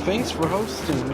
thanks for hosting.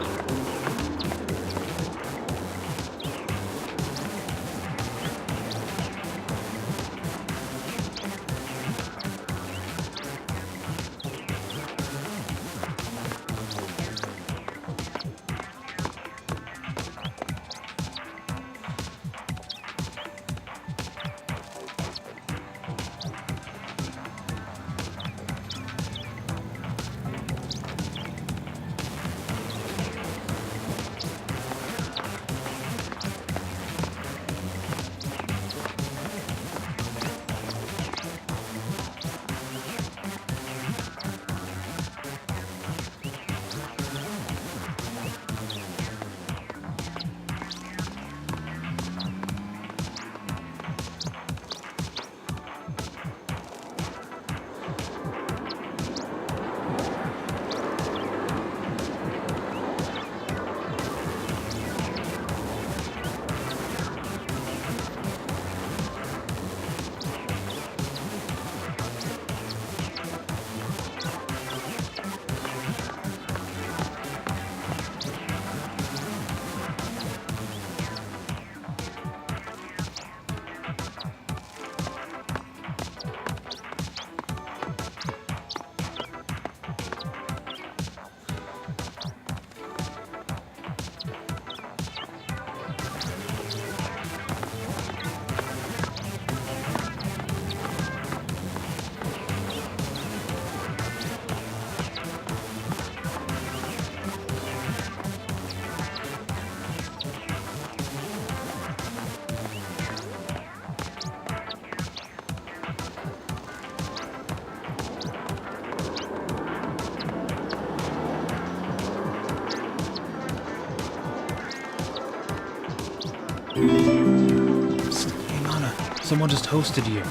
Psst, hey Lana, someone just hosted you.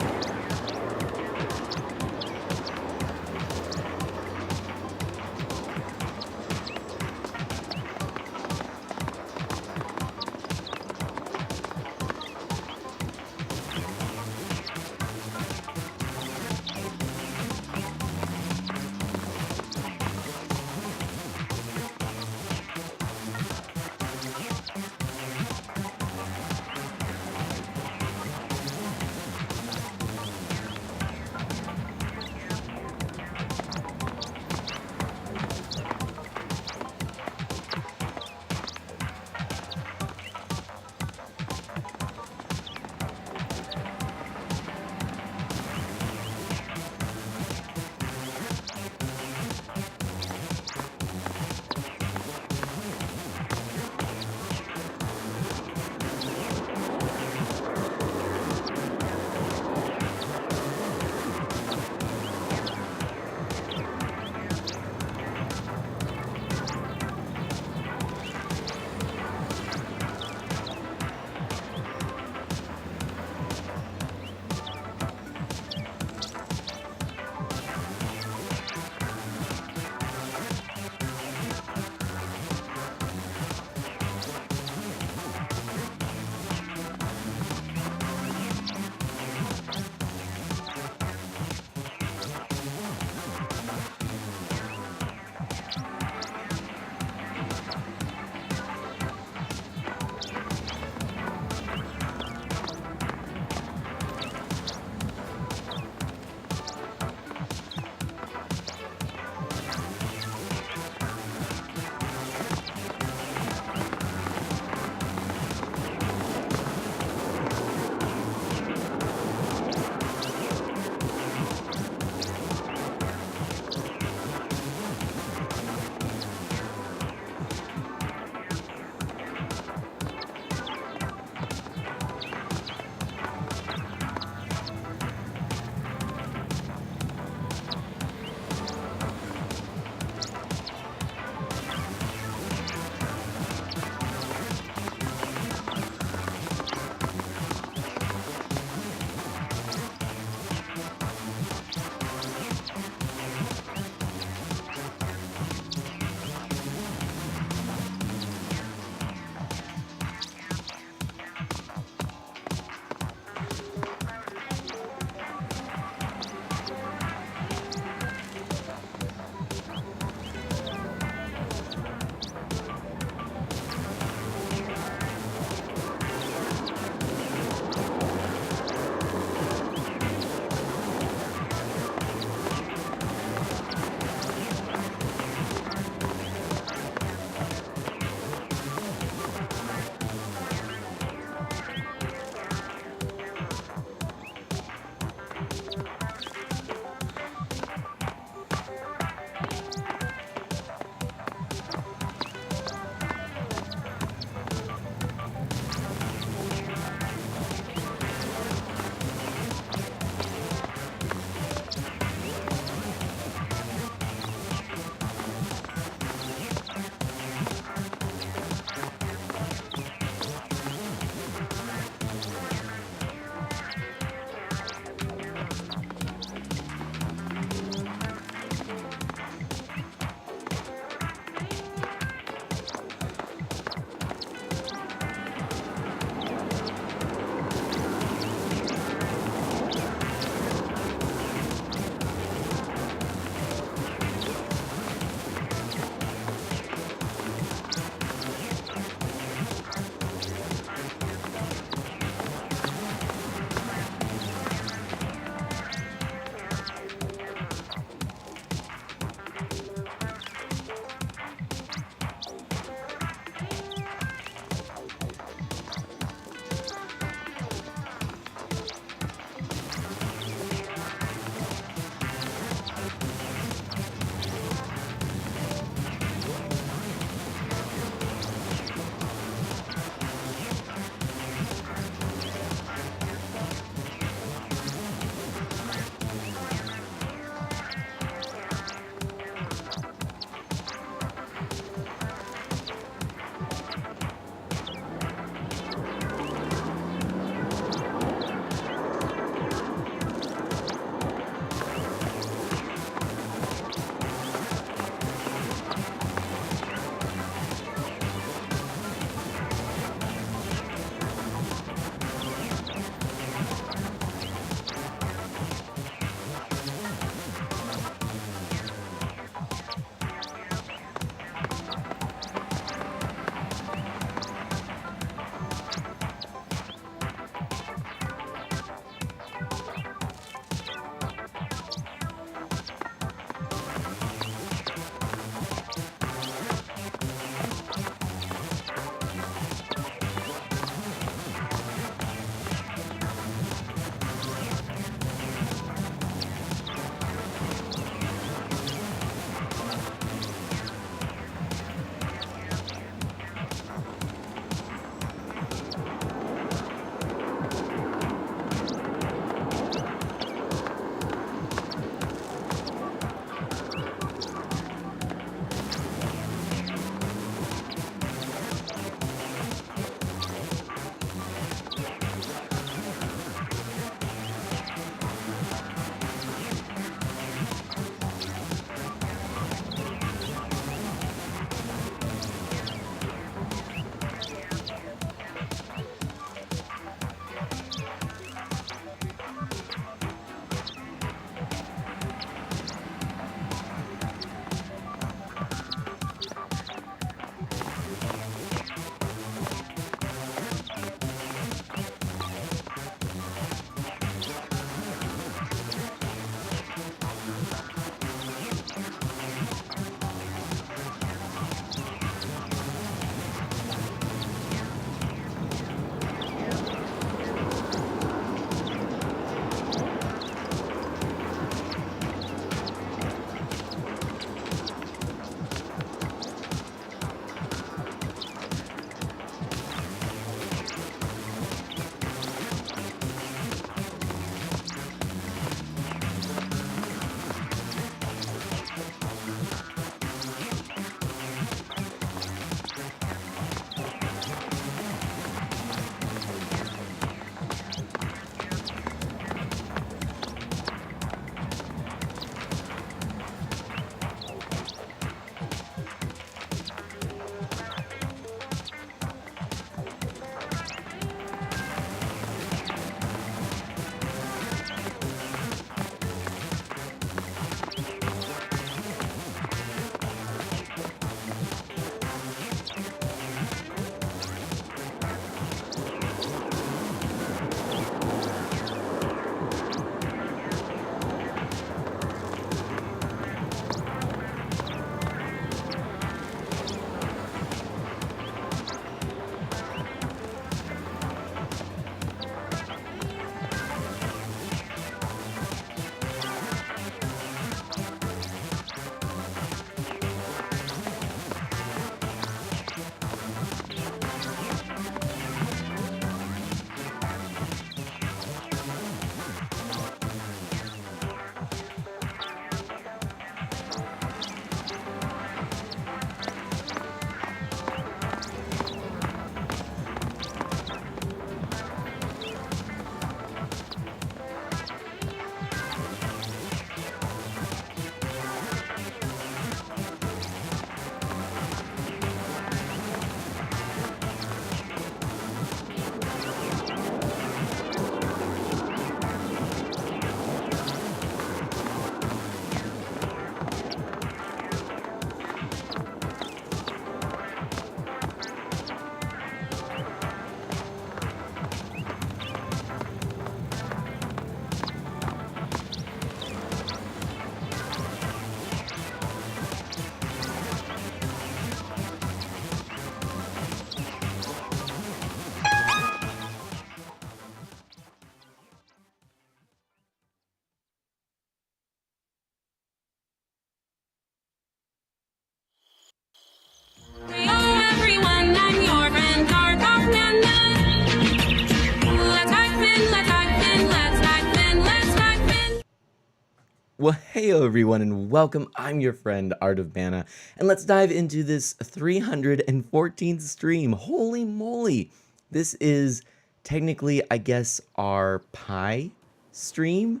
Well, hey everyone, and welcome. I'm your friend, Art of Mana, and let's dive into this 314th stream. Holy moly! This is technically, I guess, our pie stream.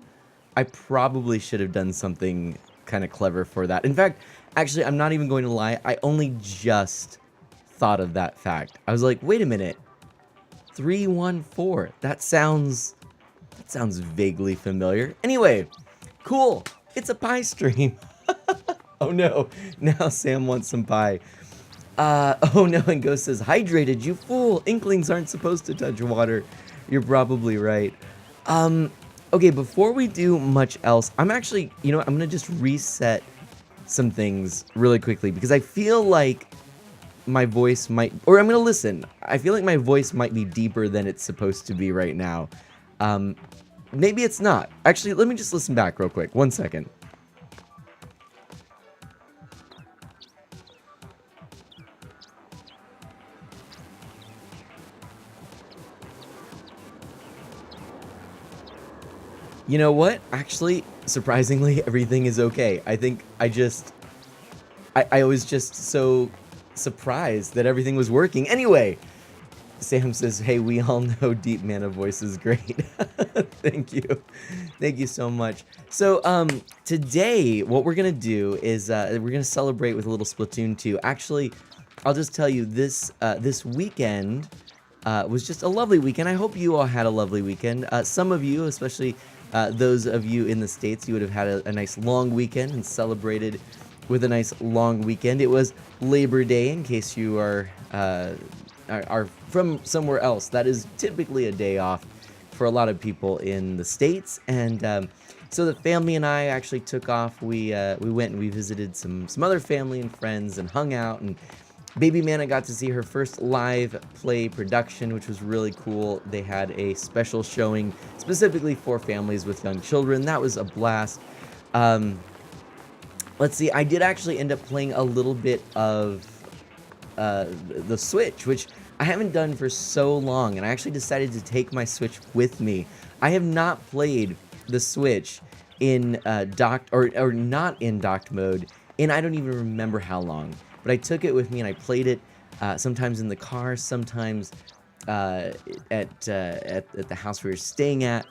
I probably should have done something kind of clever for that. In fact, actually, I'm not even going to lie. I only just thought of that fact. I was like, wait a minute. 314. That sounds vaguely familiar. Anyway, cool. It's a pie stream. Oh no. Now Sam wants some pie. Oh no, and Ghost says, hydrated, you fool. Inklings aren't supposed to touch water. You're probably right. Okay, before we do much else, I'm actually, you know what, I'm gonna just reset some things really quickly because I feel like my voice might, or I'm gonna listen. I feel like my voice might be deeper than it's supposed to be right now. Maybe it's not. Actually, let me just listen back real quick. 1 second. You know what? Actually, surprisingly, everything is okay. I think I was just so surprised that everything was working. Anyway, Sam says, hey, we all know Deep Mana voice is great. Thank you. Thank you so much. So, today, what we're going to do is, we're going to celebrate with a little Splatoon 2. Actually, I'll just tell you, this weekend was just a lovely weekend. I hope you all had a lovely weekend. Some of you, especially those of you in the States, you would have had a nice long weekend and celebrated with a nice long weekend. It was Labor Day, in case you are from somewhere else. That is typically a day off for a lot of people in the States, and so the family and I actually took off. We went and we visited some other family and friends and hung out, and Baby Mana got to see her first live play production, which was really cool. They had a special showing specifically for families with young children. That was a blast. Let's see, I did actually end up playing a little bit of the Switch, which I haven't done for so long, and I actually decided to take my Switch with me. I have not played the Switch in docked or not in docked mode in I don't even remember how long, but I took it with me and I played it sometimes in the car, sometimes at the house we were staying at,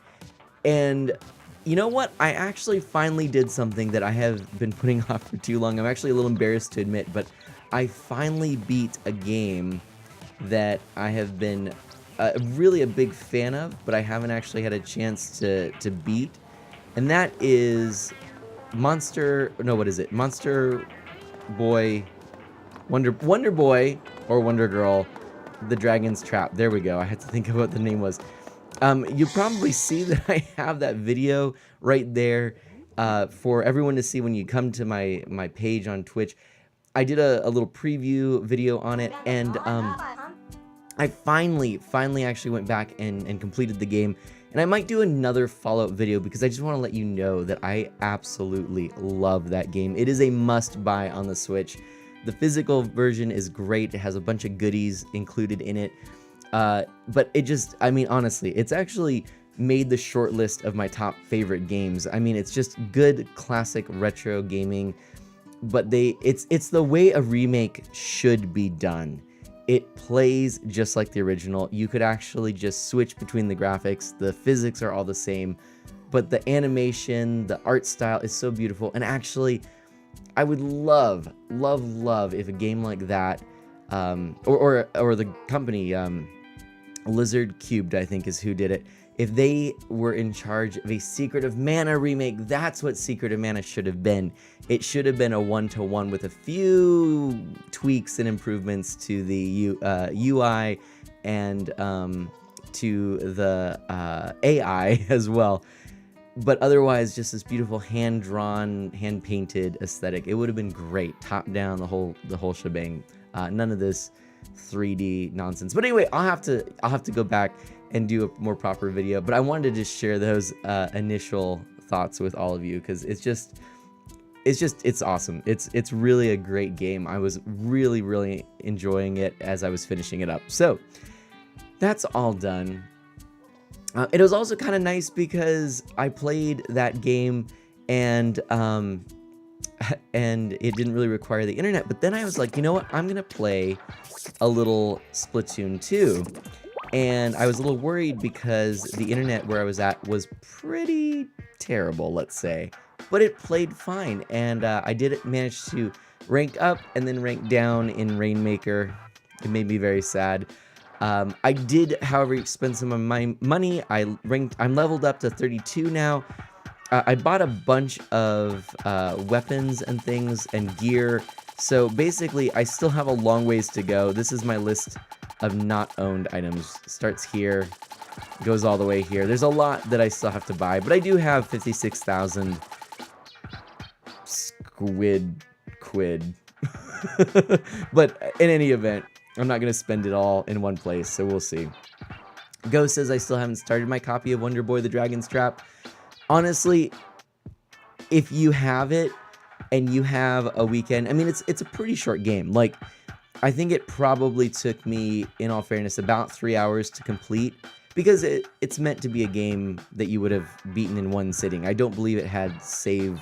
and you know what? I actually finally did something that I have been putting off for too long. I'm actually a little embarrassed to admit, but I finally beat a game that I have been really a big fan of, but I haven't actually had a chance to beat, and that is Monster Boy, Wonder Boy or Wonder Girl, The Dragon's Trap. There we go. I had to think of what the name was. You probably see that I have that video right there for everyone to see when you come to my page on Twitch. I did a little preview video on it, and I finally actually went back and completed the game, and I might do another follow-up video because I just want to let you know that I absolutely love that game. It is a must-buy on the Switch. The physical version is great. It has a bunch of goodies included in it. But it just, I mean, honestly, it's actually made the short list of my top favorite games. I mean, it's just good classic retro gaming, but it's the way a remake should be done. It plays just like the original. You could actually just switch between the graphics. The physics are all the same, but the animation, the art style is so beautiful. And actually, I would love if a game like that, or the company, Lizard Cubed, I think is who did it. If they were in charge of a Secret of Mana remake, that's what Secret of Mana should have been. It should have been a one-to-one with a few tweaks and improvements to the UI and to the AI as well. But otherwise, just this beautiful hand-drawn, hand-painted aesthetic. It would have been great, top-down, the whole shebang. None of this 3D nonsense. But anyway, I'll have to go back and do a more proper video. But I wanted to just share those initial thoughts with all of you because it's awesome. It's really a great game. I was really enjoying it as I was finishing it up. So that's all done. It was also kind of nice because I played that game and and it didn't really require the internet. But then I was like, you know what? I'm gonna play a little Splatoon 2. And I was a little worried because the internet where I was at was pretty terrible, let's say. But it played fine, and I did manage to rank up and then rank down in Rainmaker. It made me very sad. I did, however, spend some of my money. I'm leveled up to 32 now. I bought a bunch of weapons and things and gear. So basically, I still have a long ways to go. This is my list of not owned items. Starts here, goes all the way here. There's a lot that I still have to buy, but I do have 56,000 quid. But in any event, I'm not going to spend it all in one place, so we'll see. Ghost says I still haven't started my copy of Wonder Boy the Dragon's Trap. Honestly, if you have it and you have a weekend, I mean, it's a pretty short game. Like, I think it probably took me, in all fairness, about 3 hours to complete, because it's meant to be a game that you would have beaten in one sitting. I don't believe it had save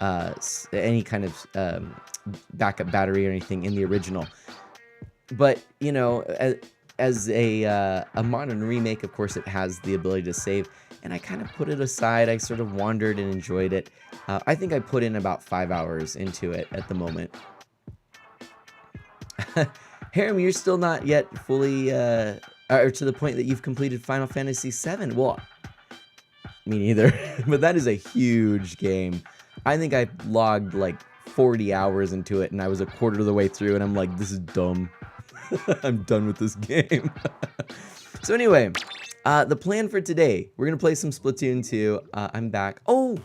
any kind of backup battery or anything in the original. But, you know, as a modern remake, of course, it has the ability to save, and I kind of put it aside. I sort of wandered and enjoyed it. I think I put in about 5 hours into it at the moment. Harem, you're still not yet fully, or to the point that you've completed Final Fantasy VII. Well, me neither, but that is a huge game. I think I logged like 40 hours into it, and I was a quarter of the way through, and I'm like, this is dumb. I'm done with this game. So anyway, the plan for today, we're going to play some Splatoon 2. I'm back. Oh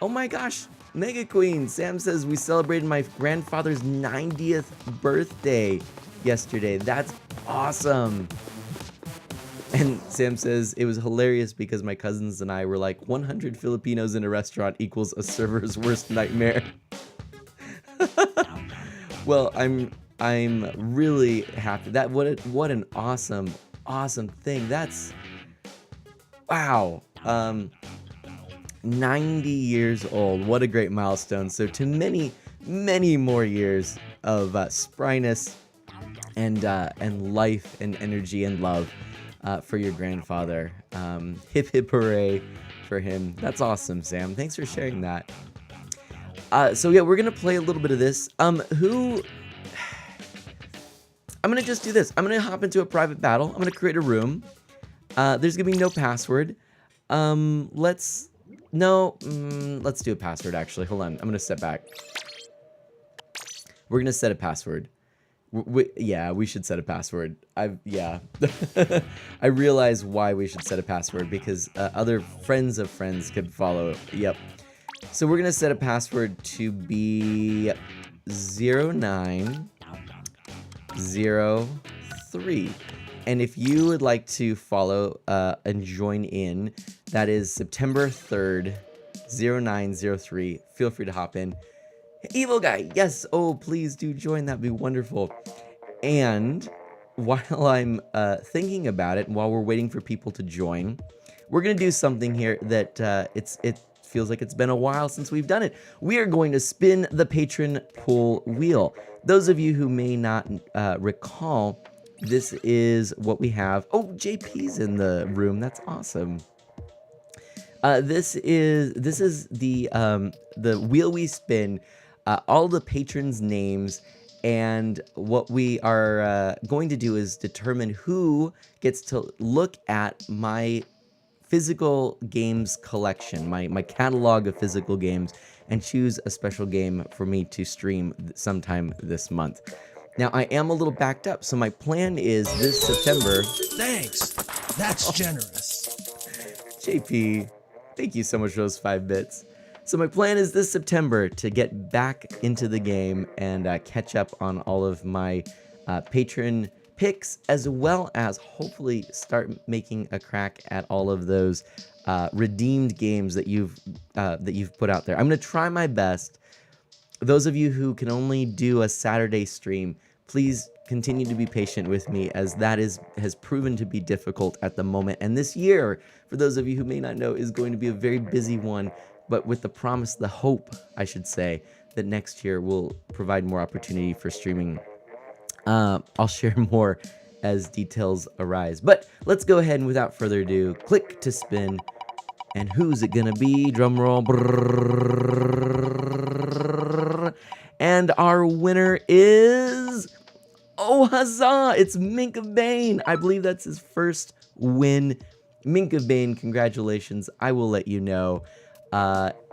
my gosh. Mega Queen, Sam says we celebrated my grandfather's 90th birthday yesterday. That's awesome. And Sam says it was hilarious because my cousins and I were like, 100 Filipinos in a restaurant equals a server's worst nightmare. Well, I'm really happy. What an awesome thing. That's wow. 90 years old. What a great milestone. So to many more years of spryness and life and energy and love for your grandfather. Hip hip hooray for him. That's awesome, Sam. Thanks for sharing that. So yeah, we're gonna play a little bit of this. I'm gonna just do this. I'm gonna hop into a private battle. I'm gonna create a room. There's gonna be no password. Let's do a password, actually. Hold on. I'm going to step back. We're going to set a password. Yeah, we should set a password. Yeah. I realize why we should set a password, because other friends of friends could follow. Yep. So we're going to set a password to be 0903. And if you would like to follow and join in, that is September 3rd, 0903. Feel free to hop in. Evil guy, yes. Oh, please do join. That'd be wonderful. And while I'm thinking about it, and while we're waiting for people to join, we're gonna do something here that it feels like it's been a while since we've done it. We are going to spin the Patron Pull wheel. Those of you who may not recall, this is what we have. Oh, JP's in the room. That's awesome. This is the wheel we spin. All the patrons' names, and what we are going to do is determine who gets to look at my physical games collection, my catalog of physical games, and choose a special game for me to stream sometime this month. Now, I am a little backed up, so my plan is this September... Thanks. That's generous. JP, thank you so much for those 5 bits. So my plan is this September to get back into the game and catch up on all of my patron picks, as well as hopefully start making a crack at all of those redeemed games that you've put out there. I'm going to try my best. Those of you who can only do a Saturday stream, please continue to be patient with me, as that has proven to be difficult at the moment. And this year, for those of you who may not know, is going to be a very busy one but with the promise, the hope, I should say, that next year will provide more opportunity for streaming. I'll share more as details arise. But let's go ahead and without further ado, click to spin. And who's it gonna be? Drum roll. Brrrr. And our winner is... Oh, huzzah! It's Mink of Bane. I believe that's his first win. Mink of Bane, congratulations. I will let you know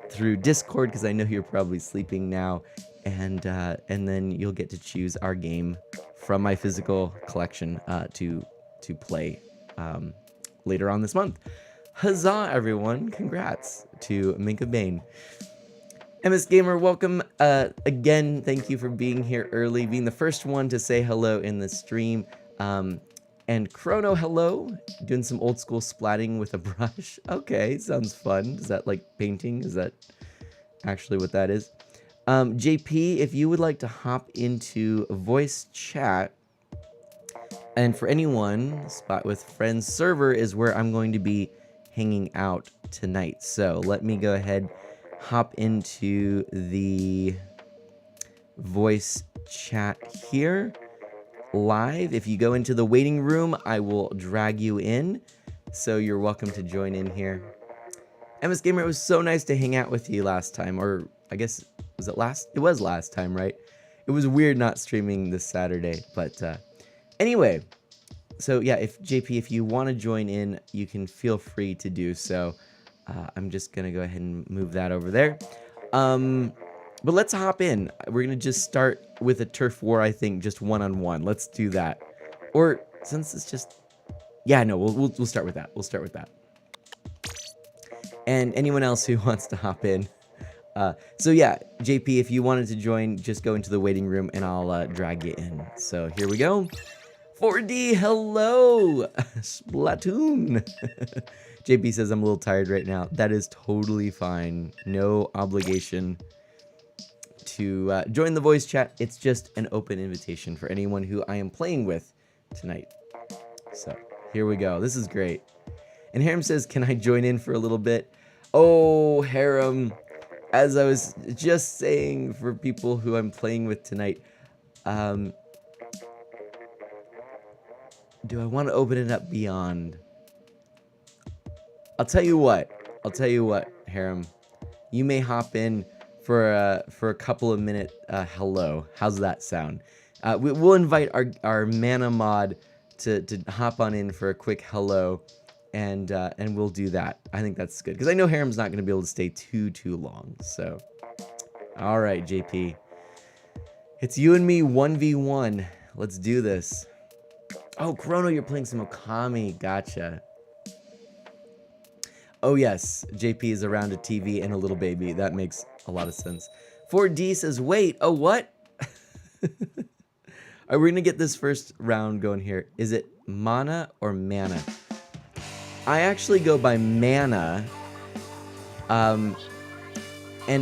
through Discord because I know you're probably sleeping now. And then you'll get to choose our game from my physical collection to play later on this month. Huzzah, everyone. Congrats to Mink of Bane. MS Gamer, welcome again. Thank you for being here early, being the first one to say hello in the stream. And Chrono, hello. Doing some old school splatting with a brush. Okay, sounds fun. Is that like painting? Is that actually what that is? JP, if you would like to hop into voice chat, and for anyone, Spot with Friends server is where I'm going to be hanging out tonight. So let me go ahead, hop into the voice chat here live. If you go into the waiting room, I will drag you in. So you're welcome to join in here. MS Gamer, it was so nice to hang out with you last time, or I guess, was it last? It was last time, right? It was weird not streaming this Saturday, but anyway. So yeah, if JP, if you want to join in, you can feel free to do so. I'm just gonna go ahead and move that over there. But let's hop in. We're gonna just start with a turf war, I think, just one-on-one. Let's do that. Or since it's just, yeah, no, we'll start with that. We'll start with that. And anyone else who wants to hop in. So yeah, JP, if you wanted to join, just go into the waiting room and I'll drag you in. So here we go. 4D, hello! Splatoon! JP says I'm a little tired right now. That is totally fine. No obligation to join the voice chat. It's just an open invitation for anyone who I am playing with tonight. So here we go. This is great. And Harem says, can I join in for a little bit? Oh, Harem, as I was just saying for people who I'm playing with tonight, do I want to open it up beyond? I'll tell you what, Harem. You may hop in for a couple of minute hello. How's that sound? We'll invite our mana mod to hop on in for a quick hello, and we'll do that. I think that's good because I know Harem's not going to be able to stay too long. So, all right, JP, it's you and me 1v1. Let's do this. Oh, Chrono, you're playing some Okami. Gotcha. Oh, yes. JP is around a TV and a little baby. That makes a lot of sense. 4D says, wait. Oh, what? All right, we're going to get this first round going here. Is it mana or mana? I actually go by mana. And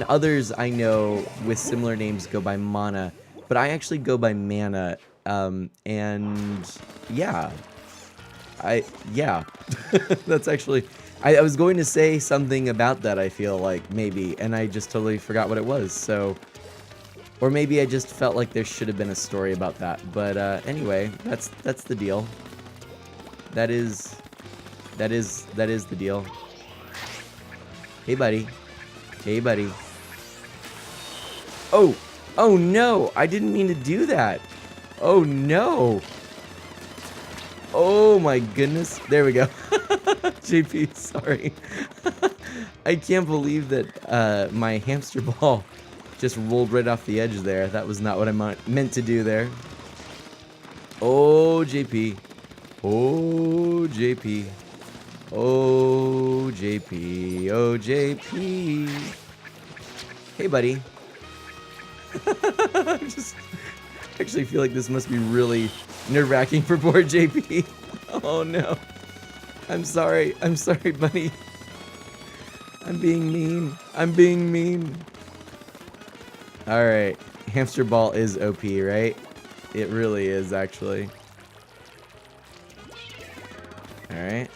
others I know with similar names go by mana. But I actually go by mana. And yeah, that's actually, I was going to say something about that, I feel like, maybe, and I just totally forgot what it was, so, or maybe I just felt like there should have been a story about that, but, anyway, that's the deal. That is the deal. Hey, buddy. Hey, buddy. Oh no, I didn't mean to do that. Oh no! Oh my goodness! There we go. JP, sorry. I can't believe that my hamster ball just rolled right off the edge there. That was not what I meant to do there. Oh JP. Oh JP. Oh JP. Oh JP. Hey buddy. Just actually feel like this must be really nerve-wracking for poor JP. Oh no. I'm sorry, buddy. I'm being mean. Alright, hamster ball is OP, right? It really is, actually. Alright.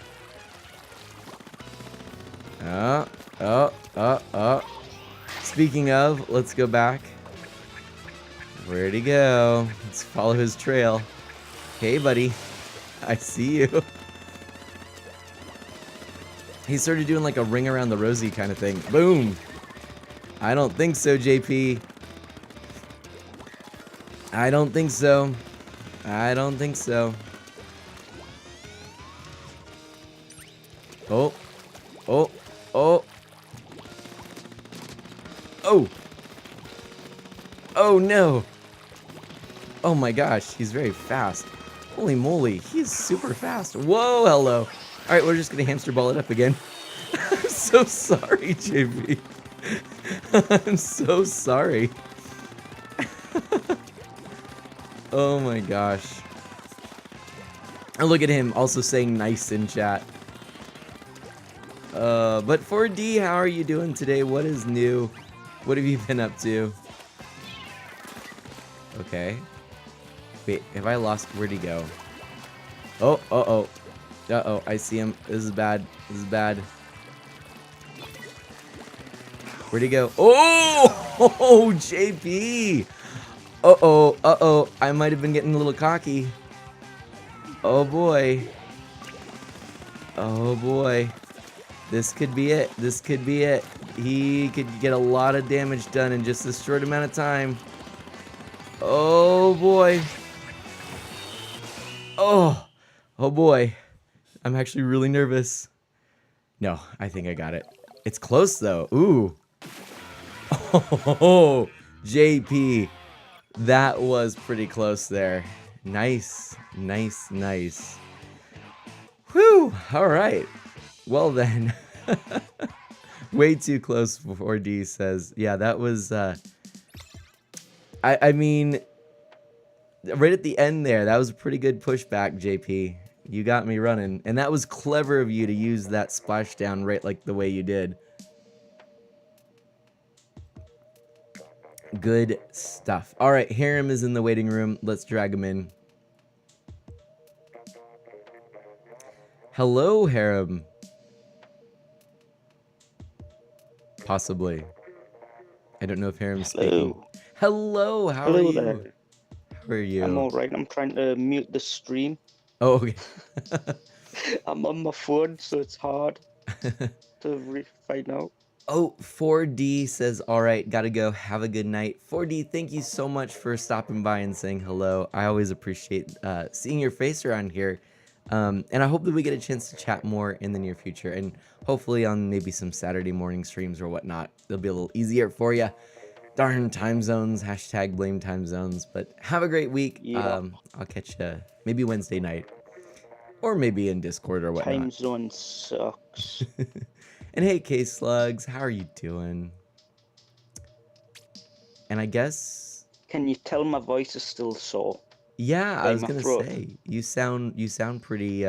Oh, Speaking of, let's go back. Where'd he go? Let's follow his trail. Hey, buddy. I see you. He started doing like a ring around the rosy kind of thing. Boom. I don't think so, JP. I don't think so. I don't think so. Oh. Oh. Oh. Oh. Oh, no. Oh, my gosh. He's very fast. Holy moly. He's super fast. Whoa, hello. All right, we're just going to hamster ball it up again. I'm so sorry, JP. I'm so sorry. Oh my gosh. And look at him also saying nice in chat. But 4D, how are you doing today? What is new? What have you been up to? Okay. Wait, have I lost? Where'd he go? Oh, uh-oh. Uh-oh, I see him. This is bad. This is bad. Where'd he go? Oh! Oh, JP! Uh-oh, uh-oh. I might have been getting a little cocky. Oh, boy. Oh, boy. This could be it. This could be it. He could get a lot of damage done in just this short amount of time. Oh, boy. Oh. Oh, boy. I'm actually really nervous. No, I think I got it. It's close, though. Ooh. Oh, JP. That was pretty close there. Nice, nice, nice. Whew, all right. Well then. Way too close before D says. Yeah, that was, I mean, right at the end there, that was a pretty good pushback, JP. You got me running. And that was clever of you to use that splashdown right like the way you did. Good stuff. All right, Harem is in the waiting room. Let's drag him in. Hello, Harem. Possibly. I don't know if Harem's speaking. Hello, how are you? There. How are you? I'm alright. I'm trying to mute the stream. Oh, okay. I'm on my phone, so it's hard to find out. Oh, 4D says, all right, gotta go. Have a good night. 4D, thank you so much for stopping by and saying hello. I always appreciate seeing your face around here. And I hope that we get a chance to chat more in the near future. And hopefully on maybe some Saturday morning streams or whatnot. It'll be a little easier for you. Darn time zones. Hashtag blame time zones. But have a great week. Yeah. I'll catch you maybe Wednesday night. Or maybe in Discord or whatnot. Time zone sucks. And hey, K-Slugs, how are you doing? And I guess... Can you tell my voice is still sore? Yeah, I was gonna throat. say, you sound pretty,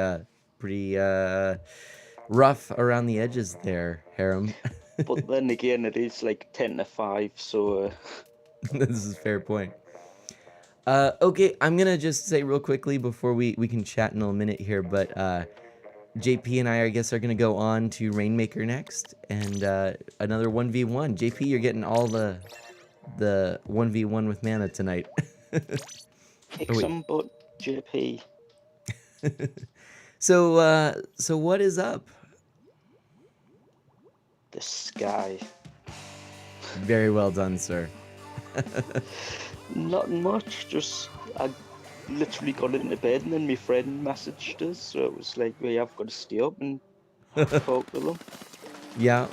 rough around the edges there, Harem. But then again, it is like 10 to 5, so... This is a fair point. Okay, I'm gonna just say real quickly before we can chat in a minute here, but JP and I guess, are going to go on to Rainmaker next, and another 1v1. JP, you're getting all the 1v1 with mana tonight. Kick some butt, JP. So what is up? The sky. Very well done, sir. Not much, just... I literally got into bed and then my friend messaged us, so it was like, well, I've got to stay up and talk to them. Yeah.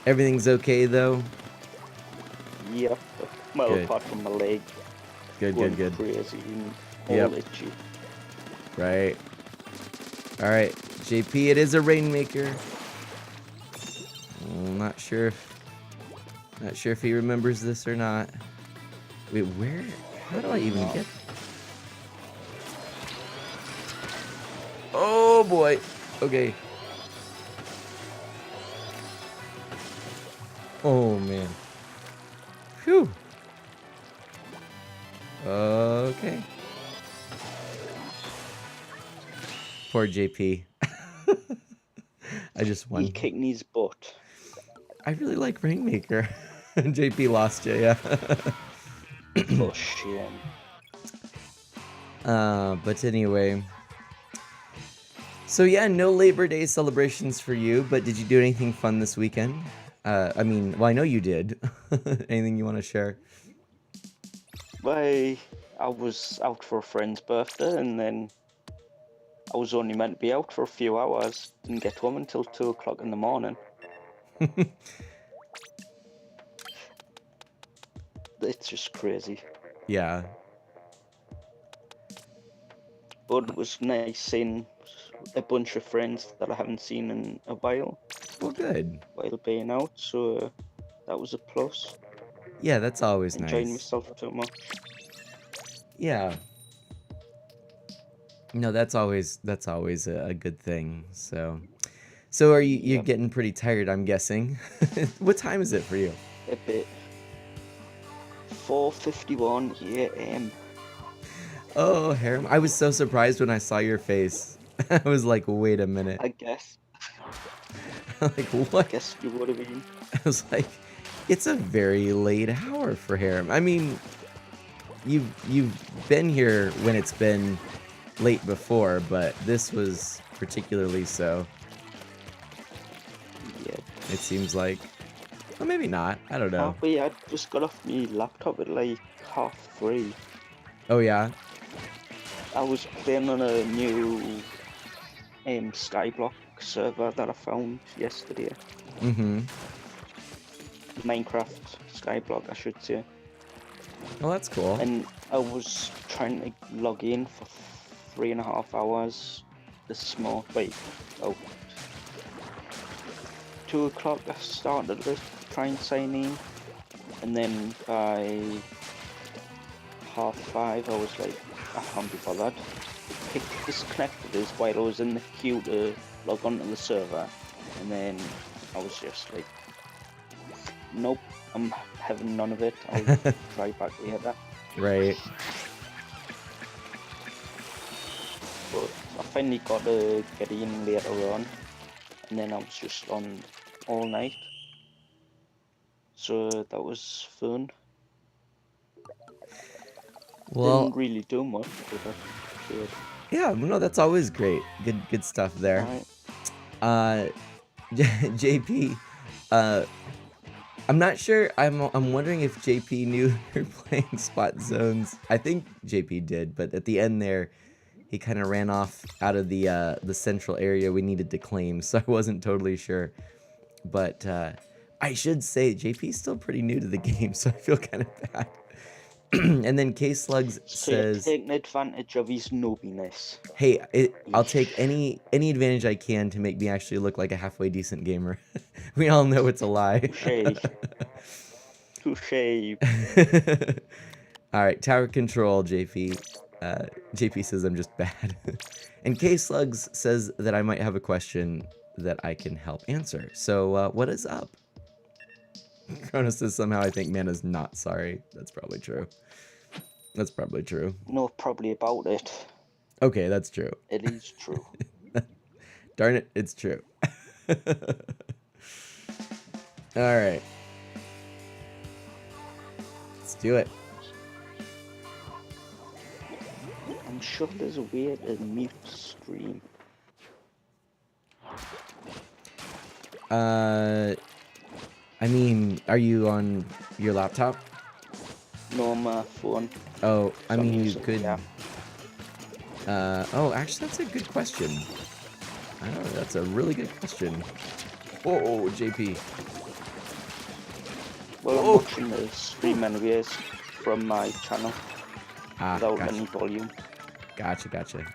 Everything's okay, though? Yep. Well, Good. apart from my leg. Good. Crazy and all itchy. Right. All right, JP, it is a Rainmaker. I'm not sure if he remembers this or not. Wait, where? How do I even get? Oh boy. Okay. Oh man. Phew. Okay. Poor JP. I just He won. kicking his butt. I really like Rainmaker. JP lost you, yeah. For shame. But anyway. So yeah, no Labor Day celebrations for you, but did you do anything fun this weekend? I mean, well, I know you did. Anything you want to share? I was out for a friend's birthday, and then I was only meant to be out for a few hours. Didn't get home until 2 o'clock in the morning. It's just crazy. Yeah. But it was nice seeing a bunch of friends that I haven't seen in a while Well, good. while being out, so that was a plus. Yeah, that's always Enjoying nice. myself too much. Yeah. No, that's always a good thing. So are you're Yep, getting pretty tired, I'm guessing. What time is it for you? a bit. 4:51 a.m. Oh, Harem. I was so surprised when I saw your face. I was like, wait a minute. I guess. Like, what? Guess you would have been. I was like, it's a very late hour for Harem. I mean, you've been here when it's been late before, but this was particularly so. Yeah. It seems like. Well, maybe not. I don't know. But yeah, I just got off my laptop at like 3:30. Oh, yeah? I was playing on a new Skyblock server that I found yesterday. Mm-hmm. Minecraft Skyblock, I should say. Well, that's cool. And I was trying to log in for 3.5 hours this morning. Wait, oh. 2 o'clock I started to try and sign in. And then by 5:30 I was like, I can't be bothered. It disconnected us while I was in the queue to log onto the server. And then I was just like, nope, I'm having none of it. I'll try back later. Right. But I finally got to get in later on. And then I was just on all night. So that was fun. Well, Didn't really do much, but that's good. yeah, no, that's always great. Good stuff there. Alright. JP, I'm not sure. I'm wondering if JP knew you're playing Spot Zones. I think JP did, but at the end there, he kind of ran off out of the central area we needed to claim, so I wasn't totally sure. But I should say JP's still pretty new to the game, so I feel kind of bad. And then K Slugs So you're says, taking advantage of his noobiness. "Hey, I'll take any advantage I can to make me actually look like a halfway decent gamer." We all know it's a lie. Touche. Touche. All right, tower control, JP. JP says I'm just bad. And K Slugs says that I might have a question that I can help answer. So what is up? Cronus says somehow I think Mana's not sorry. That's probably true. That's probably true. No, probably about it. Okay, that's true. It is true. Darn it, it's true. All right. Let's do it. I'm sure there's a way to mute stream. I mean, are you on your laptop? No, my phone. Oh, I So I'm mean, you using- could. Yeah. Oh, actually, that's a good question. I don't know, that's a really good question. Oh, JP. Well, I'm Oh. watching the stream anyways from my channel Ah, without gotcha. any volume. Gotcha.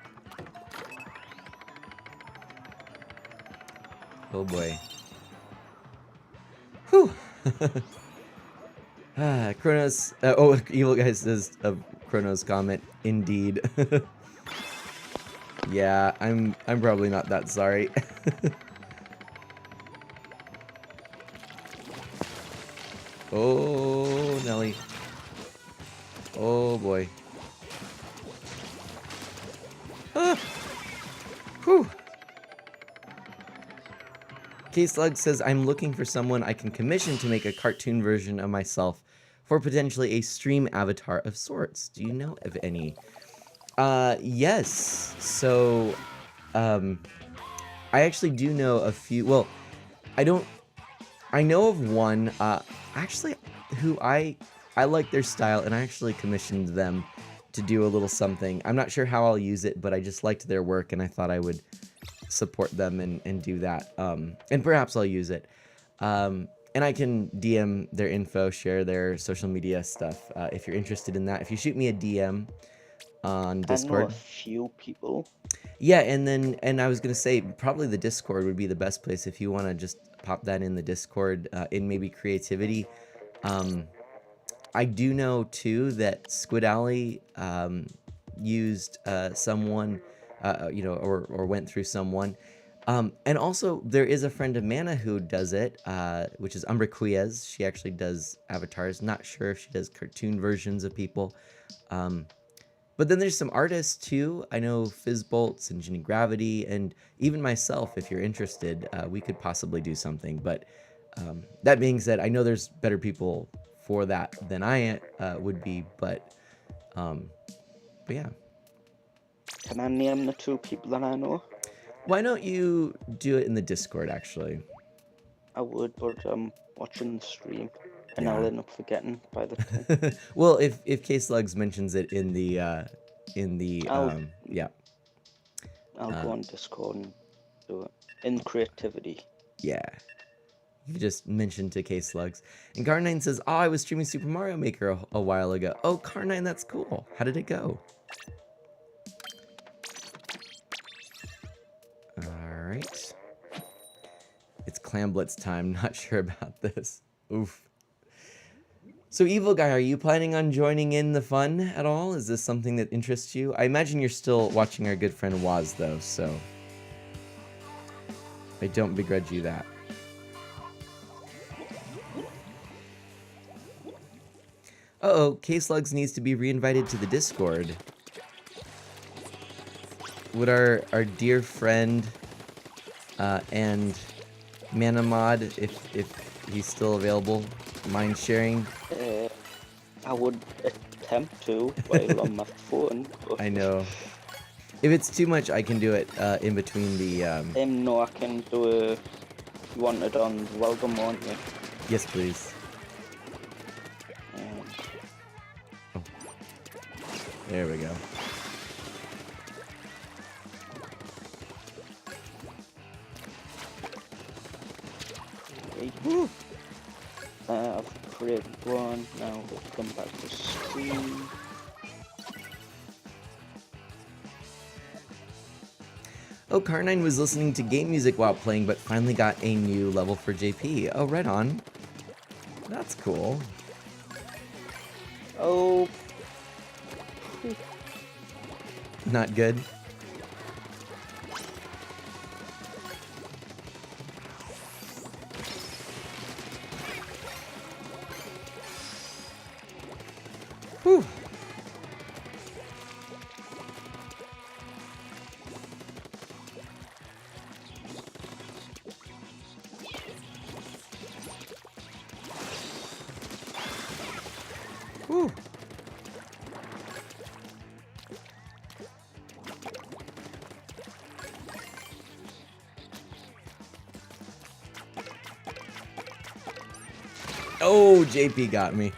Oh boy. Whew. Chronos. Evil Guy says of Chronos comment. Indeed. Yeah, I'm probably not that sorry. Oh, Nelly. Oh boy. Ah. Whew. K-Slug says, I'm looking for someone I can commission to make a cartoon version of myself for potentially a stream avatar of sorts. Do you know of any? Yes. So, I actually do know a few. Well, I know of one, actually, who I like their style, and I actually commissioned them to do a little something. I'm not sure how I'll use it, but I just liked their work, and I thought I would support them and do that. And perhaps I'll use it. And I can DM their info, share their social media stuff if you're interested in that. If you shoot me a DM on I know a Discord. few people. Yeah, and I was gonna say probably the Discord would be the best place if you want to just pop that in the Discord in maybe creativity. I do know too that Squid Alley used someone, or went through someone. And also, there is a friend of Mana who does it, which is Umbra Quiez. She actually does avatars. Not sure if she does cartoon versions of people. But then there's some artists too. I know Fizzbolts and Ginny Gravity, and even myself, if you're interested, we could possibly do something. But that being said, I know there's better people for that than I would be. But yeah. Can I name the 2 people that I know? Why don't you do it in the Discord, actually? I would, but I'm watching the stream, and Yeah. I'll end up forgetting by the time. Well, if K-Slugs mentions it in the yeah. I'll go on Discord and do it. In creativity. Yeah. You just mentioned to K-Slugs. And Car9 says, oh, I was streaming Super Mario Maker a while ago. Oh, Car9, that's cool. How did it go? Alright. It's Clam Blitz time. Not sure about this. Oof. So, Evil Guy, are you planning on joining in the fun at all? Is this something that interests you? I imagine you're still watching our good friend Waz, though, so I don't begrudge you that. Uh-oh, K-Slugs needs to be reinvited to the Discord. Would our dear friend and Manamod, if he's still available, mind sharing? I would attempt to while on my phone. But I know. If it's too much, I can do it in between the... no, I can do a... You want it on welcome, won't you? Yes, please. Oh. There we go. Okay. I've created one. Now we'll come back to stream. Oh, Car9 was listening to game music while playing, but finally got a new level for JP. Oh, right on. That's cool. Oh. Not good. Whew. Whew. Oh, JP got me.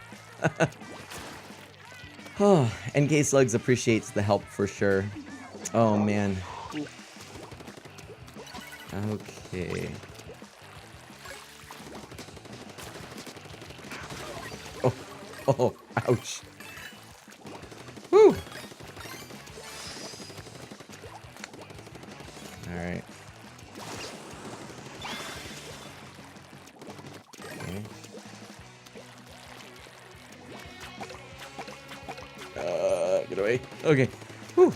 Oh, NK Slugs appreciates the help for sure. Oh, man. Okay. Oh, ouch. Whew. Alright. Okay. Get away. Okay. Whew.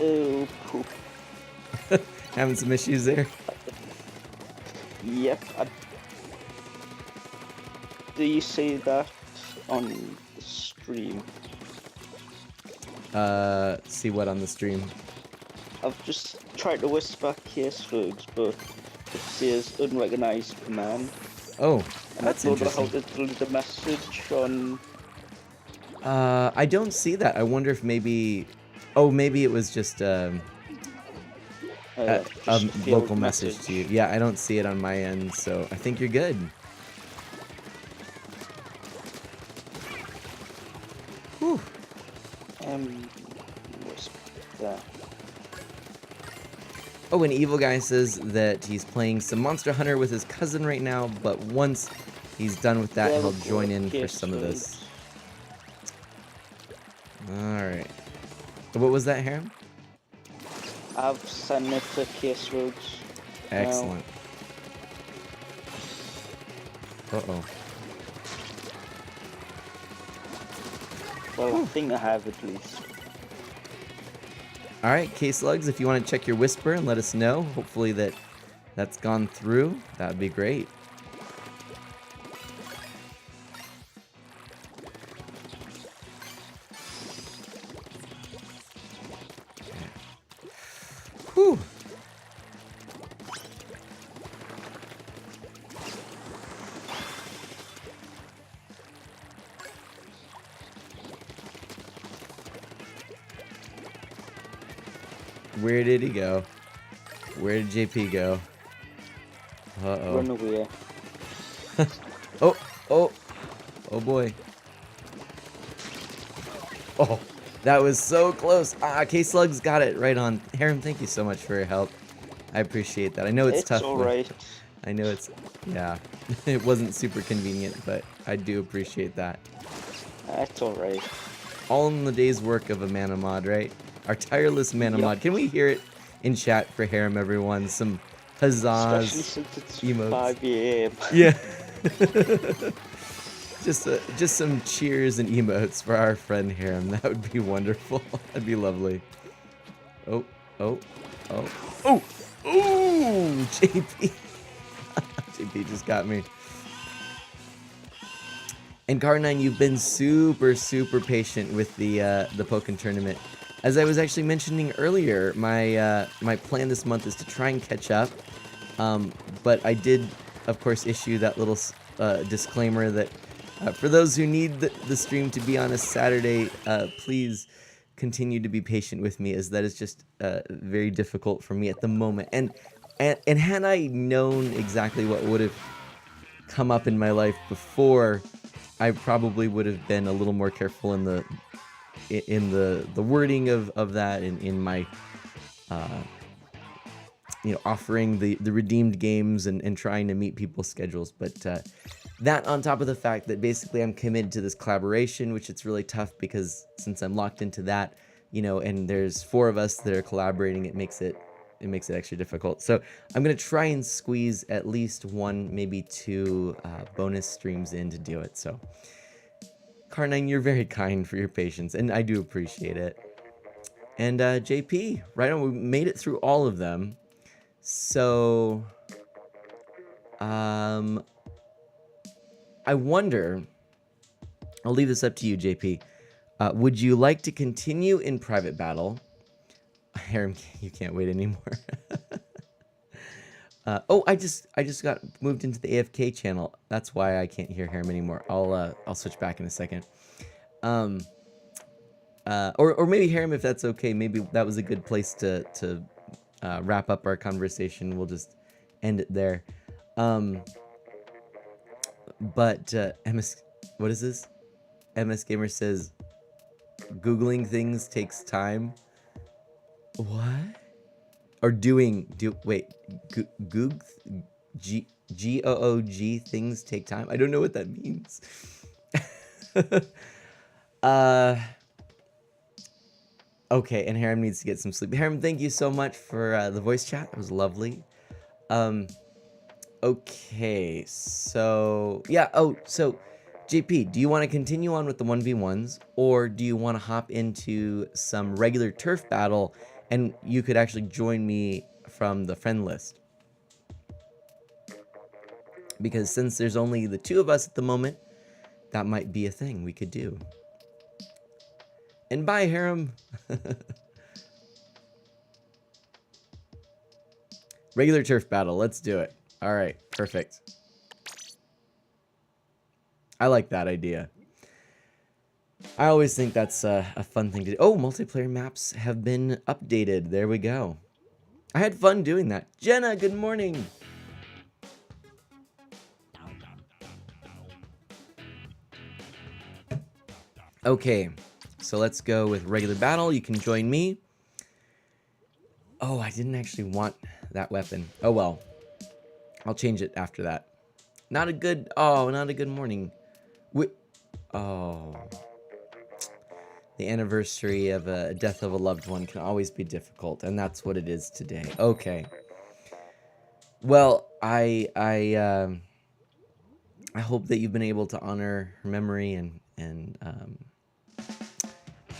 Oh, poop. Having some issues there? Yep. Do you see that on the stream? See what on the stream? I've just tried to whisper case slugs, but it says unrecognized command. Oh, And that's I don't know how interesting. to delete the message on. I don't see that. I wonder if maybe... Oh, maybe it was just a Just a local failed message to you. Yeah, I don't see it on my end, so I think you're good. Whew. Whisper there. Oh, and Evil Guy says that he's playing some Monster Hunter with his cousin right now, but once he's done with that, There we he'll go, join in for case some of this. slugs. Alright. What was that, Harem? I've sent it to case slugs. Excellent. Uh-oh. Well, I think I have at least. Alright, K-Slugs, if you want to check your whisper and let us know, hopefully that's gone through, that would be great. Whew. Where did he go? Where did JP go? Uh-oh. Run away. Oh boy. Oh, that was so close. Ah, K-Slugs got it right on. Harem, thank you so much for your help. I appreciate that. I know it's tough. Alright. I know it's, yeah, it wasn't super convenient, but I do appreciate that. That's alright. All in the day's work of a mana mod, right? Our tireless mana mod. Can we hear it in chat for Harem, everyone? Some huzzahs, Especially since it's emotes. 5 a.m. Yeah. Just some cheers and emotes for our friend Harem. That would be wonderful. That'd be lovely. Oh. Ooh, JP. JP just got me. And Car9, you've been super patient with the Pokken tournament. As I was actually mentioning earlier, my my plan this month is to try and catch up. But I did, of course, issue that little disclaimer that for those who need the stream to be on a Saturday, please continue to be patient with me, as that is just very difficult for me at the moment. And had I known exactly what would have come up in my life before, I probably would have been a little more careful in the wording of that, in my offering the redeemed games and trying to meet people's schedules. But that, on top of the fact that basically I'm committed to this collaboration, which it's really tough because since I'm locked into that, and there's 4 of us that are collaborating, it makes it extra difficult. So I'm gonna try and squeeze at least 1, maybe 2 bonus streams in to do it. So Car9, you're very kind for your patience, and I do appreciate it. And JP, right on, we made it through all of them. So I wonder, I'll leave this up to you, JP. Would you like to continue in private battle? Harem, you can't wait anymore. Oh, I just got moved into the AFK channel. That's why I can't hear Harem anymore. I'll switch back in a second. Or maybe Harem, if that's okay. Maybe that was a good place to wrap up our conversation. We'll just end it there. But MS, what is this? MS Gamer says, Googling things takes time. What? Or wait, Goog, G-O-O-G things take time? I don't know what that means. Okay, and Harem needs to get some sleep. Harem, thank you so much for the voice chat. It was lovely. Okay, so, yeah, so, JP, do you want to continue on with the 1v1s, or do you want to hop into some regular turf battle, and you could actually join me from the friend list? Because since there's only the 2 of us at the moment, that might be a thing we could do. And bye, Harem. Regular turf battle. Let's do it. All right. Perfect. I like that idea. I always think that's a fun thing to do. Oh, multiplayer maps have been updated. There we go. I had fun doing that. Jenna, good morning. Okay, so let's go with regular battle. You can join me. Oh, I didn't actually want that weapon. Oh, well. I'll change it after that. Not a good morning. Oh. The anniversary of a death of a loved one can always be difficult, and that's what it is today. Okay. Well, I hope that you've been able to honor her memory and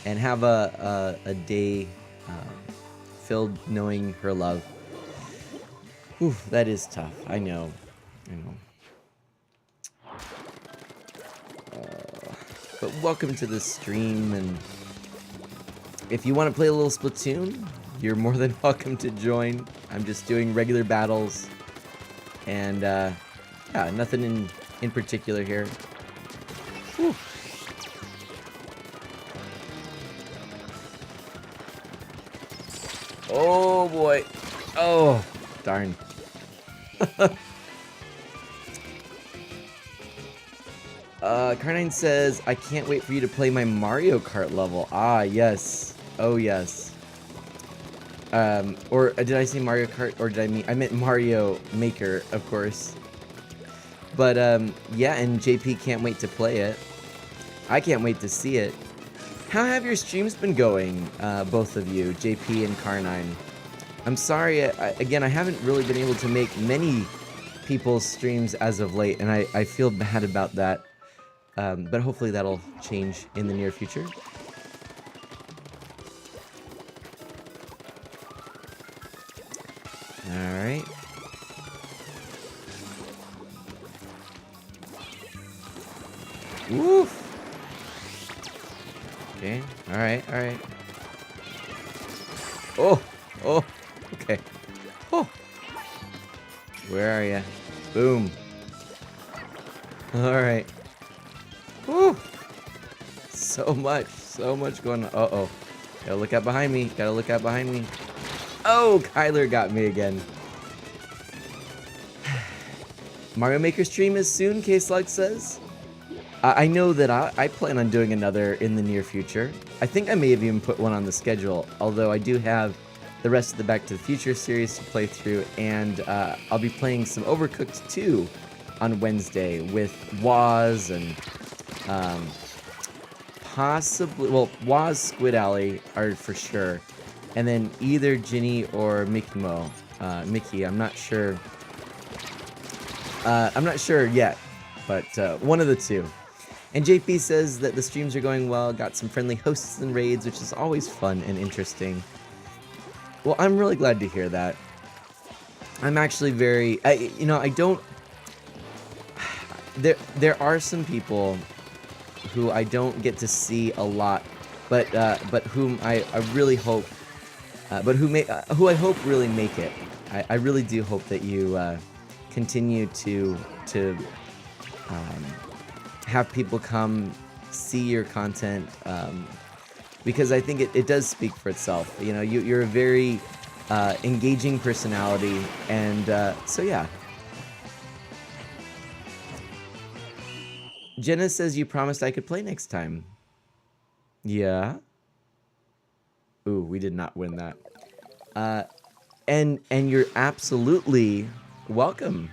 have a day filled knowing her love. Whew, that is tough. I know. But welcome to the stream, and if you want to play a little Splatoon, you're more than welcome to join. I'm just doing regular battles, and yeah, nothing in particular here. Whew. Oh boy. Oh, darn. Carnine says, I can't wait for you to play my Mario Kart level. Ah, yes. Oh, yes. Or did I say Mario Kart, or I meant Mario Maker, of course. But, yeah, and JP can't wait to play it. I can't wait to see it. How have your streams been going, both of you, JP and Carnine? I'm sorry, again, I haven't really been able to make many people's streams as of late, and I feel bad about that. But hopefully that'll change in the near future. Alright. Woof! Okay, alright. Oh! Oh! Okay. Oh! Where are ya? Boom. Alright. Woo! So much going on. Uh-oh. Gotta look out behind me. Oh, Kyler got me again. Mario Maker stream is soon, K-Slug says. I know that I plan on doing another in the near future. I think I may have even put one on the schedule, although I do have the rest of the Back to the Future series to play through, and I'll be playing some Overcooked 2 on Wednesday with Waz and possibly, well, Waz, Squid Alley are for sure, and then either Ginny or Mickey, I'm not sure. I'm not sure yet, but one of the two. And JP says that the streams are going well, got some friendly hosts and raids, which is always fun and interesting. Well, I'm really glad to hear that. I'm actually very, I don't, there are some people who I don't get to see a lot, but whom I really hope, who I hope really make it. I really do hope that you continue to have people come see your content, because I think it does speak for itself. You know, you're a very engaging personality, and so yeah. Jenna says you promised I could play next time. Yeah. Ooh, we did not win that. And you're absolutely welcome,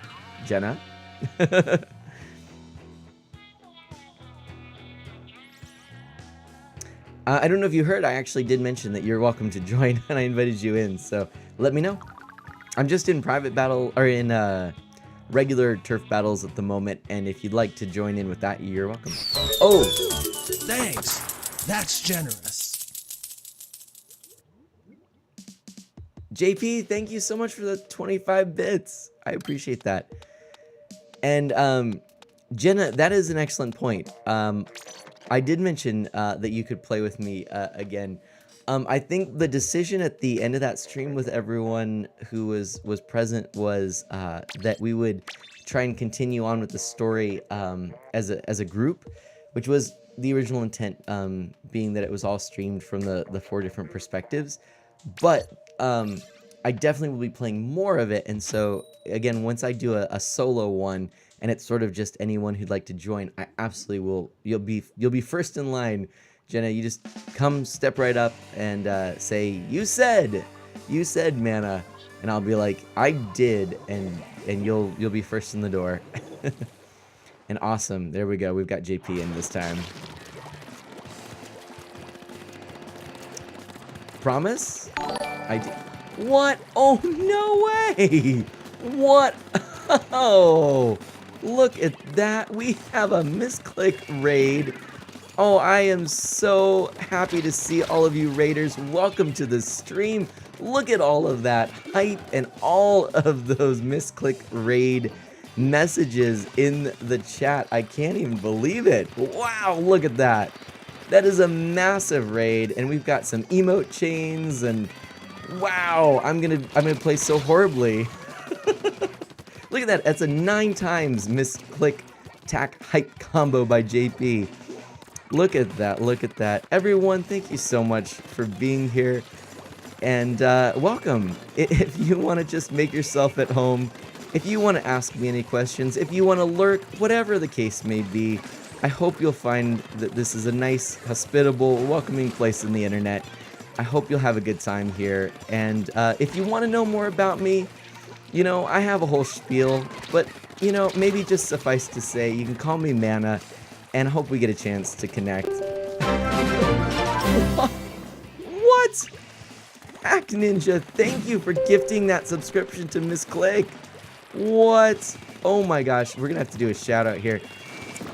Jenna. I don't know if you heard, I actually did mention that you're welcome to join, and I invited you in, so let me know. I'm just in private battle, or in regular turf battles at the moment, and if you'd like to join in with that, you're welcome. Oh! Thanks. That's generous. JP, thank you so much for the 25 bits. I appreciate that. And Jenna, that is an excellent point. I did mention that you could play with me again. I think the decision at the end of that stream with everyone who was present was that we would try and continue on with the story as a group, which was the original intent, being that it was all streamed from the 4 different perspectives. But I definitely will be playing more of it, and so again, once I do a solo one, and it's sort of just anyone who'd like to join, I absolutely will. You'll be first in line, Jenna. You just come, step right up, and say, "You said, mana," and I'll be like, "I did," and you'll be first in the door. And awesome, there we go. We've got JP in this time. Promise? I did. What? Oh, no way! What? Oh, look at that. We have a misclick raid. Oh, I am so happy to see all of you raiders. Welcome to the stream. Look at all of that hype and all of those misclick raid messages in the chat. I can't even believe it. Wow, look at that. That is a massive raid, and we've got some emote chains, and wow, I'm gonna play so horribly. Look at that. That's a 9 times misclick tack hype combo by JP. Look at that. Look at that. Everyone, thank you so much for being here, and welcome. If you want to just make yourself at home, if you want to ask me any questions, if you want to lurk, whatever the case may be, I hope you'll find that this is a nice, hospitable, welcoming place in the internet. I hope you'll have a good time here. And if you want to know more about me, you know, I have a whole spiel, but, you know, maybe just suffice to say, you can call me Mana, and I hope we get a chance to connect. What? Hack Ninja, thank you for gifting that subscription to Miss Click. What? Oh my gosh, we're gonna have to do a shout out here.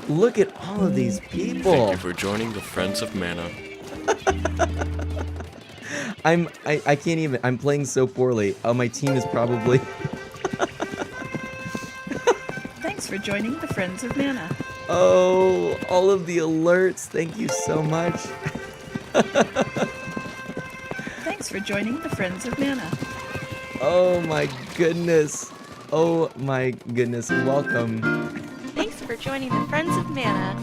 Look at all of these people. Thank you for joining the Friends of Mana. I can't even. I'm playing so poorly. Oh, my team is probably. Thanks for joining the Friends of Mana. Oh, all of the alerts. Thank you so much. Thanks for joining the Friends of Mana. Oh my goodness. Oh my goodness. Welcome. Thanks for joining the Friends of Mana.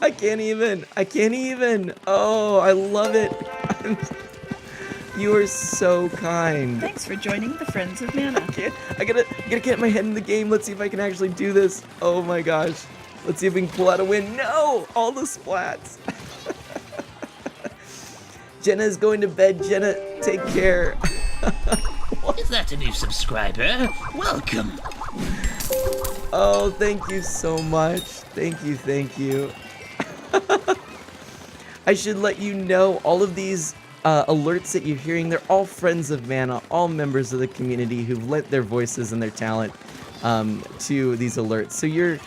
I can't even. I can't even. Oh, I love it. You are so kind. Thanks for joining the Friends of Mana. I gotta get my head in the game. Let's see if I can actually do this. Oh my gosh. Let's see if we can pull out a win. No! All the splats. Jenna's going to bed. Jenna, take care. Is that a new subscriber? Welcome. Oh, thank you so much. Thank you, thank you. I should let you know, all of these alerts that you're hearing, they're all friends of Mana, all members of the community who've lent their voices and their talent to these alerts. So you're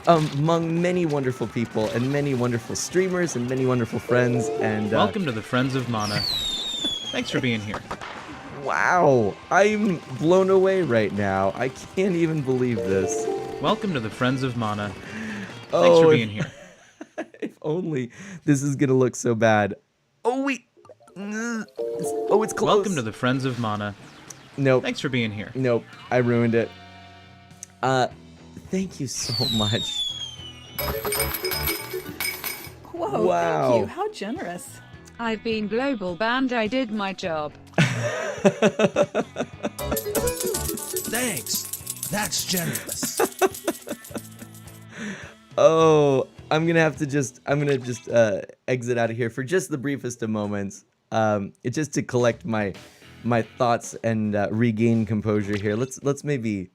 among many wonderful people and many wonderful streamers and many wonderful friends. And welcome to the Friends of Mana. Thanks for being here. Wow, I'm blown away right now. I can't even believe this. Welcome to the Friends of Mana. Oh, thanks for being here. If only this is gonna look so bad. Oh wait. Oh, it's close. Welcome to the Friends of Mana. Nope. Thanks for being here. Nope. I ruined it. Thank you so much. Whoa, Wow. thank you. How generous. I've been global banned. I did my job. Thanks. That's generous. Oh, I'm gonna just exit out of here for just the briefest of moments. It's just to collect my thoughts and regain composure here. Let's maybe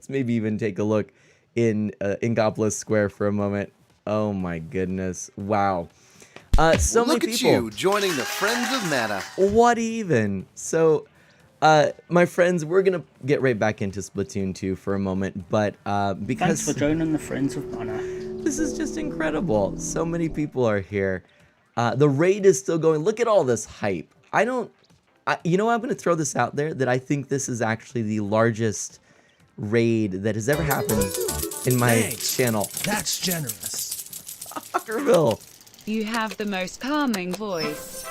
even take a look in Ingopolis Square for a moment. Oh my goodness! Wow. So Look many at people. you joining the Friends of Mana. What even? So, my friends, we're gonna get right back into Splatoon 2 for a moment, but because Thanks for joining the Friends of Mana. this is just incredible. So many people are here. The raid is still going. Look at all this hype. You know, I'm gonna throw this out there that I think this is actually the largest raid that has ever happened in my Thanks. channel. That's generous. Ockerville. You have the most calming voice.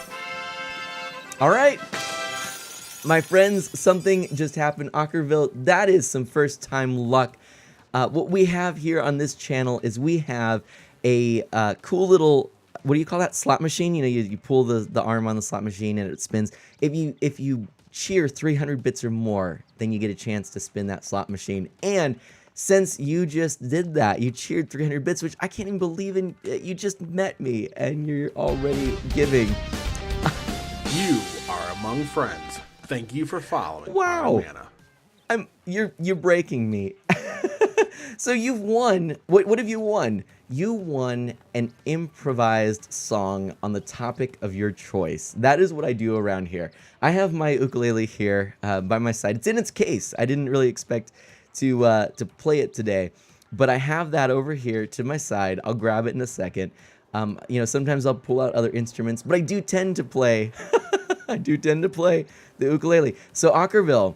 All right. My friends, something just happened. Ockerville, that is some first-time luck. What we have here on this channel is we have a cool little, what do you call that, slot machine? You know, you pull the arm on the slot machine and it spins. If you cheer 300 bits or more, then you get a chance to spin that slot machine. And since you just did that, you cheered 300 bits, which I can't even believe in. You just met me and you're already giving. You are among friends. Thank you for following. Wow. Mana. You're breaking me. So you've won. What have you won? You won an improvised song on the topic of your choice. That is what I do around here. I have my ukulele here by my side. It's in its case. I didn't really expect to play it today, but I have that over here to my side. I'll grab it in a second. You know, sometimes I'll pull out other instruments, but I do tend to play. I do tend to play the ukulele. So Ockerville.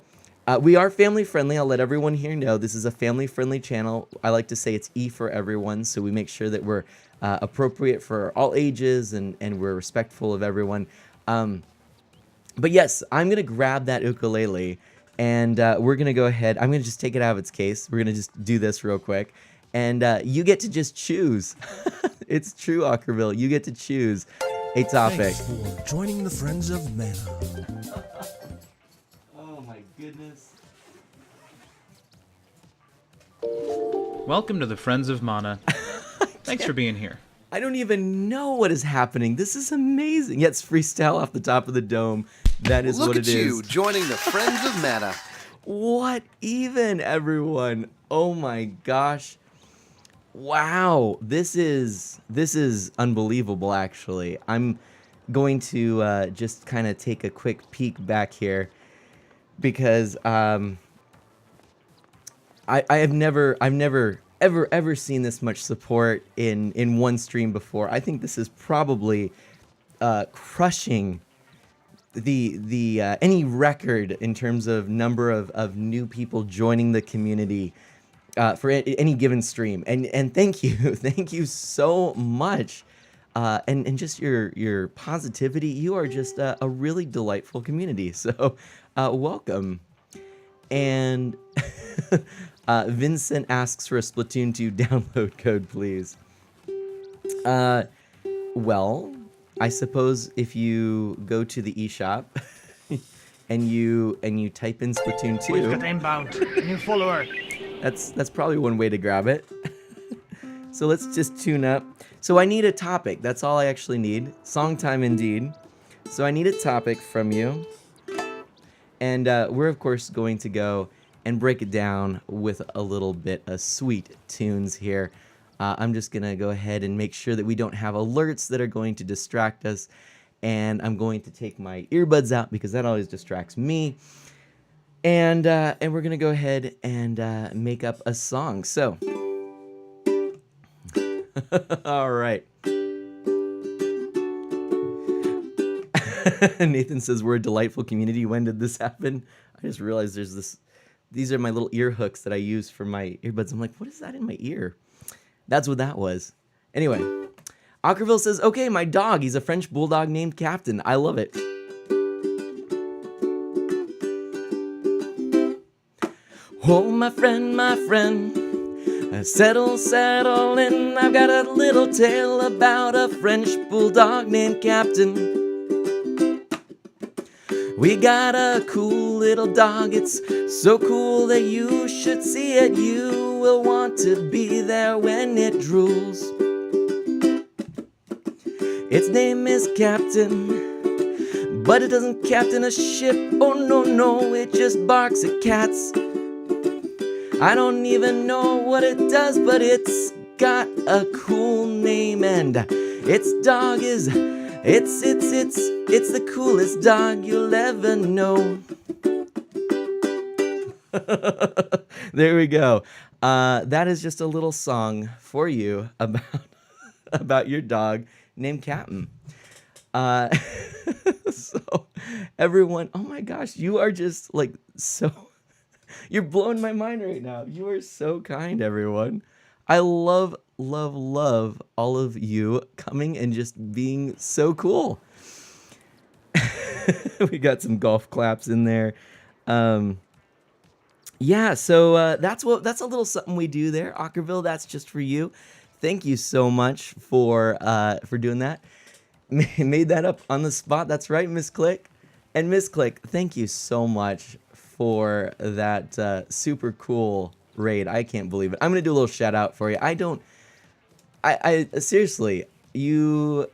We are family friendly. I'll let everyone here know this is a family friendly channel. I like to say it's E for everyone, so we make sure that we're appropriate for all ages and we're respectful of everyone. But yes, I'm going to grab that ukulele and we're going to go ahead. I'm going to just take it out of its case. We're going to just do this real quick. And you get to just choose. It's true, Ockerville. You get to choose a topic. Thanks for joining the Friends of Mana. Oh my goodness. Welcome to the Friends of Mana. Thanks for being here. I don't even know what is happening. This is amazing. Yeah, it's freestyle off the top of the dome. That is Look what at it you is. joining the Friends of Mana. What even, everyone? Oh my gosh. Wow. This is unbelievable, actually. I'm going to just kind of take a quick peek back here because I've never ever seen this much support in one stream before. I think this is probably crushing the any record in terms of number of new people joining the community for any given stream. And thank you, thank you so much. And just your positivity. You are just a really delightful community. So welcome. And Vincent asks for a Splatoon 2 download code, please. Well, I suppose if you go to the eShop and you type in Splatoon 2, We've got inbound. New follower. that's probably one way to grab it. So let's just tune up. So I need a topic. That's all I actually need. Song time indeed. So I need a topic from you. And we're, of course, going to go and break it down with a little bit of sweet tunes here. I'm just going to go ahead and make sure that we don't have alerts that are going to distract us. And I'm going to take my earbuds out because that always distracts me. And we're going to go ahead and make up a song. So, all right. Nathan says, we're a delightful community. When did this happen? I just realized there's this. These are my little ear hooks that I use for my earbuds. I'm like, what is that in my ear? That's what that was. Anyway, Ockerville says, okay, my dog. He's a French bulldog named Captain. I love it. Oh, my friend, settle in. I've got a little tale about a French bulldog named Captain. We got a cool little dog, it's so cool that you should see it. You will want to be there when it drools. Its name is Captain, but it doesn't captain a ship. Oh no, no, it just barks at cats. I don't even know what it does, but it's got a cool name, and its dog is... It's the coolest dog you'll ever know. There we go. That is just a little song for you about your dog named Captain. So everyone, oh my gosh, you are just like so, you're blowing my mind right now. You are so kind, everyone. I love, love, love all of you coming and just being so cool. We got some golf claps in there. Yeah, so that's a little something we do there. Ockerville, that's just for you. Thank you so much for doing that. Made that up on the spot. That's right, Miss Click. And Miss Click, thank you so much for that super cool raid. I can't believe it. I'm gonna do a little shout out for you. I seriously, you,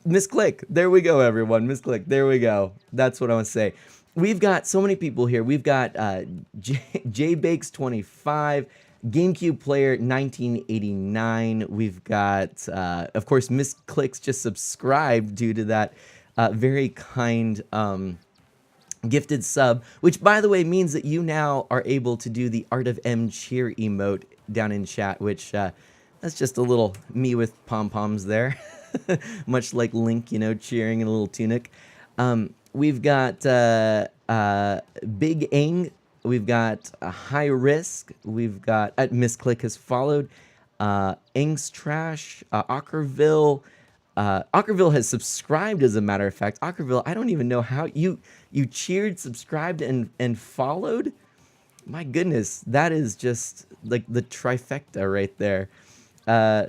Miss Click, there we go, everyone. Miss Click, there we go. That's what I want to say. We've got so many people here. We've got JBakes25, GameCube Player 1989. We've got, of course, Miss Clicks just subscribed due to that very kind gifted sub, which, by the way, means that you now are able to do the Art of M cheer emote down in chat, which that's just a little me with pom-poms there. Much like Link, you know, cheering in a little tunic. We've got Big Ing. We've got High Risk. We've got Miss Click has followed. Ing's Trash. Ockerville. Ockerville has subscribed, as a matter of fact. Ockerville, I don't even know how you cheered, subscribed, and followed. My goodness, that is just like the trifecta right there. I'm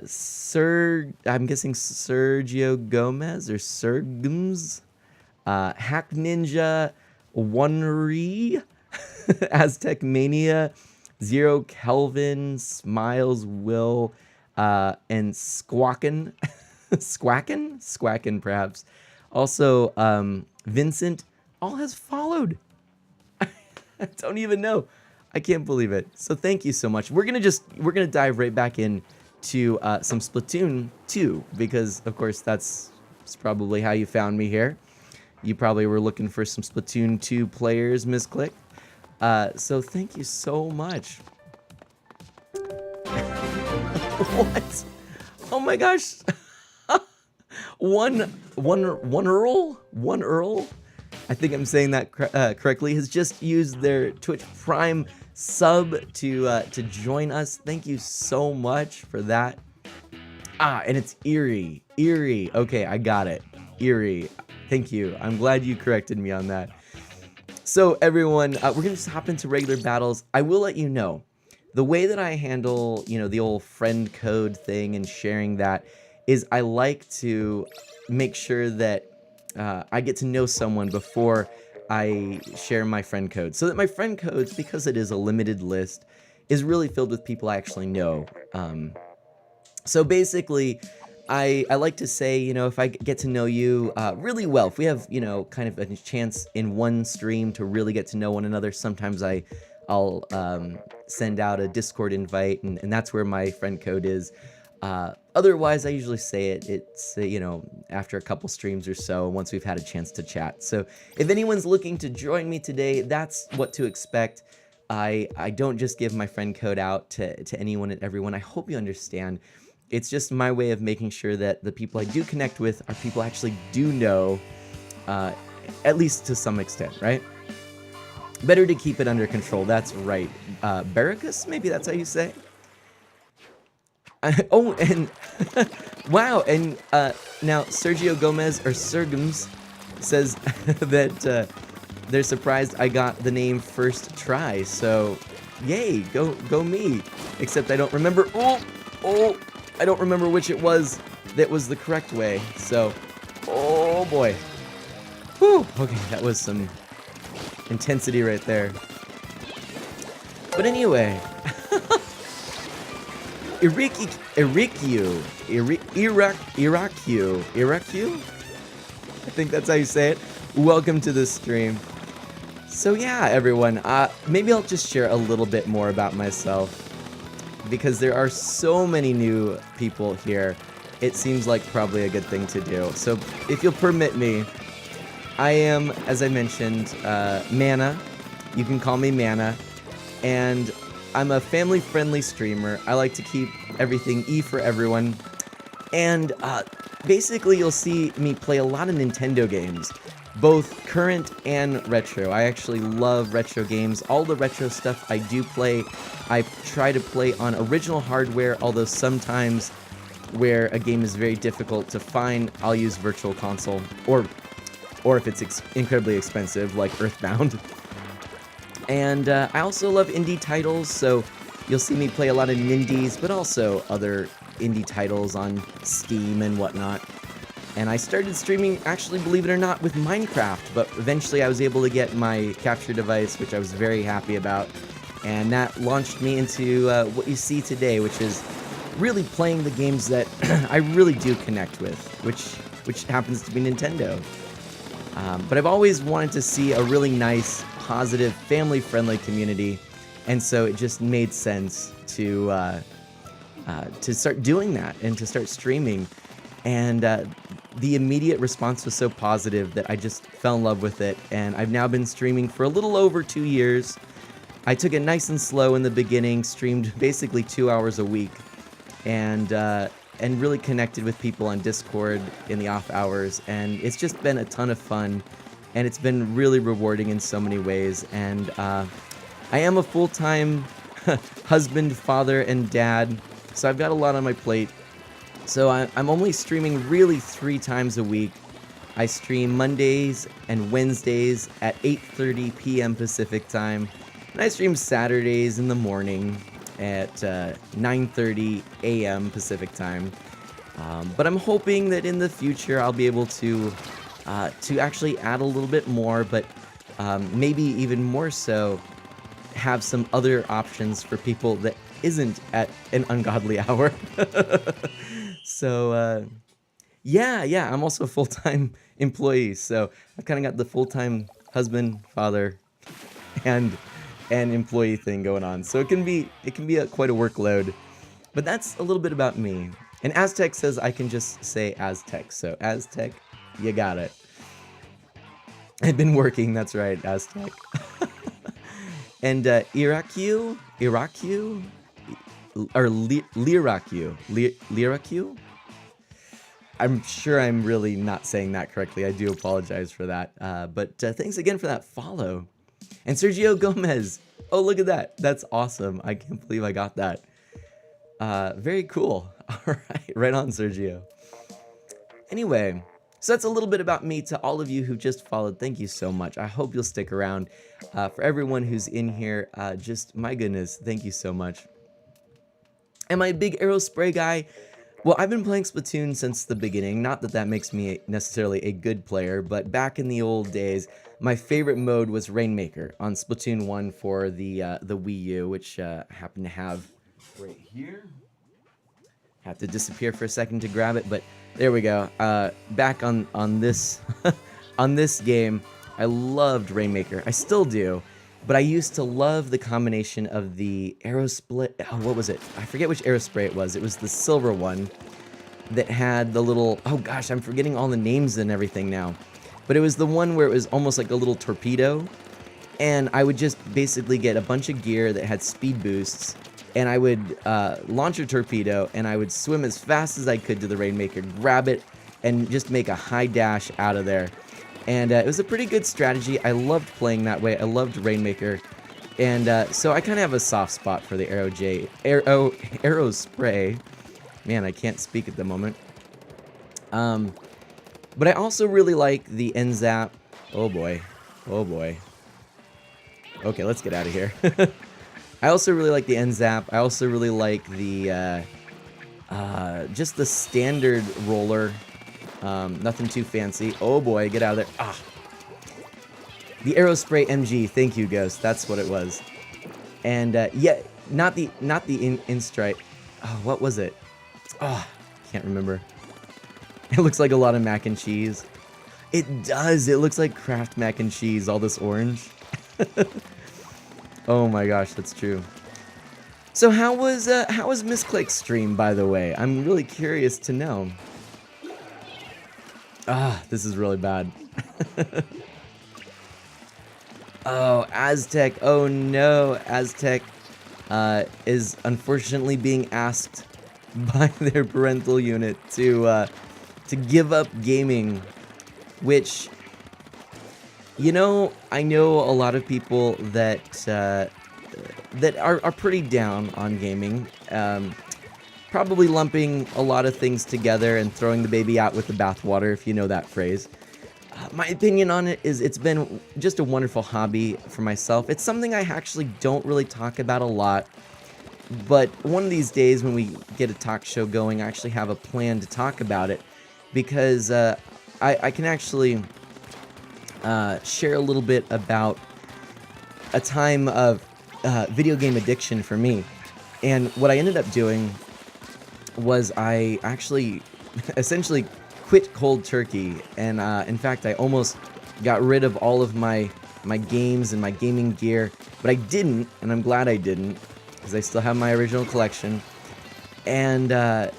guessing Sergio Gomez or Sergums, Hack Ninja, Onery, Aztec Mania, Zero Kelvin, Smiles Will, and Squawkin, Squawkin perhaps. Also, Vincent all has followed. I don't even know. I can't believe it. So thank you so much. We're gonna dive right back in to some Splatoon 2, because of course that's probably how you found me here. You probably were looking for some Splatoon 2 players, Miss Click. So thank you so much. What? Oh my gosh. One Earl. I think I'm saying that correctly. Has just used their Twitch Prime sub to join us. Thank you so much for that. And it's Eerie. Okay, I got it. Eerie. Thank you. I'm glad you corrected me on that. So everyone, we're gonna just hop into regular battles. I will let you know the way that I handle, you know, the old friend code thing and sharing that is I like to make sure that I get to know someone before I share my friend code, so that my friend codes, because it is a limited list, is really filled with people I actually know. So basically, I like to say, you know, if I get to know you really well, if we have, you know, kind of a chance in one stream to really get to know one another, sometimes I'll send out a Discord invite, and that's where my friend code is. Otherwise, I usually say it's, you know, after a couple streams or so, once we've had a chance to chat. So if anyone's looking to join me today, that's what to expect. I don't just give my friend code out to anyone and everyone. I hope you understand. It's just my way of making sure that the people I do connect with are people I actually do know, at least to some extent, right? Better to keep it under control. That's right. Barracus, maybe that's how you say. Oh, and wow, and now Sergio Gomez or Sergums says that they're surprised I got the name first try. So, yay, go me. Except I don't remember. Oh, I don't remember which it was that was the correct way. So, oh boy. Whew. Okay, that was some intensity right there. But anyway. Iraku. I think that's how you say it. Welcome to this stream. So yeah, everyone, maybe I'll just share a little bit more about myself, because there are so many new people here. It seems like probably a good thing to do. So if you'll permit me, I am, as I mentioned, Mana. You can call me Mana, and I'm a family-friendly streamer. I like to keep everything E for everyone. And basically, you'll see me play a lot of Nintendo games. both current and retro. I actually love retro games. All the retro stuff I do play, I try to play on original hardware, although sometimes where a game is very difficult to find, I'll use Virtual Console, or if it's incredibly expensive, like Earthbound. And I also love indie titles, so you'll see me play a lot of Nindies, but also other indie titles on Steam and whatnot. And I started streaming, actually, believe it or not, with Minecraft, but eventually I was able to get my capture device, which I was very happy about, and that launched me into what you see today, which is really playing the games that I really do connect with, which happens to be Nintendo. But I've always wanted to see a really nice, positive, family-friendly community, and so it just made sense to start doing that and to start streaming. And the immediate response was so positive that I just fell in love with it, and I've now been streaming for a little over 2 years. I took it nice and slow in the beginning, streamed basically 2 hours a week, and really connected with people on Discord in the off hours, and it's just been a ton of fun, and it's been really rewarding in so many ways. And I am a full-time husband, father, and dad, so I've got a lot on my plate. So I'm only streaming really 3 times a week. I stream Mondays and Wednesdays at 8:30 p.m. Pacific time, and I stream Saturdays in the morning at 9:30 a.m. Pacific time. But I'm hoping that in the future I'll be able to actually add a little bit more, but maybe even more so, have some other options for people that isn't at an ungodly hour. So, yeah, I'm also a full-time employee, so I've kind of got the full-time husband, father, and employee thing going on. So it can be quite a workload, but that's a little bit about me. And Aztec says I can just say Aztec, so Aztec, you got it. I've been working, that's right, Aztec. And Iraku, or Liraku? I'm sure I'm really not saying that correctly. I do apologize for that. But thanks again for that follow. And Sergio Gomez. Oh, look at that. That's awesome. I can't believe I got that. Very cool. All right. Right on, Sergio. Anyway, so that's a little bit about me. To all of you who just followed, thank you so much. I hope you'll stick around. For everyone who's in here, just, my goodness, thank you so much. Am I a big arrow spray guy? Well, I've been playing Splatoon since the beginning. Not that that makes me necessarily a good player, but back in the old days, my favorite mode was Rainmaker on Splatoon 1 for the Wii U, which I happen to have right here. Have to disappear for a second to grab it, but there we go. Back on this on this game, I loved Rainmaker. I still do. But I used to love the combination of the arrow split. Oh, what was it? I forget which arrow spray it was. It was the silver one that had the little... Oh gosh, I'm forgetting all the names and everything now. But it was the one where it was almost like a little torpedo. And I would just basically get a bunch of gear that had speed boosts. And I would launch a torpedo, and I would swim as fast as I could to the Rainmaker, grab it, and just make a high dash out of there. And it was a pretty good strategy. I loved playing that way. I loved Rainmaker. And so I kind of have a soft spot for the arrow spray. Man, I can't speak at the moment. But I also really like the NZAP. Oh boy. Oh boy. Okay, let's get out of here. I also really like the NZAP. I also really like the just the standard roller. Nothing too fancy. Oh boy, get out of there. Ah. The Aerospray MG. Thank you, Ghost. That's what it was. And yeah, not the Instrite. Oh, what was it? Oh, can't remember. It looks like a lot of mac and cheese. It does. It looks like Kraft mac and cheese. All this orange. Oh my gosh, that's true. So how was Misclick's stream, by the way? I'm really curious to know. Ah, this is really bad. Oh, Aztec. Oh no, Aztec is unfortunately being asked by their parental unit to give up gaming, which You know, I know a lot of people that that are pretty down on gaming. Probably lumping a lot of things together and throwing the baby out with the bathwater, if you know that phrase. My opinion on it is it's been just a wonderful hobby for myself. It's something I actually don't really talk about a lot, but one of these days when we get a talk show going, I actually have a plan to talk about it, because I can actually share a little bit about a time of video game addiction for me. And what I ended up doing was I actually essentially quit cold turkey, and in fact I almost got rid of all of my games and my gaming gear, but I didn't, and I'm glad I didn't, because I still have my original collection. And I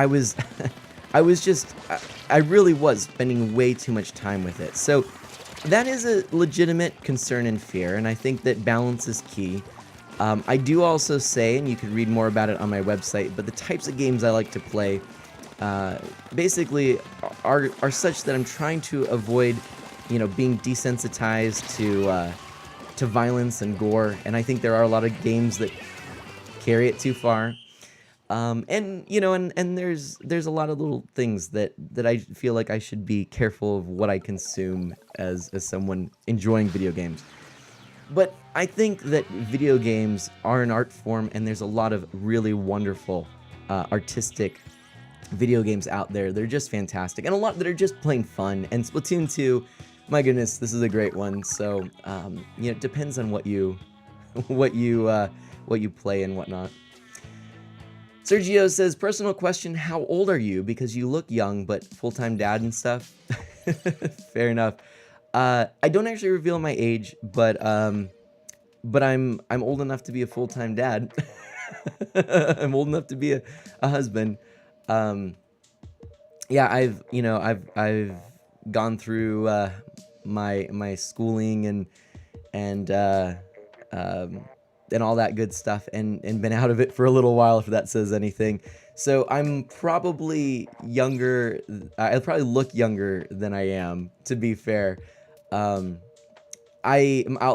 was I really was spending way too much time with it. So that is a legitimate concern and fear, and I think that balance is key. I do also say, and you can read more about it on my website, but the types of games I like to play basically are such that I'm trying to avoid, you know, being desensitized to violence and gore, and I think there are a lot of games that carry it too far. And you know, and there's a lot of little things that I feel like I should be careful of what I consume as someone enjoying video games. But I think that video games are an art form, and there's a lot of really wonderful artistic video games out there. They're just fantastic, and a lot that are just plain fun. And Splatoon 2, my goodness, this is a great one. So you know, it depends on what you play and whatnot. Sergio says, personal question, how old are you? Because you look young, but full-time dad and stuff. Fair enough. I don't actually reveal my age, but I'm old enough to be a full-time dad. I'm old enough to be a husband. Yeah, I've gone through my schooling and all that good stuff, and been out of it for a little while, if that says anything. So I'm probably younger. I probably look younger than I am, to be fair. I'll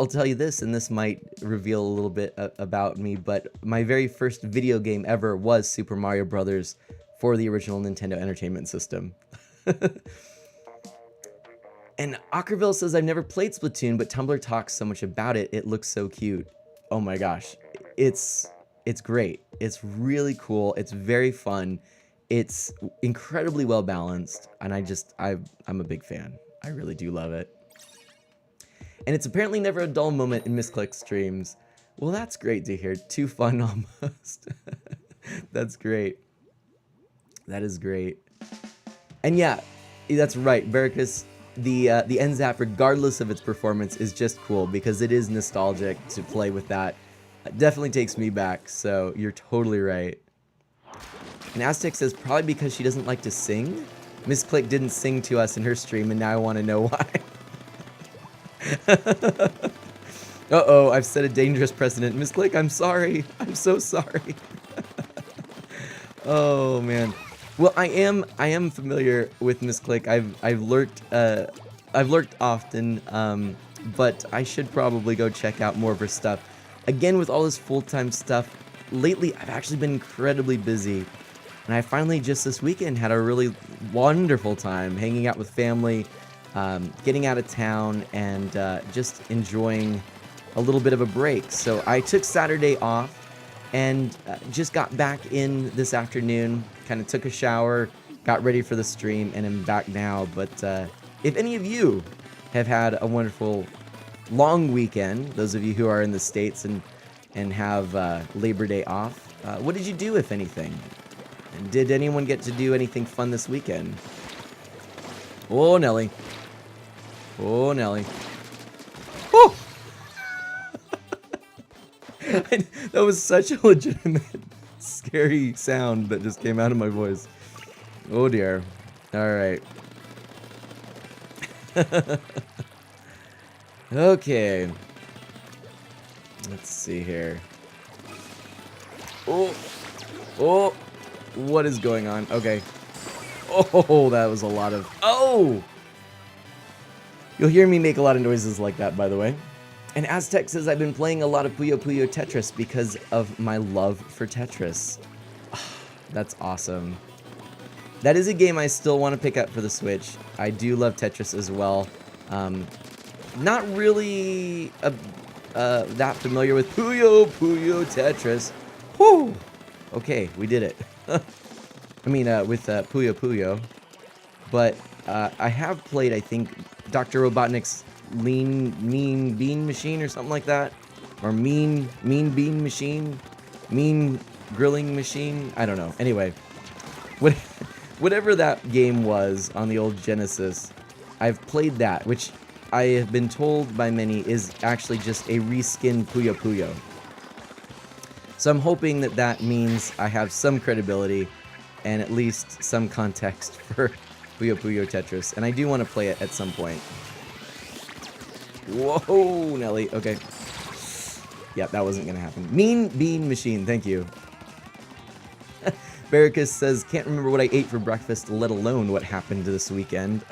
tell you this, and this might reveal a little bit about me, but my very first video game ever was Super Mario Brothers for the original Nintendo Entertainment System. And Ockerville says, I've never played Splatoon, but Tumblr talks so much about it. It looks so cute. Oh my gosh. It's great. It's really cool. It's very fun. It's incredibly well balanced, and I'm a big fan. I really do love it. And it's apparently never a dull moment in Misclick streams. Well, that's great to hear. Too fun almost. That's great. That is great. And yeah, that's right, Barracus. The NZAP, regardless of its performance, is just cool because it is nostalgic to play with that. It definitely takes me back, so you're totally right. And Aztec says, probably because she doesn't like to sing? Miss Click didn't sing to us in her stream, and now I want to know why. Uh-oh, I've set a dangerous precedent. Miss Click, I'm sorry. I'm so sorry. Oh, man. Well, I am familiar with Miss Click. I've lurked often, but I should probably go check out more of her stuff. Again, with all this full-time stuff, lately I've actually been incredibly busy, and I finally just this weekend had a really wonderful time hanging out with family, getting out of town, and just enjoying a little bit of a break. So I took Saturday off and just got back in this afternoon, kind of took a shower, got ready for the stream, and I'm back now. But if any of you have had a wonderful long weekend, those of you who are in the States and have Labor Day off, what did you do, if anything? And did anyone get to do anything fun this weekend? Oh, Nelly. Oh, Nelly. Oh! That was such a legitimate, scary sound that just came out of my voice. Oh, dear. All right. Okay. Let's see here. Oh. Oh. What is going on? Okay. Oh, that was a lot of... Oh! You'll hear me make a lot of noises like that, by the way. And Aztec says, I've been playing a lot of Puyo Puyo Tetris because of my love for Tetris. That's awesome. That is a game I still want to pick up for the Switch. I do love Tetris as well. Not really that familiar with Puyo Puyo Tetris. Whew! Okay, we did it. I mean, with Puyo Puyo. But I have played, I think, Dr. Robotnik's Mean Bean Machine or something like that. Or Mean Bean Machine. Mean Grilling Machine. I don't know. Anyway. Whatever that game was on the old Genesis, I've played that, which I have been told by many is actually just a reskinned Puyo Puyo. So I'm hoping that that means I have some credibility and at least some context for Puyo Puyo Tetris. And I do want to play it at some point. Whoa, Nelly. Okay. Yeah, that wasn't going to happen. Mean Bean Machine. Thank you. Barricus says, can't remember what I ate for breakfast, let alone what happened this weekend.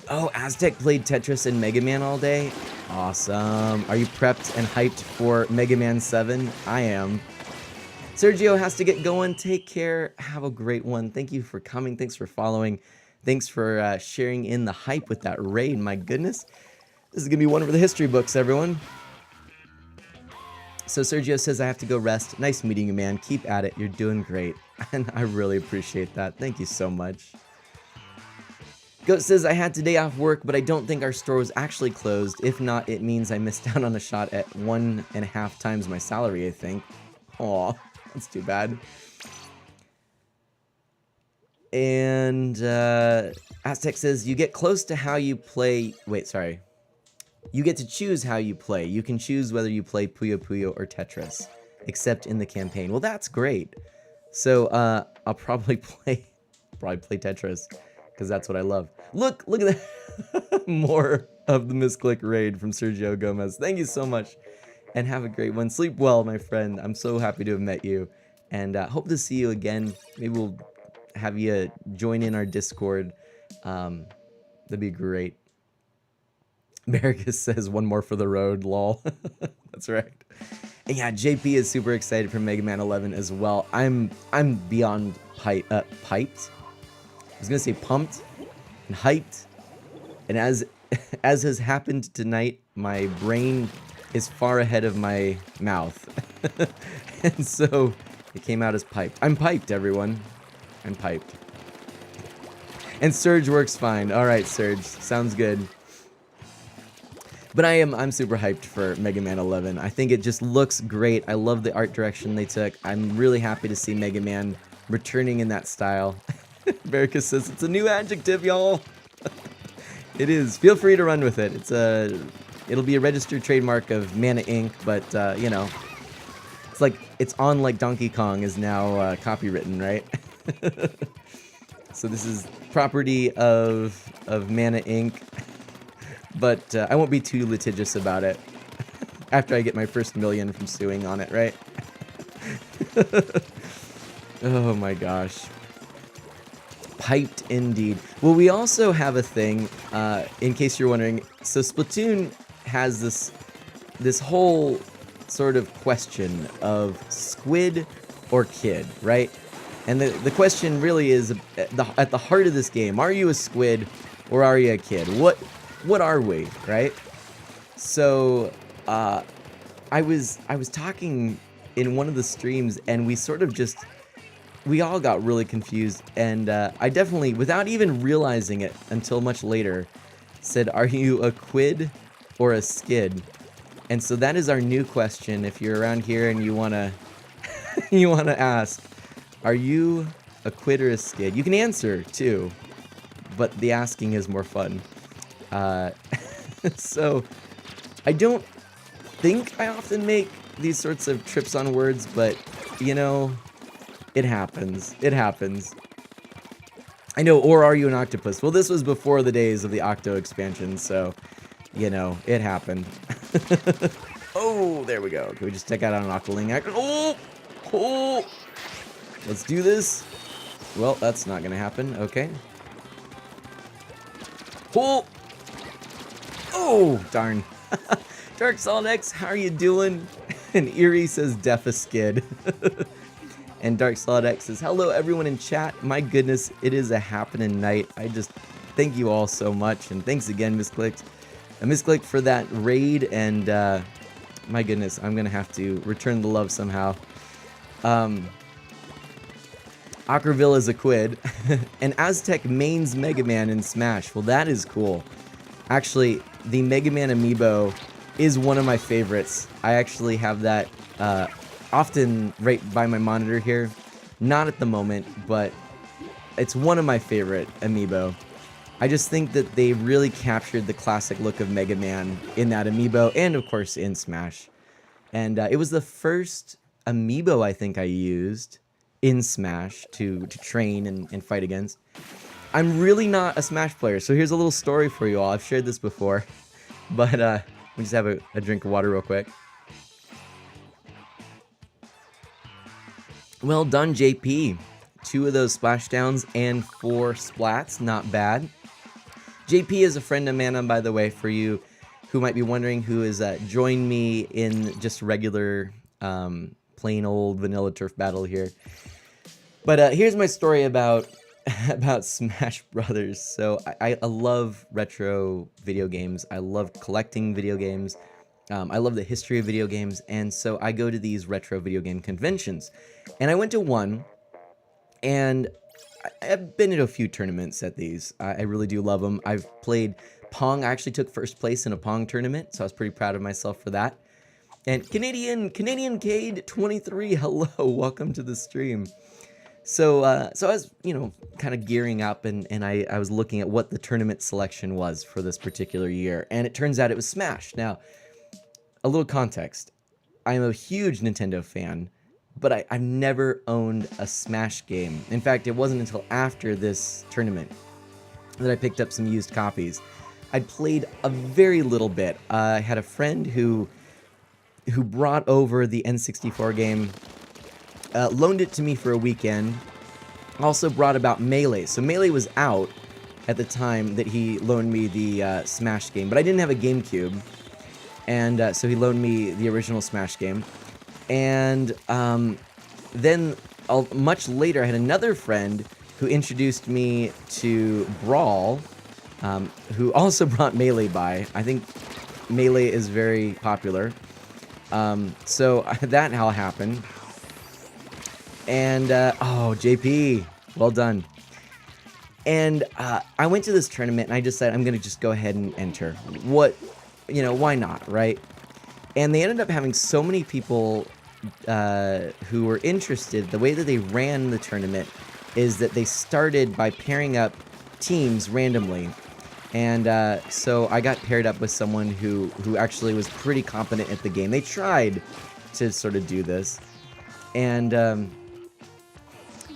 Oh, Aztec played Tetris and Mega Man all day? Awesome. Are you prepped and hyped for Mega Man 7? I am. Sergio has to get going. Take care. Have a great one. Thank you for coming. Thanks for following. Thanks for sharing in the hype with that raid. My goodness. This is going to be one for the history books, everyone. So Sergio says, I have to go rest. Nice meeting you, man. Keep at it. You're doing great. And I really appreciate that. Thank you so much. Goat says, I had today off work, but I don't think our store was actually closed. If not, it means I missed out on a shot at 1.5 times my salary, I think. Aw, that's too bad. And Aztec says, you get close to how you play... Wait, sorry. You get to choose how you play. You can choose whether you play Puyo Puyo or Tetris, except in the campaign. Well, that's great. So I'll probably play Tetris, because that's what I love. Look at that. More of the Misclick raid from Sergio Gomez. Thank you so much, and have a great one. Sleep well, my friend. I'm so happy to have met you, and hope to see you again. Maybe we'll have you join in our Discord. That'd be great. Maricus says, one more for the road, lol. That's right. And yeah, JP is super excited for Mega Man 11 as well. I'm beyond piped. I was gonna say pumped and hyped. And as has happened tonight, my brain is far ahead of my mouth. And so it came out as piped. I'm piped, everyone. I'm piped. And Surge works fine. All right, Surge. Sounds good. But I'm super hyped for Mega Man 11. I think it just looks great. I love the art direction they took. I'm really happy to see Mega Man returning in that style. Barricus says it's a new adjective, y'all. It is. Feel free to run with it. It'll be a registered trademark of Mana Inc., but you know, it's on like Donkey Kong is now copywritten, right? So this is property of Mana Inc. But I won't be too litigious about it after I get my first million from suing on it, right? Oh my gosh. Piped indeed. Well, we also have a thing, in case you're wondering. So Splatoon has this whole sort of question of squid or kid, right? And the question really is at the heart of this game. Are you a squid or are you a kid? What are we, right? So, I was talking in one of the streams, and we sort of we all got really confused, and I definitely, without even realizing it until much later, said, are you a quid or a skid? And so that is our new question. If you're around here and you wanna ask, are you a quid or a skid? You can answer too, but the asking is more fun. So I don't think I often make these sorts of trips on words, but you know, it happens. It happens. I know, or are you an octopus? Well, this was before the days of the Octo expansion, so you know, it happened. Oh, there we go. Can we just check out on an Octoling act? Oh! Let's do this. Well, that's not gonna happen. Okay. Pull. Oh, darn. Dark Solid X, how are you doing? And Eerie says, Def a skid. And Dark Solid X says, hello everyone in chat. My goodness, it is a happening night. I just thank you all so much. And thanks again, Misclicked. Misclick for that raid. And my goodness, I'm going to have to return the love somehow. Aquaville is a quid. And Aztec mains Mega Man in Smash. Well, that is cool. Actually, the Mega Man amiibo is one of my favorites. I actually have that often right by my monitor here. Not at the moment, but it's one of my favorite amiibo. I just think that they really captured the classic look of Mega Man in that amiibo, and of course in Smash. And it was the first amiibo I think I used in Smash to train and fight against. I'm really not a Smash player, so here's a little story for you all. I've shared this before, but let me just have a drink of water real quick. Well done, JP. 2 of those splashdowns and 4 splats, not bad. JP is a friend of Mana, by the way, for you who might be wondering, who has joined me in just regular, plain old vanilla turf battle here. But here's my story about Smash Brothers. So I love retro video games. I love collecting video games. I love the history of video games, and so I go to these retro video game conventions. And I went to one, and I've been to a few tournaments at these. I really do love them. I've played Pong. I actually took first place in a Pong tournament, so I was pretty proud of myself for that. And Canadian Cade 23, hello, welcome to the stream. So I was, kind of gearing up, and I was looking at what the tournament selection was for this particular year, and it turns out it was Smash. Now, a little context. I am a huge Nintendo fan, but I've never owned a Smash game. In fact, it wasn't until after this tournament that I picked up some used copies. I'd played a very little bit. I had a friend who brought over the N64 game, loaned it to me for a weekend, also brought about Melee. So Melee was out at the time that he loaned me the Smash game, but I didn't have a GameCube. And so he loaned me the original Smash game. And then much later, I had another friend who introduced me to Brawl, who also brought Melee by. I think Melee is very popular. So that all happened. And, oh, JP, well done. And I went to this tournament, and I decided I'm going to just go ahead and enter. Why not, right? And they ended up having so many people who were interested. The way that they ran the tournament is that they started by pairing up teams randomly. And so I got paired up with someone who actually was pretty competent at the game. They tried to sort of do this. And,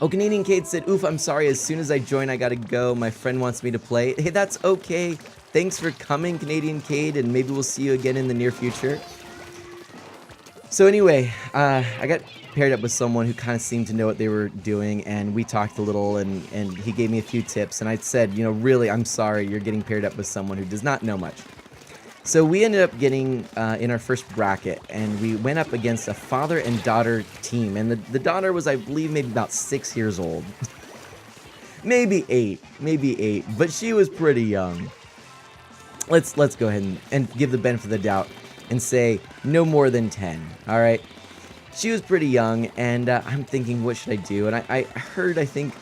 Canadian Cade said, oof, I'm sorry, as soon as I join, I gotta go. My friend wants me to play. Hey, that's okay. Thanks for coming, Canadian Cade, and maybe we'll see you again in the near future. So anyway, I got paired up with someone who kind of seemed to know what they were doing, and we talked a little, and he gave me a few tips, and I said, really, I'm sorry, you're getting paired up with someone who does not know much. So we ended up getting in our first bracket, and we went up against a father and daughter team, and the daughter was, I believe, maybe about 6 years old. maybe eight, but she was pretty young. Let's go ahead and give the benefit of the doubt and say no more than 10, all right? She was pretty young, and I'm thinking, what should I do? And I heard, I think,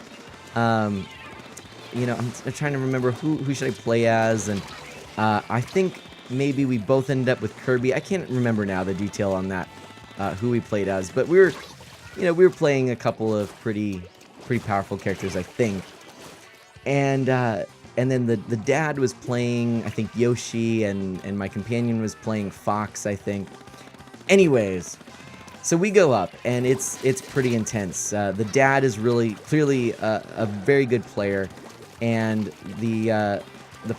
I'm trying to remember who should I play as, and I think maybe we both ended up with Kirby. I can't remember now the detail on that, who we played as, but we were playing a couple of pretty powerful characters, I think, and then the dad was playing, I think, Yoshi, and my companion was playing Fox, I think. Anyways, so we go up, and it's pretty intense. The dad is really clearly a very good player, and the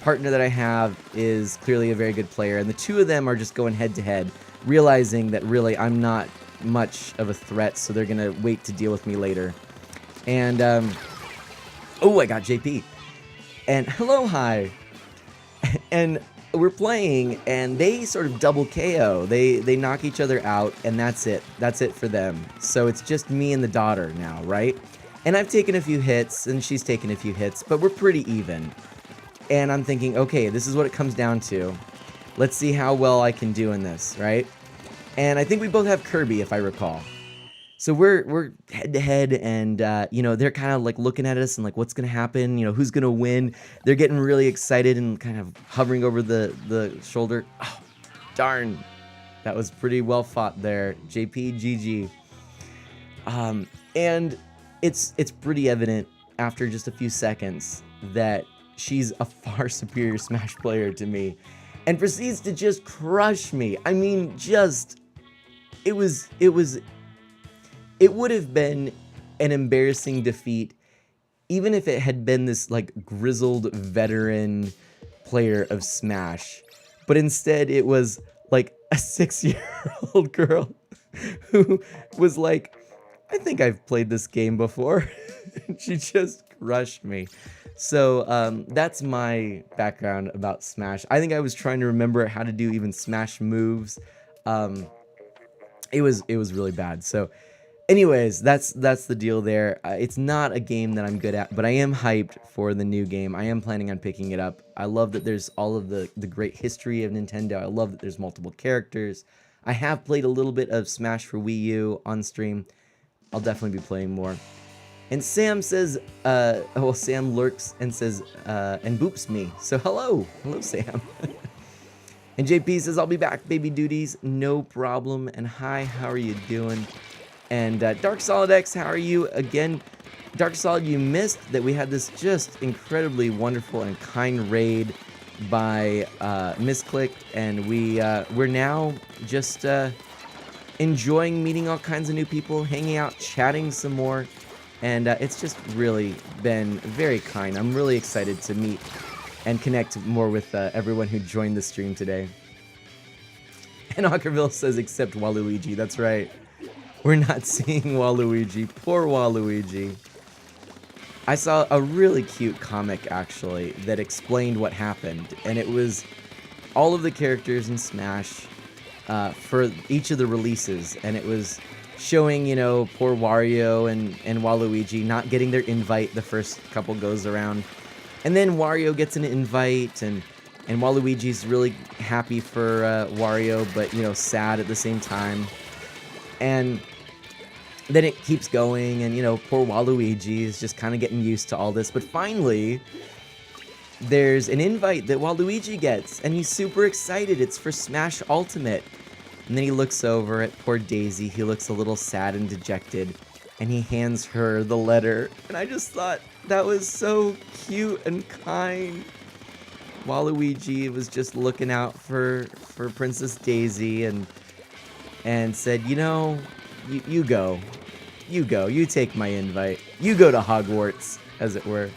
partner that I have is clearly a very good player, and the two of them are just going head to head, realizing that really I'm not much of a threat, so they're gonna wait to deal with me later. And I got JP. And hello, hi. And we're playing, and they sort of double KO. They knock each other out, and that's it. That's it for them. So it's just me and the daughter now, right? And I've taken a few hits, and she's taken a few hits, but we're pretty even. And I'm thinking, okay, this is what it comes down to. Let's see how well I can do in this, right? And I think we both have Kirby, if I recall. So we're head to head, and you know, they're kind of like looking at us and like, what's gonna happen? You know, who's gonna win? They're getting really excited and kind of hovering over the shoulder. Oh, darn, that was pretty well fought there, JP GG. And it's pretty evident after just a few seconds that she's a far superior Smash player to me, and proceeds to just crush me. I mean, just it would have been an embarrassing defeat even if it had been this like grizzled veteran player of Smash. But instead it was like a 6-year-old girl who was like, I think I've played this game before. She just crushed me. So that's my background about Smash. I think I was trying to remember how to do even Smash moves. It was really bad. So anyways, that's the deal there. It's not a game that I'm good at, but I am hyped for the new game. I am planning on picking it up. I love that there's all of the great history of Nintendo. I love that there's multiple characters. I have played a little bit of Smash for Wii U on stream. I'll definitely be playing more. And Sam says, Sam lurks and says, and boops me. So hello, Sam. And JP says, I'll be back, baby duties, no problem. And hi, how are you doing? And Dark Solid X, how are you? Again, Dark Solid, you missed that we had this just incredibly wonderful and kind raid by Misclick, and we're now just enjoying meeting all kinds of new people, hanging out, chatting some more, and it's just really been very kind. I'm really excited to meet and connect more with everyone who joined the stream today. And Ockerville says, except Waluigi. That's right. We're not seeing Waluigi. Poor Waluigi. I saw a really cute comic, actually, that explained what happened. And it was all of the characters in Smash for each of the releases. And it was showing, you know, poor Wario and Waluigi not getting their invite the first couple goes around. And then Wario gets an invite, and Waluigi's really happy for Wario, but, you know, sad at the same time. And then it keeps going, and, you know, poor Waluigi is just kind of getting used to all this. But finally, there's an invite that Waluigi gets, and he's super excited. It's for Smash Ultimate. And then he looks over at poor Daisy. He looks a little sad and dejected, and he hands her the letter. And I just thought that was so cute and kind. Waluigi was just looking out for Princess Daisy and said, you know, you go. You take my invite. You go to Hogwarts, as it were.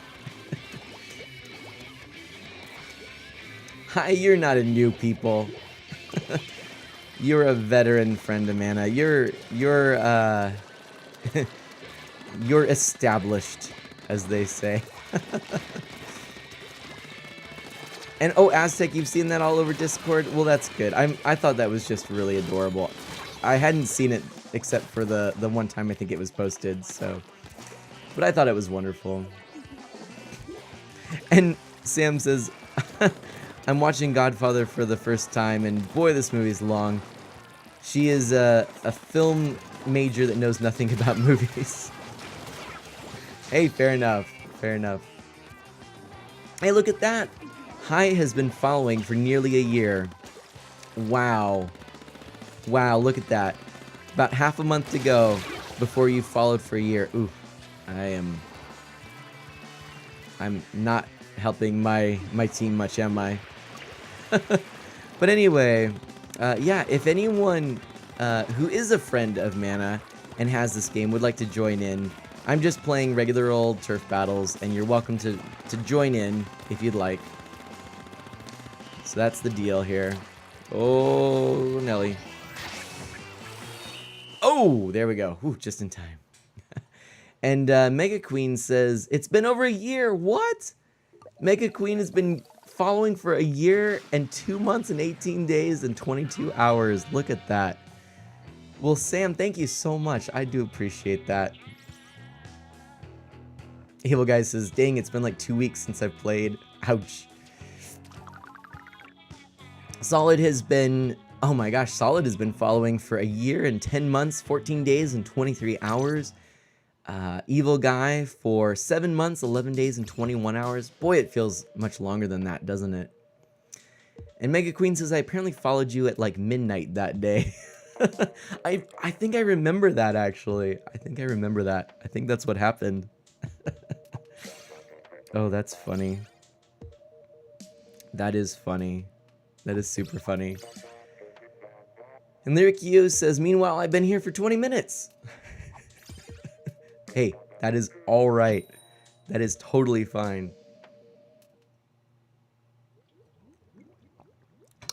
Hi, you're not a new people. You're a veteran friend of Mana. You're you're established, as they say. And oh, Aztec, you've seen that all over Discord? Well, that's good. I thought that was just really adorable. I hadn't seen it except for the one time I think it was posted, so. But I thought it was wonderful. And Sam says, I'm watching Godfather for the first time, and boy, this movie's long. She is a film major that knows nothing about movies. Hey, fair enough. Fair enough. Hey, look at that. Hai has been following for nearly a year. Wow. Wow, look at that. About half a month to go before you followed for a year. Ooh, I'm not helping my team much, am I? But anyway, yeah, if anyone who is a friend of Mana and has this game would like to join in, I'm just playing regular old turf battles, and you're welcome to join in if you'd like. So that's the deal here. Oh, Nelly. Oh, there we go. Ooh, just in time. And Mega Queen says, it's been over a year. What? Mega Queen has been following for a year and 2 months and 18 days and 22 hours. Look at that. Well, Sam, thank you so much. I do appreciate that. Evil Guy says, dang, it's been like 2 weeks since I've played. Ouch. Solid has been, oh my gosh, Solid has been following for a year and 10 months, 14 days and 23 hours. Evil Guy for 7 months, 11 days and 21 hours. Boy, it feels much longer than that, doesn't it? And Mega Queen says, I apparently followed you at like midnight that day. I think I remember that, actually. I think I remember that. I think that's what happened. Oh, that's funny. That is funny. That is super funny. And Lyric Yo says, meanwhile, I've been here for 20 minutes. Hey, that is all right. That is totally fine.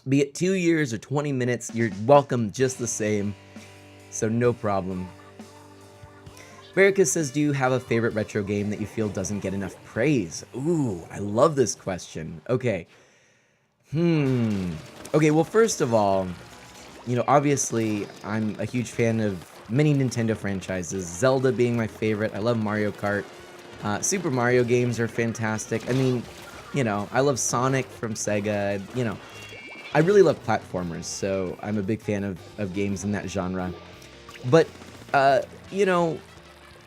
Be it 2 years or 20 minutes, you're welcome just the same. So no problem. Verica says, do you have a favorite retro game that you feel doesn't get enough praise? Ooh, I love this question. Okay. Okay, well, first of all, you know, obviously, I'm a huge fan of many Nintendo franchises. Zelda being my favorite. I love Mario Kart. Super Mario games are fantastic. I mean, you know, I love Sonic from Sega. You know, I really love platformers, so I'm a big fan of games in that genre. But, you know,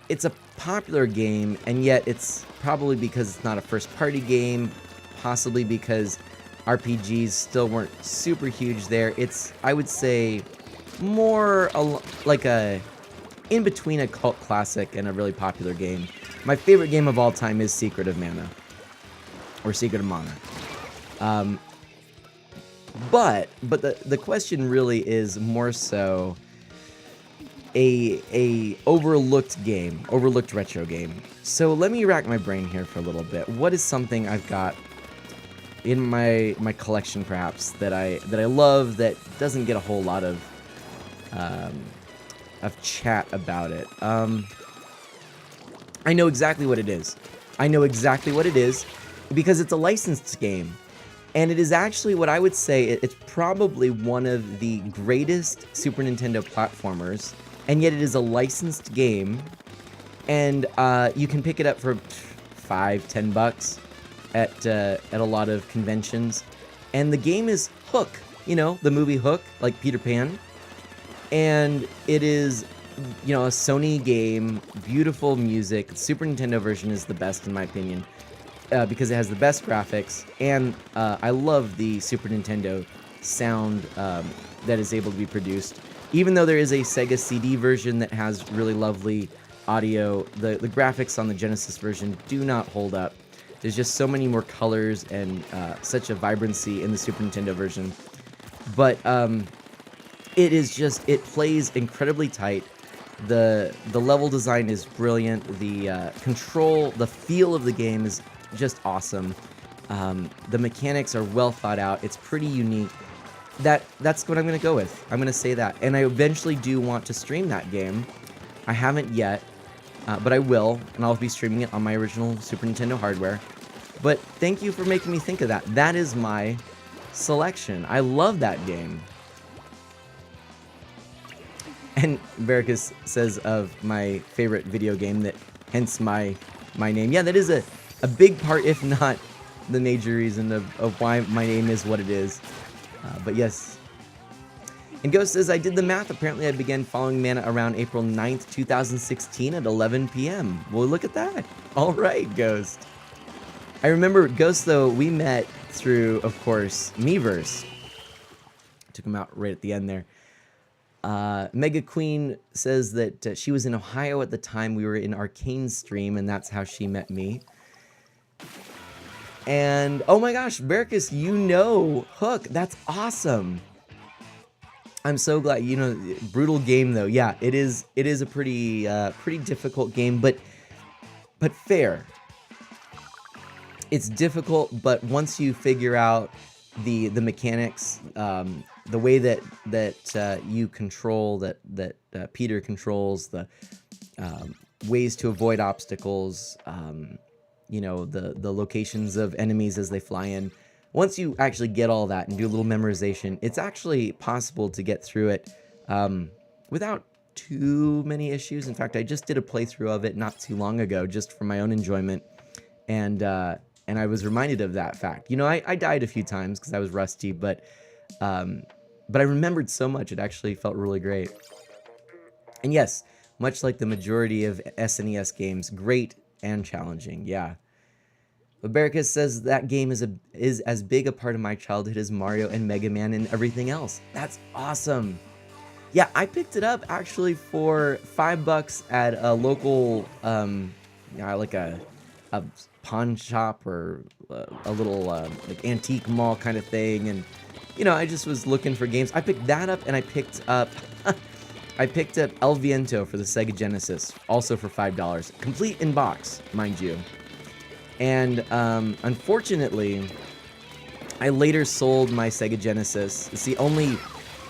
it's a popular game, and yet it's probably because it's not a first-party game, possibly because RPGs still weren't super huge there. It's, I would say, more like a in between a cult classic and a really popular game. My favorite game of all time is Secret of Mana, or Secret of Mana. But the question really is more so a overlooked game, overlooked retro game. So let me rack my brain here for a little bit. What is something I've got in my collection, perhaps, that I love that doesn't get a whole lot of chat about it? I know exactly what it is. I know exactly what it is because it's a licensed game. And it is actually what I would say, it's probably one of the greatest Super Nintendo platformers, and yet it is a licensed game, and you can pick it up for $5-10 at a lot of conventions. And the game is Hook, you know, the movie Hook, like Peter Pan. And it is, you know, a Sony game, beautiful music. The Super Nintendo version is the best in my opinion. Because it has the best graphics, and I love the Super Nintendo sound that is able to be produced. Even though there is a Sega CD version that has really lovely audio, the graphics on the Genesis version do not hold up. There's just so many more colors and such a vibrancy in the Super Nintendo version. But it is just, it plays incredibly tight. The level design is brilliant. The control, the feel of the game is just awesome. The mechanics are well thought out. It's pretty unique. That's what I'm going to go with. I'm going to say that. And I eventually do want to stream that game. I haven't yet, but I will, and I'll be streaming it on my original Super Nintendo hardware. But thank you for making me think of that. That is my selection. I love that game. And Vericus says of my favorite video game that hence my name. Yeah, that is a big part, if not the major reason of why my name is what it is. But yes. And Ghost says, I did the math. Apparently I began following Mana around April 9th, 2016 at 11 p.m. Well, look at that. All right, Ghost. I remember, Ghost, though, we met through, of course, Miiverse. Took him out right at the end there. Mega Queen says that she was in Ohio at the time we were in Arcane stream, and that's how she met me. And, oh my gosh, Berkus, you know Hook. That's awesome. I'm so glad, you know, brutal game though. Yeah, it is a pretty difficult game, but fair. It's difficult, but once you figure out the mechanics, the way that you control, that Peter controls, the ways to avoid obstacles, you know, the locations of enemies as they fly in. once you actually get all that and do a little memorization, it's actually possible to get through it without too many issues. In fact, I just did a playthrough of it not too long ago, just for my own enjoyment, and I was reminded of that fact. You know, I died a few times because I was rusty, but I remembered so much. It actually felt really great. And yes, much like the majority of SNES games, great and challenging. Yeah. But Barricus says that game is as big a part of my childhood as Mario and Mega Man and everything else. That's awesome. Yeah, I picked it up actually for $5 at a local, like a pawn shop or a little like antique mall kind of thing. And you know, I just was looking for games. I picked that up, and I picked up El Viento for the Sega Genesis, also for $5, complete in box, mind you. And unfortunately, I later sold my Sega Genesis. It's the only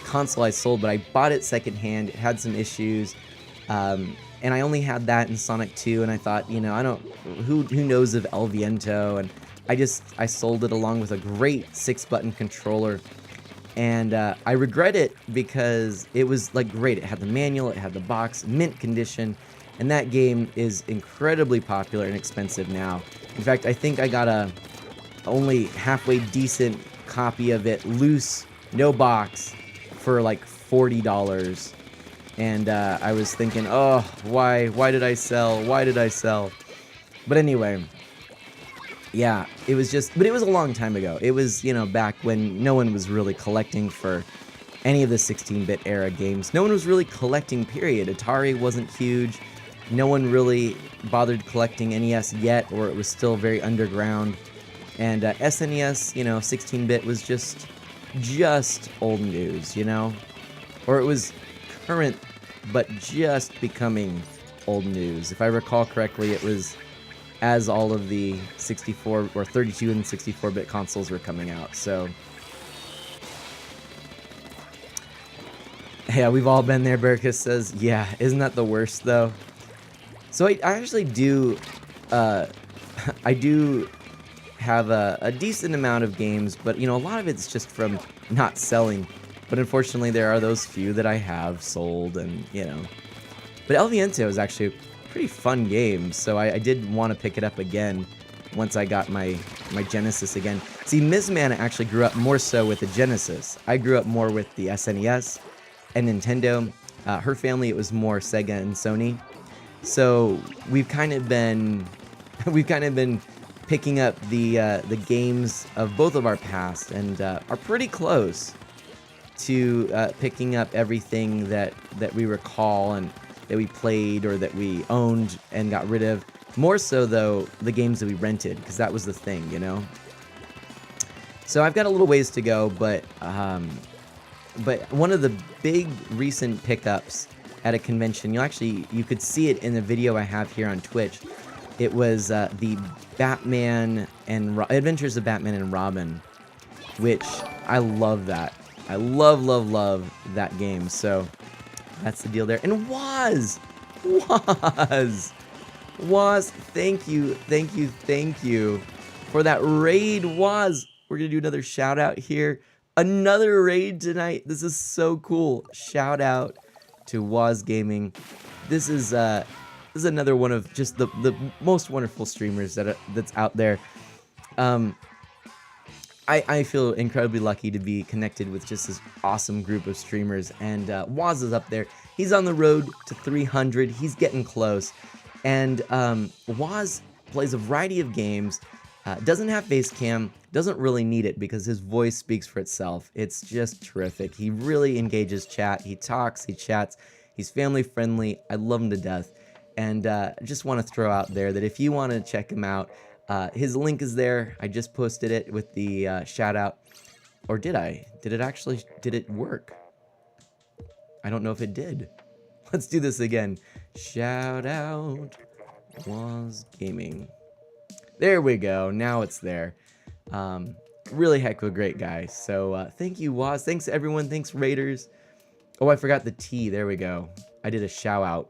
console I sold, but I bought it secondhand. It had some issues, and I only had that in Sonic 2. And I thought, you know, who knows of El Viento? And I sold it along with a great 6-button controller. And I regret it because it was like great. It had the manual, it had the box, mint condition, and that game is incredibly popular and expensive now. In fact, I think I got a only halfway decent copy of it, loose, no box, for like $40. And I was thinking, oh, why did I sell? Why did I sell? But anyway, yeah, it was just, but it was a long time ago. It was, you know, back when no one was really collecting for any of the 16-bit era games. No one was really collecting, period. Atari wasn't huge. No one really bothered collecting NES yet, or it was still very underground. And SNES, you know, 16-bit was just old news, you know? Or it was current, but just becoming old news. If I recall correctly, it was as all of the 64 or 32 and 64-bit consoles were coming out. So yeah, we've all been there, Berkus says. Yeah, isn't that the worst though? So I actually do I do have a decent amount of games, but you know, a lot of it's just from not selling. But unfortunately, there are those few that I have sold, and you know. But El Viento is actually a pretty fun game, so I did want to pick it up again once I got my Genesis again. See, Ms. Mana actually grew up more so with the Genesis. I grew up more with the SNES and Nintendo. Her family, it was more Sega and Sony. So we've kind of been picking up the games of both of our past, and are pretty close to picking up everything that we recall and that we played or that we owned and got rid of. More so though, the games that we rented, because that was the thing, you know. So I've got a little ways to go, but one of the big recent pickups at a convention, you could see it in the video I have here on Twitch. It was the Batman and Adventures of Batman and Robin, which I love that. I love that game. So that's the deal there. And Woz, thank you for that raid, Woz. We're gonna do another shout out here. Another raid tonight. This is so cool. Shout out to Woz Gaming. This is another one of just the most wonderful streamers that's out there. I feel incredibly lucky to be connected with just this awesome group of streamers, and Woz is up there. He's on the road to 300. He's getting close, and Woz plays a variety of games. Doesn't have face cam, doesn't really need it because his voice speaks for itself. It's just terrific. He really engages chat. He talks, he chats. He's family friendly. I love him to death. And I just want to throw out there that if you want to check him out, his link is there. I just posted it with the shout out. Or did I? Did it work? I don't know if it did. Let's do this again. Shout out Woz Gaming. There we go. Now it's there. Really heck of a great guy. So thank you, Woz. Thanks everyone. Thanks Raiders. Oh, I forgot the T. There we go. I did a shout out.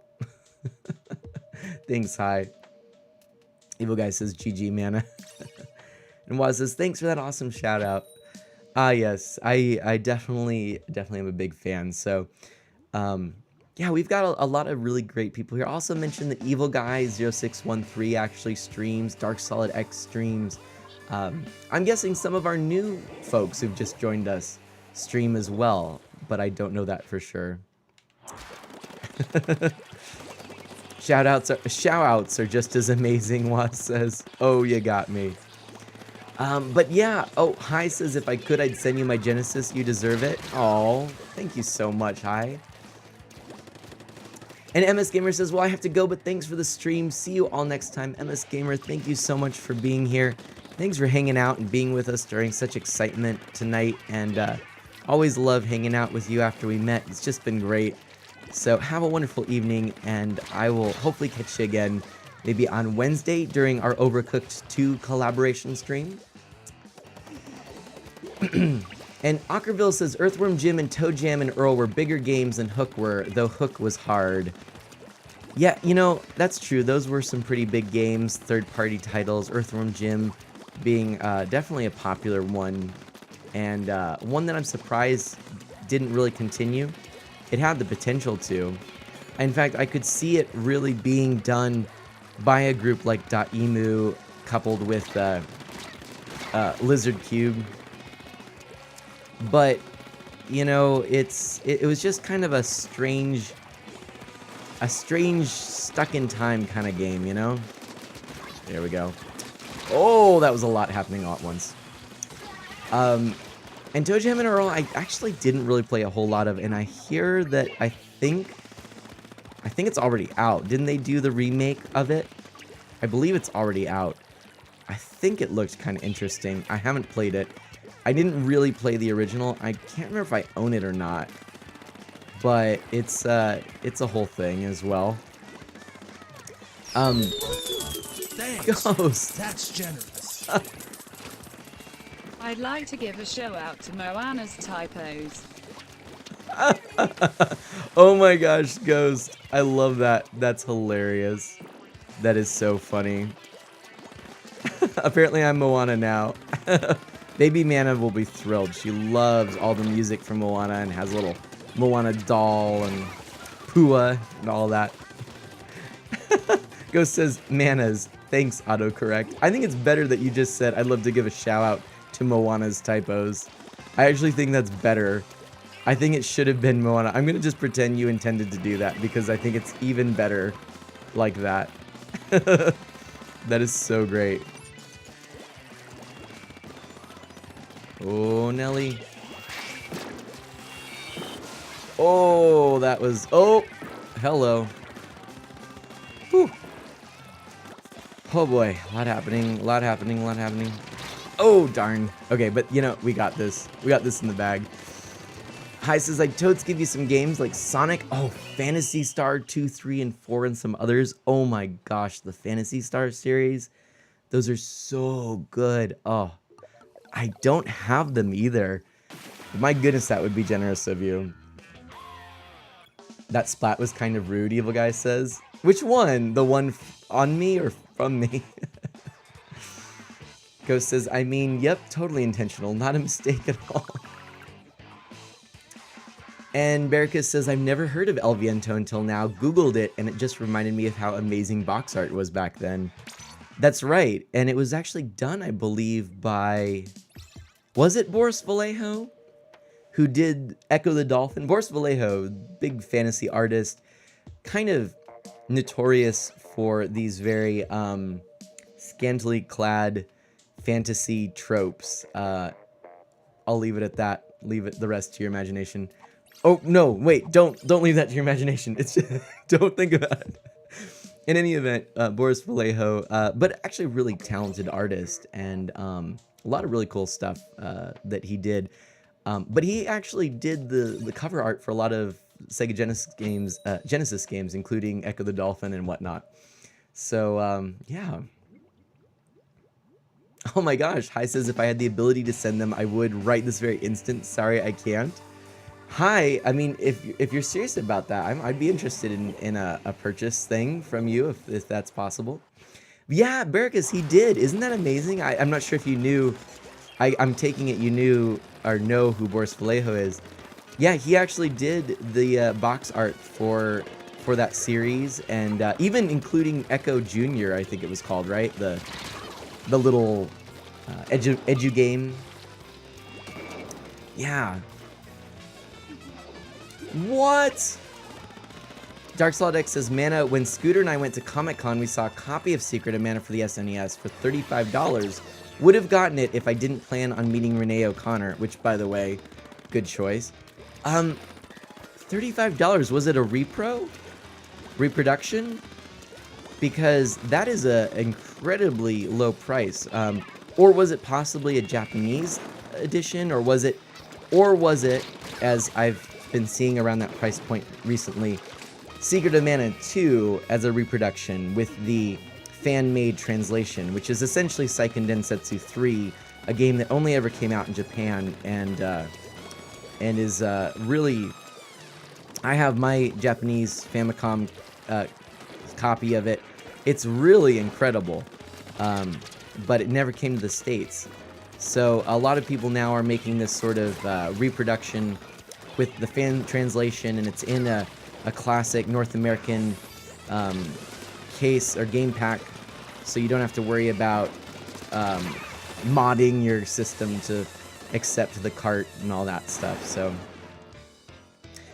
Thanks, hi. Evil Guy says GG, Mana. And Waz says, thanks for that awesome shout out. Ah, yes, I definitely am a big fan. So, yeah, we've got a lot of really great people here. Also mentioned the Evil Guy 0613 actually streams, Dark Solid X streams. I'm guessing some of our new folks who've just joined us stream as well, but I don't know that for sure. Shout-outs are just as amazing, Watts says. Oh, you got me. But yeah, oh, Hi says if I could, I'd send you my Genesis. You deserve it. Oh, thank you so much, Hi. And MS Gamer says, well, I have to go, but thanks for the stream. See you all next time. MS Gamer, thank you so much for being here. Thanks for hanging out and being with us during such excitement tonight. And always love hanging out with you after we met. It's just been great. So have a wonderful evening, and I will hopefully catch you again maybe on Wednesday during our Overcooked 2 collaboration stream. And Ockerville says, Earthworm Jim and Toe Jam and Earl were bigger games than Hook were, though Hook was hard. Yeah, you know, that's true. Those were some pretty big games, third-party titles. Earthworm Jim being definitely a popular one, and one that I'm surprised didn't really continue. It had the potential to. In fact, I could see it really being done by a group like .emu coupled with Lizard Cube. But, you know, it was just kind of a strange stuck in time kind of game, you know? There we go. Oh, that was a lot happening all at once. And Toe Jam and Earl, I actually didn't really play a whole lot of, and I hear that I think it's already out. Didn't they do the remake of it? I believe it's already out. I think it looked kind of interesting. I haven't played it. I didn't really play the original. I can't remember if I own it or not. But it's a whole thing as well. Thanks. Ghost. That's generous. I'd like to give a shout out to Moana's typos. Oh my gosh, Ghost. I love that. That's hilarious. That is so funny. Apparently I'm Moana now. Baby Mana will be thrilled. She loves all the music from Moana and has a little Moana doll and Pua and all that. Ghost says, Manas. Thanks, autocorrect. I think it's better that you just said, I'd love to give a shout out to Moana's typos. I actually think that's better. I think it should have been Moana. I'm going to just pretend you intended to do that because I think it's even better like that. That is so great. Oh, Nelly. Oh, that was... Oh, hello. Whew. Oh boy, a lot happening, a lot happening, a lot happening. Oh, darn. Okay, but you know, we got this. We got this in the bag. Hi says, like, totes give you some games like Sonic. Oh, Phantasy Star 2, 3, and 4, and some others. Oh my gosh, the Phantasy Star series. Those are so good. Oh, I don't have them either. My goodness, that would be generous of you. That splat was kind of rude, Evil Guy says. Which one? The one on me or from me? Ghost says, I mean, yep, totally intentional. Not a mistake at all. And Bericus says, I've never heard of El Viento until now. Googled it, and it just reminded me of how amazing box art was back then. That's right. And it was actually done, I believe, by... Was it Boris Vallejo? Who did Echo the Dolphin? Boris Vallejo, big fantasy artist. Kind of notorious for these very scantily clad fantasy tropes. I'll leave it at that. Leave it the rest to your imagination. Oh no, wait, don't leave that to your imagination. It's just, don't think about it. In any event, Boris Vallejo, but actually really talented artist and a lot of really cool stuff that he did. But he actually did the cover art for a lot of Sega Genesis games, including Echo the Dolphin and whatnot. So yeah. Oh my gosh, Hi says if I had the ability to send them, I would right this very instant. Sorry, I can't. Hi, I mean, if you're serious about that, I'd be interested in a purchase thing from you if that's possible. Yeah, Bericus, he did. Isn't that amazing? I'm not sure if you knew. I'm taking it you knew or know who Boris Vallejo is. Yeah, he actually did the box art for that series, and even including Echo Jr., I think it was called, right? The little edu game. Yeah. What? Dark Solid X says, Mana, when Scooter and I went to Comic-Con, we saw a copy of Secret of Mana for the SNES for $35. Would have gotten it if I didn't plan on meeting Renee O'Connor, which, by the way, good choice. $35, was it a repro? Reproduction? Because that is a incredibly low price. Or was it possibly a Japanese edition, or was it, as I've been seeing around that price point recently, Secret of Mana 2 as a reproduction with the fan-made translation, which is essentially Seiken Densetsu 3, a game that only ever came out in Japan, and is really... I have my Japanese Famicom copy of it. It's really incredible, but it never came to the States. So a lot of people now are making this sort of reproduction with the fan translation, and it's in a classic North American case or game pack, so you don't have to worry about modding your system to accept the cart and all that stuff. So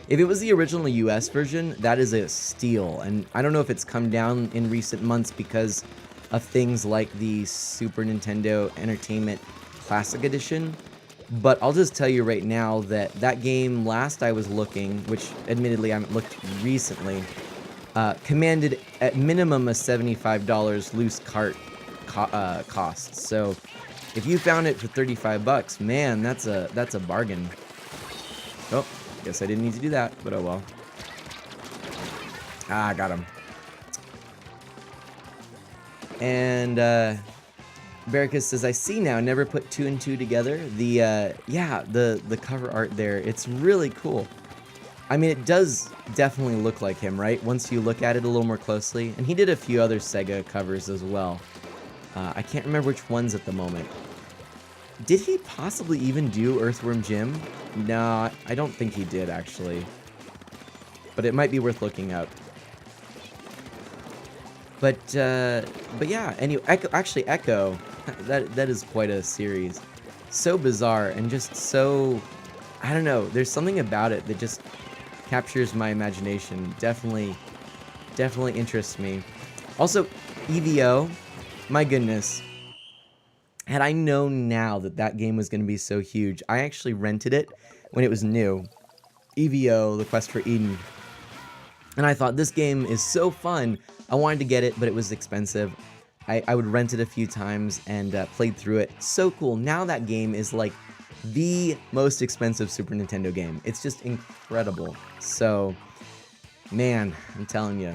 if it was the original US version, that is a steal, and I don't know if it's come down in recent months because of things like the Super Nintendo Entertainment Classic Edition, but I'll just tell you right now that that game, last I was looking, which admittedly I haven't looked recently, commanded at minimum a $75 loose cart cost. So if you found it for $35, man, that's a bargain. Oh, guess I didn't need to do that, but oh well. Ah, got him. And Bericus says, I see now, never put 2 and 2 together. The cover art there, it's really cool. I mean, it does definitely look like him, right? Once you look at it a little more closely. And he did a few other Sega covers as well. I can't remember which ones at the moment. Did he possibly even do Earthworm Jim? No, I don't think he did, actually. But it might be worth looking up. But yeah, anyway, Echo, that is quite a series. So bizarre and just so, I don't know, there's something about it that just captures my imagination. Definitely interests me. Also, EVO, my goodness. Had I known now that that game was going to be so huge, I actually rented it when it was new. EVO, The Quest for Eden. And I thought, this game is so fun. I wanted to get it, but it was expensive. I would rent it a few times and played through it. So cool. Now that game is like the most expensive Super Nintendo game. It's just incredible. So, man, I'm telling you,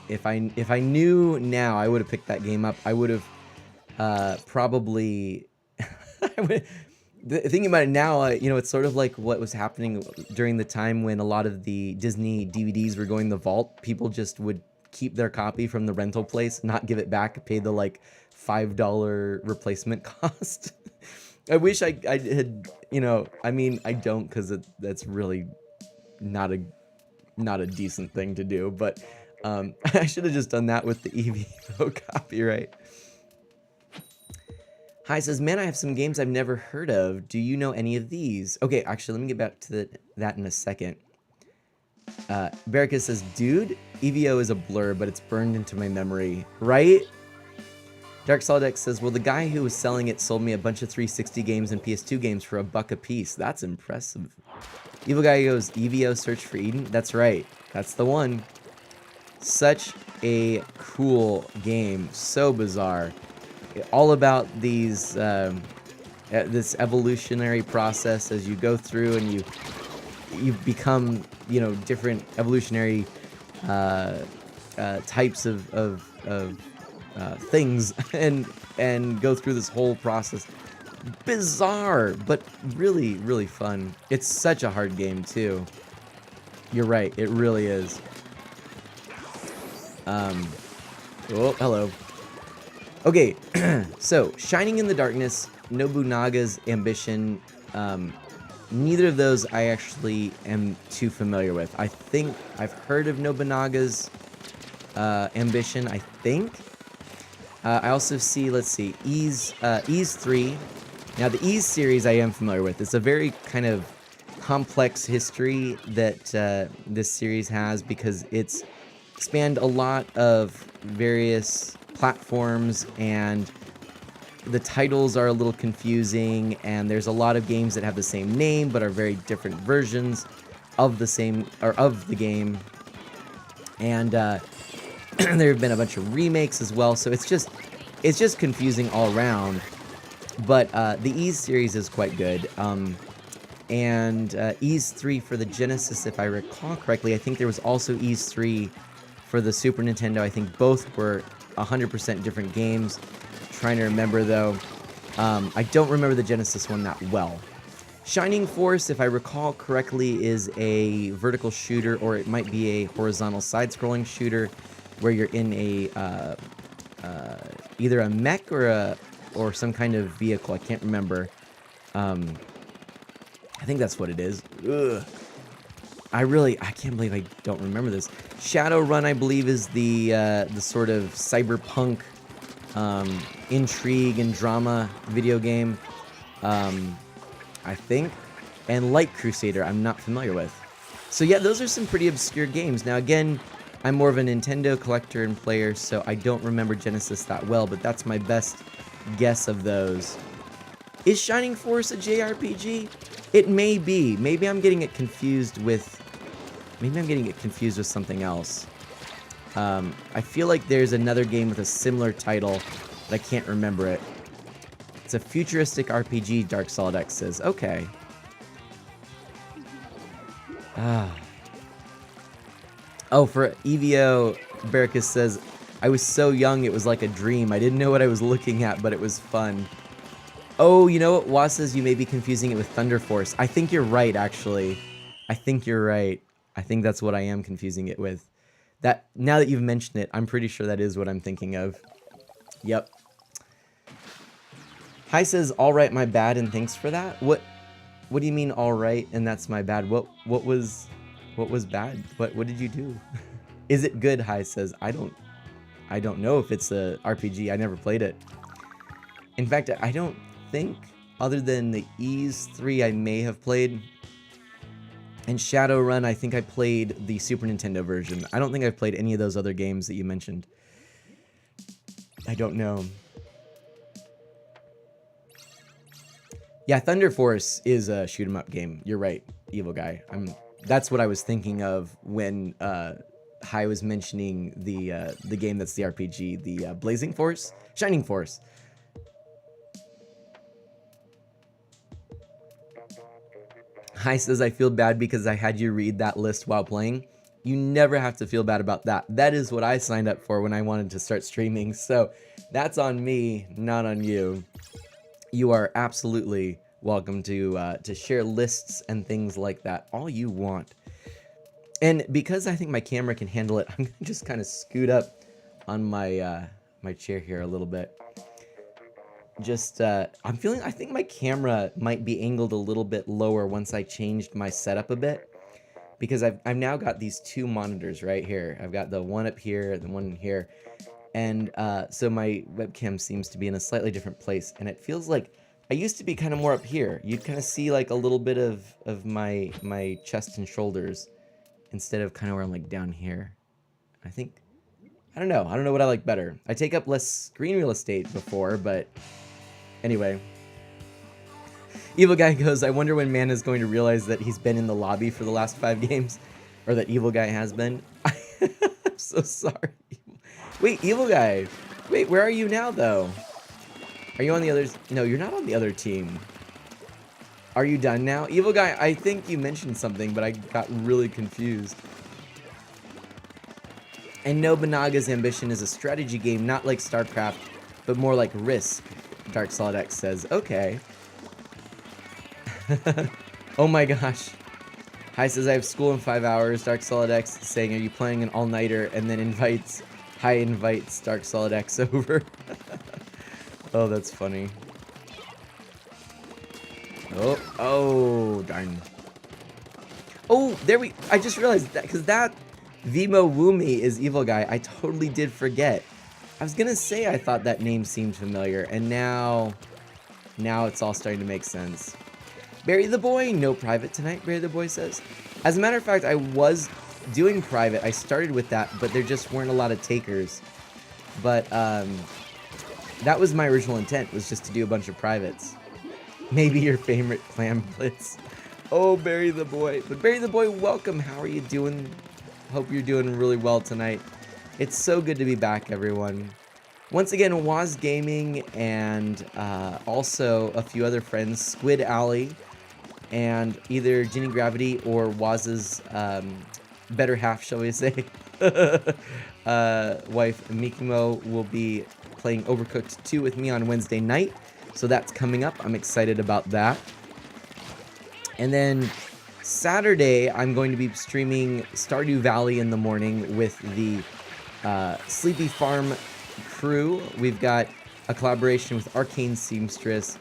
if I knew now, I would have picked that game up. I would have probably... Thinking about it now, you know, it's sort of like what was happening during the time when a lot of the Disney DVDs were going in the vault. People just would keep their copy from the rental place, not give it back, pay the like $5 replacement cost. I wish I had, you know, I mean, I don't, because that's really not a decent thing to do, but I should have just done that with the EVO copyright. Hi, says, man, I have some games I've never heard of. Do you know any of these? Okay, actually, let me get back to that in a second. Bericus says, dude, EVO is a blur, but it's burned into my memory, right? Dark Solid X says, well, the guy who was selling it sold me a bunch of 360 games and PS2 games for $1 a piece. That's impressive. Evil Guy goes, EVO Search for Eden? That's right. That's the one. Such a cool game. So bizarre. All about these this evolutionary process as you go through and you become, you know, different evolutionary types of things and go through this whole process. Bizarre, but really, really fun. It's such a hard game too. You're right, it really is. Oh, hello. Okay, so Shining in the Darkness, Nobunaga's Ambition, neither of those I actually am too familiar with. I think I've heard of Nobunaga's Ambition, I think. I also see, let's see, Ys 3. Now, the Ys series I am familiar with. It's a very kind of complex history that this series has because it's spanned a lot of various platforms, and the titles are a little confusing, and there's a lot of games that have the same name but are very different versions of the same, or of the game. And there have been a bunch of remakes as well, so it's just confusing all around. But the Ys series is quite good. And Ys 3 for the Genesis, if I recall correctly. I think there was also Ys 3 for the Super Nintendo. I think both were 100% different games. Trying to remember, though. I don't remember the Genesis one that well. Shining Force, if I recall correctly, is a vertical shooter, or it might be a horizontal side-scrolling shooter where you're in a either a mech or some kind of vehicle. I can't remember. I think that's what it is. Ugh. I can't believe I don't remember this. Shadowrun, I believe, is the sort of cyberpunk intrigue and drama video game. I think. And Light Crusader, I'm not familiar with. So yeah, those are some pretty obscure games. Now again, I'm more of a Nintendo collector and player, so I don't remember Genesis that well, but that's my best guess of those. Is Shining Force a JRPG? It may be. Maybe I'm getting it confused with something else. I feel like there's another game with a similar title, but I can't remember it. It's a futuristic RPG, Dark Solid X says. Okay. Oh, for EVO, Barricus says, I was so young it was like a dream. I didn't know what I was looking at, but it was fun. Oh, you know what? Waz says you may be confusing it with Thunder Force. I think you're right, actually. I think you're right. I think that's what I am confusing it with. That, now that you've mentioned it, I'm pretty sure that is what I'm thinking of. Yep. Hi says, all right, my bad, and thanks for that. What do you mean, all right, and that's my bad? What was bad? What did you do? Is it good? Hi says, I don't know if it's a RPG. I never played it. In fact, I don't think, other than the Ys 3 I may have played, and Shadowrun, I think I played the Super Nintendo version. I don't think I've played any of those other games that you mentioned. I don't know. Yeah, Thunder Force is a shoot 'em up game. You're right, Evil Guy. That's what I was thinking of when Hai was mentioning the game that's the RPG, the Blazing Force, Shining Force. Hai says, I feel bad because I had you read that list while playing. You never have to feel bad about that. That is what I signed up for when I wanted to start streaming. So that's on me, not on you. You are absolutely welcome to share lists and things like that all you want. And because I think my camera can handle it, I'm gonna just kind of scoot up on my my chair here a little bit. Just I think my camera might be angled a little bit lower once I changed my setup a bit, because I've now got these two monitors right here. I've got the one up here and the one here, and so my webcam seems to be in a slightly different place, and it feels like I used to be kind of more up here. You'd kind of see like a little bit of my chest and shoulders instead of kind of where I'm like down here. I don't know what I like better. I take up less screen real estate before, but anyway. Evil Guy goes, I wonder when Man is going to realize that he's been in the lobby for the last 5 games, or that Evil Guy has been. I'm so sorry. Wait, Evil Guy. Wait, where are you now, though? Are you on the others? No, you're not on the other team. Are you done now? Evil Guy, I think you mentioned something, but I got really confused. And Nobunaga's Ambition is a strategy game, not like StarCraft, but more like Risk, Dark Solid X says. Okay. Oh my gosh. Hi says, I have school in 5 hours. Dark Solid X is saying, are you playing an all-nighter? And then Hi invites Dark Solid X over. Oh, that's funny. Oh, darn. Oh, I just realized that, because that Vimo Woomy is Evil Guy. I totally did forget. I was gonna say I thought that name seemed familiar, and now it's all starting to make sense. Bury the Boy, no private tonight, Bury the Boy says. As a matter of fact, I was doing private. I started with that, but there just weren't a lot of takers. But that was my original intent, was just to do a bunch of privates. Maybe your favorite clam blitz. Oh, Bury the Boy. But Bury the Boy, welcome. How are you doing? Hope you're doing really well tonight. It's so good to be back, everyone. Once again, Waz Gaming and also a few other friends, Squid Alley, and either Ginny Gravity or Waz's better half, shall we say, wife Mikimo will be playing Overcooked 2 with me on Wednesday night. So that's coming up. I'm excited about that. And then Saturday, I'm going to be streaming Stardew Valley in the morning with the Sleepy Farm crew. We've got a collaboration with Arcane Seamstress,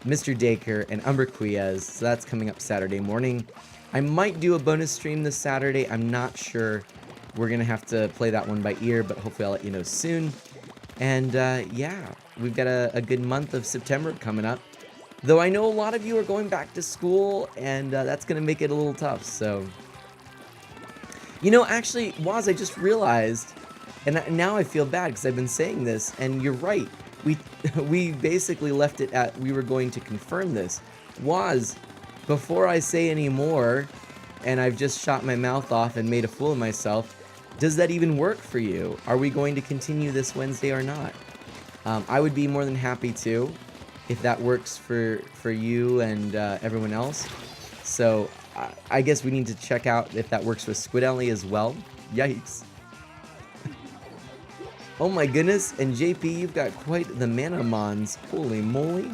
Mr. Dacre, and Umber Quiez. So that's coming up Saturday morning. I might do a bonus stream this Saturday. I'm not sure. We're going to have to play that one by ear, but hopefully I'll let you know soon. And yeah, we've got a good month of September coming up. Though I know a lot of you are going back to school, and that's going to make it a little tough, so... You know, actually, Waz, I just realized, and now I feel bad because I've been saying this, and you're right. We basically left it at, we were going to confirm this. Waz, before I say any more, and I've just shot my mouth off and made a fool of myself, does that even work for you? Are we going to continue this Wednesday or not? I would be more than happy to, if that works for you and everyone else. So I guess we need to check out if that works with Squid Alley as well. Yikes. Oh my goodness, and JP, you've got quite the mana mons. Holy moly.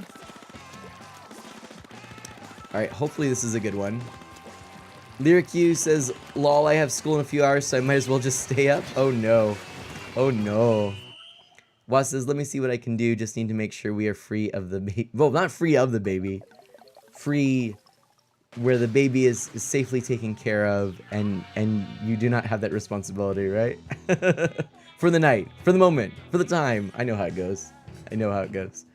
Alright, hopefully this is a good one. Lyric U says, lol, I have school in a few hours, so I might as well just stay up. Oh no. Oh no. Waz says, let me see what I can do. Just need to make sure we are free of the baby. Well, not free of the baby. Free where the baby is safely taken care of, and you do not have that responsibility, right? For the night, for the moment, for the time. I know how it goes. I know how it goes.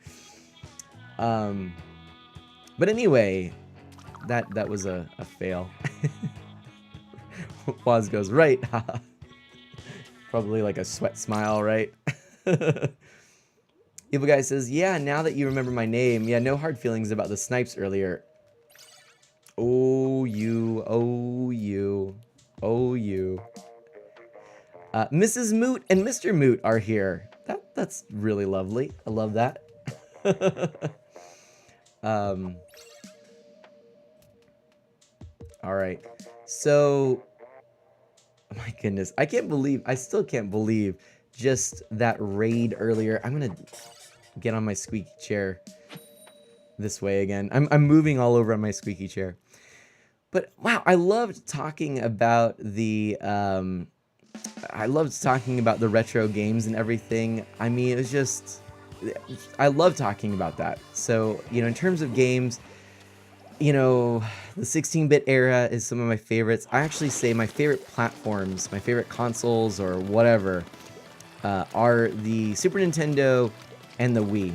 But anyway, that was a fail. Waz goes, right. Probably like a sweat smile, right? Evil Guy says, yeah, now that you remember my name, yeah, no hard feelings about the snipes earlier. Oh, you, oh, you, oh, you. Mrs. Moot and Mr. Moot are here. That's really lovely. I love that. All right. So, oh my goodness, I still can't believe just that raid earlier. I'm gonna get on my squeaky chair this way again. I'm moving all over on my squeaky chair. But wow, I loved talking about the retro games and everything. I mean, it was just, I love talking about that. So, you know, in terms of games, you know, the 16-bit era is some of my favorites. I actually say my favorite platforms, my favorite consoles or whatever, are the Super Nintendo and the Wii.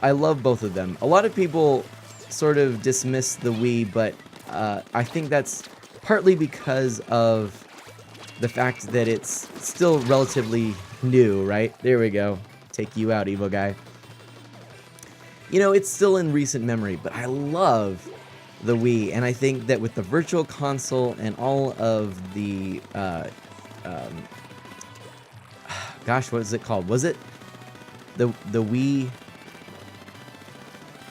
I love both of them. A lot of people sort of dismiss the Wii, but I think that's partly because of the fact that it's still relatively new, right? There we go. Take you out, Evil Guy. You know, it's still in recent memory, but I love the Wii, and I think that with the Virtual Console and all of the, gosh, what is it called? Was it the Wii?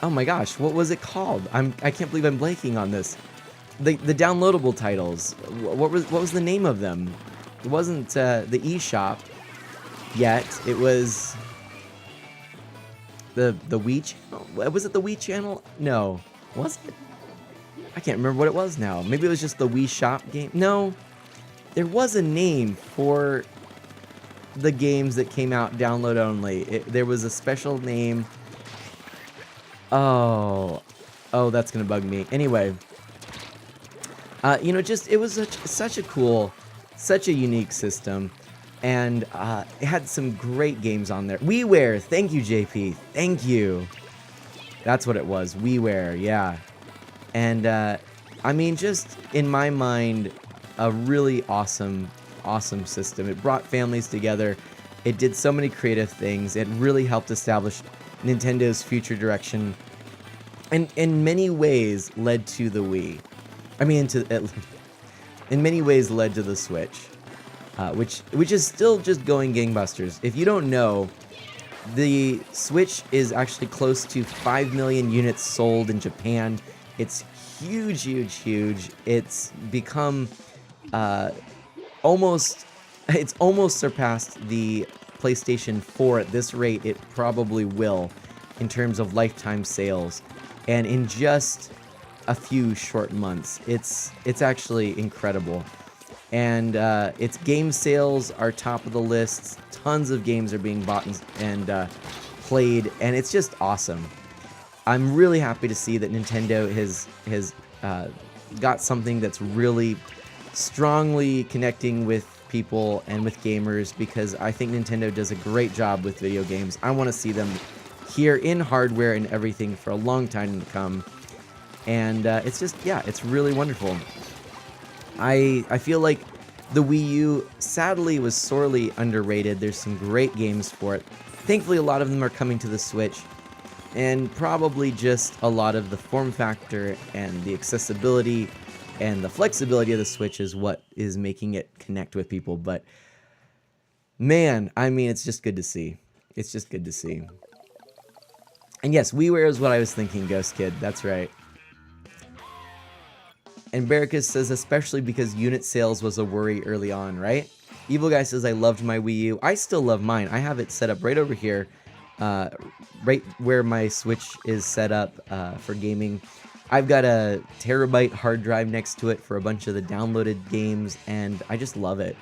Oh my gosh, what was it called? I can't believe I'm blanking on this. The downloadable titles. What was the name of them? It wasn't the eShop yet. It was the Wii channel. Was it the Wii channel? No, was it? I can't remember what it was now. Maybe it was just the Wii Shop game. No, there was a name for the games that came out download only. There was a special name. Oh, that's gonna bug me. Anyway, you know, just it was such a unique system, and it had some great games on there. WiiWare, thank you, JP, thank you. That's what it was, WiiWare, yeah. And I mean, just in my mind, a really awesome system. It brought families together. It did so many creative things. It really helped establish Nintendo's future direction, and in many ways led to the Wii. I mean, in many ways led to the Switch, which is still just going gangbusters. If you don't know, the Switch is actually close to 5 million units sold in Japan. It's huge, huge, huge. It's become almost surpassed the PlayStation 4 at this rate. It probably will in terms of lifetime sales, and in just a few short months. It's actually incredible. And its game sales are top of the list. Tons of games are being bought and played, and it's just awesome. I'm really happy to see that Nintendo has got something that's really strongly connecting with people and with gamers, because I think Nintendo does a great job with video games. I want to see them here in hardware and everything for a long time to come. And it's just, yeah, it's really wonderful. I feel like the Wii U, sadly, was sorely underrated. There's some great games for it. Thankfully, a lot of them are coming to the Switch. And probably just a lot of the form factor and the accessibility and the flexibility of the Switch is what is making it connect with people. But, man, I mean, it's just good to see. It's just good to see. And yes, WiiWare is what I was thinking, Ghost Kid. That's right. And Barricus says, especially because unit sales was a worry early on, right? Evil Guy says, I loved my Wii U. I still love mine. I have it set up right over here, right where my Switch is set up for gaming. I've got a terabyte hard drive next to it for a bunch of the downloaded games, and I just love it.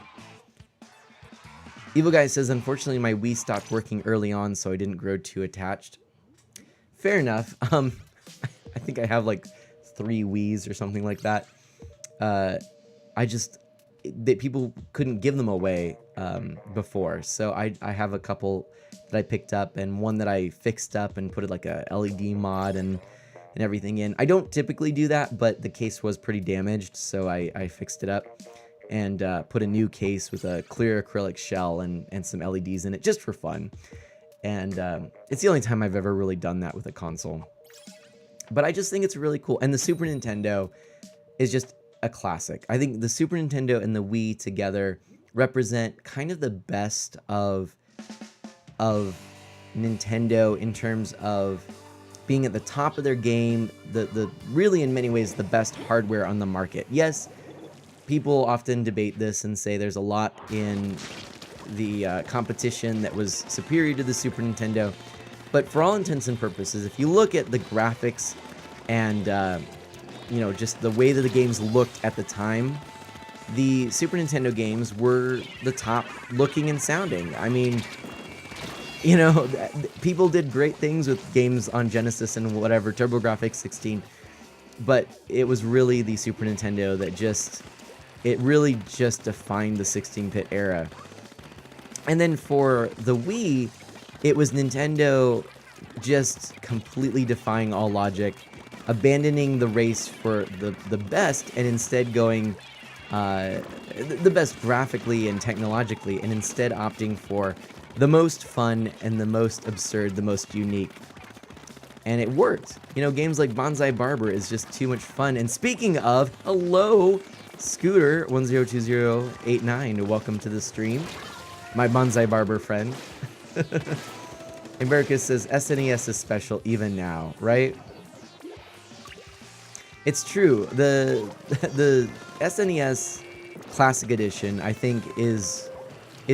Evil Guy says, unfortunately, my Wii stopped working early on, so I didn't grow too attached. Fair enough. I think I have like 3 Wiis or something like that. People couldn't give them away before, so I have a couple that I picked up, and one that I fixed up and put like a LED mod and everything in. I don't typically do that, but the case was pretty damaged, so I fixed it up and put a new case with a clear acrylic shell and some LEDs in it just for fun. And it's the only time I've ever really done that with a console. But I just think it's really cool. And the Super Nintendo is just a classic. I think the Super Nintendo and the Wii together represent kind of the best of Nintendo in terms of being at the top of their game, the really in many ways the best hardware on the market. Yes, people often debate this and say there's a lot in the competition that was superior to the Super Nintendo. But for all intents and purposes, if you look at the graphics and, you know, just the way that the games looked at the time, the Super Nintendo games were the top looking and sounding. I mean, you know, people did great things with games on Genesis and whatever, TurboGrafx 16, but it was really the Super Nintendo that it really just defined the 16-bit era. And then for the Wii, it was Nintendo just completely defying all logic, abandoning the race for the best, and instead going the best graphically and technologically, and instead opting for the most fun and the most absurd, the most unique. And it worked. You know, games like Bonsai Barber is just too much fun. And speaking of, hello, Scooter102089, welcome to the stream. My Bonsai Barber friend. America says SNES is special even now, right? It's true. The SNES Classic Edition, I think, is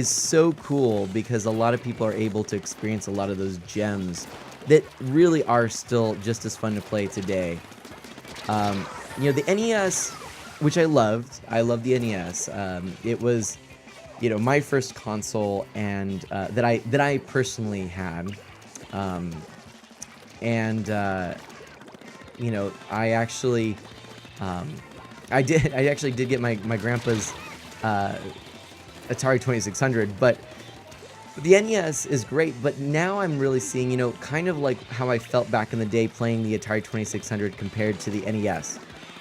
so cool because a lot of people are able to experience a lot of those gems that really are still just as fun to play today. You know, the NES, which I loved the NES. It was my first console, and that I personally had, and I actually I actually did get my grandpa's Atari 2600, but the NES is great. But now I'm really seeing, kind of like how I felt back in the day playing the Atari 2600 compared to the NES.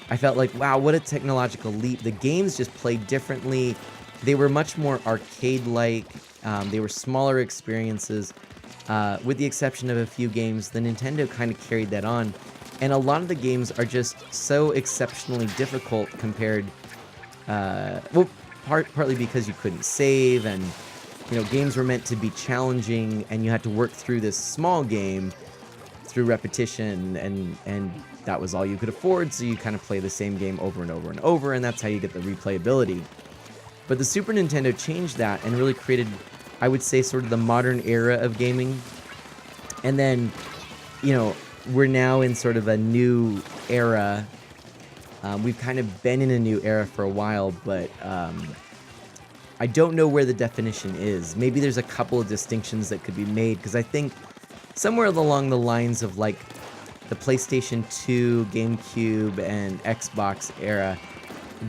I felt like, wow, what a technological leap. The games just played differently. They were much more arcade-like. They were smaller experiences. With the exception of a few games, the Nintendo kind of carried that on. And a lot of the games are just so exceptionally difficult compared, partly because you couldn't save, and, games were meant to be challenging, and you had to work through this small game through repetition, and that was all you could afford, so you kind of play the same game over and over and over, and that's how you get the replayability. But the Super Nintendo changed that and really created, I would say, sort of the modern era of gaming. And then, we're now in sort of a new era. We've kind of been in a new era for a while, but I don't know where the definition is. Maybe there's a couple of distinctions that could be made, because I think somewhere along the lines of like the PlayStation 2, GameCube, and Xbox era,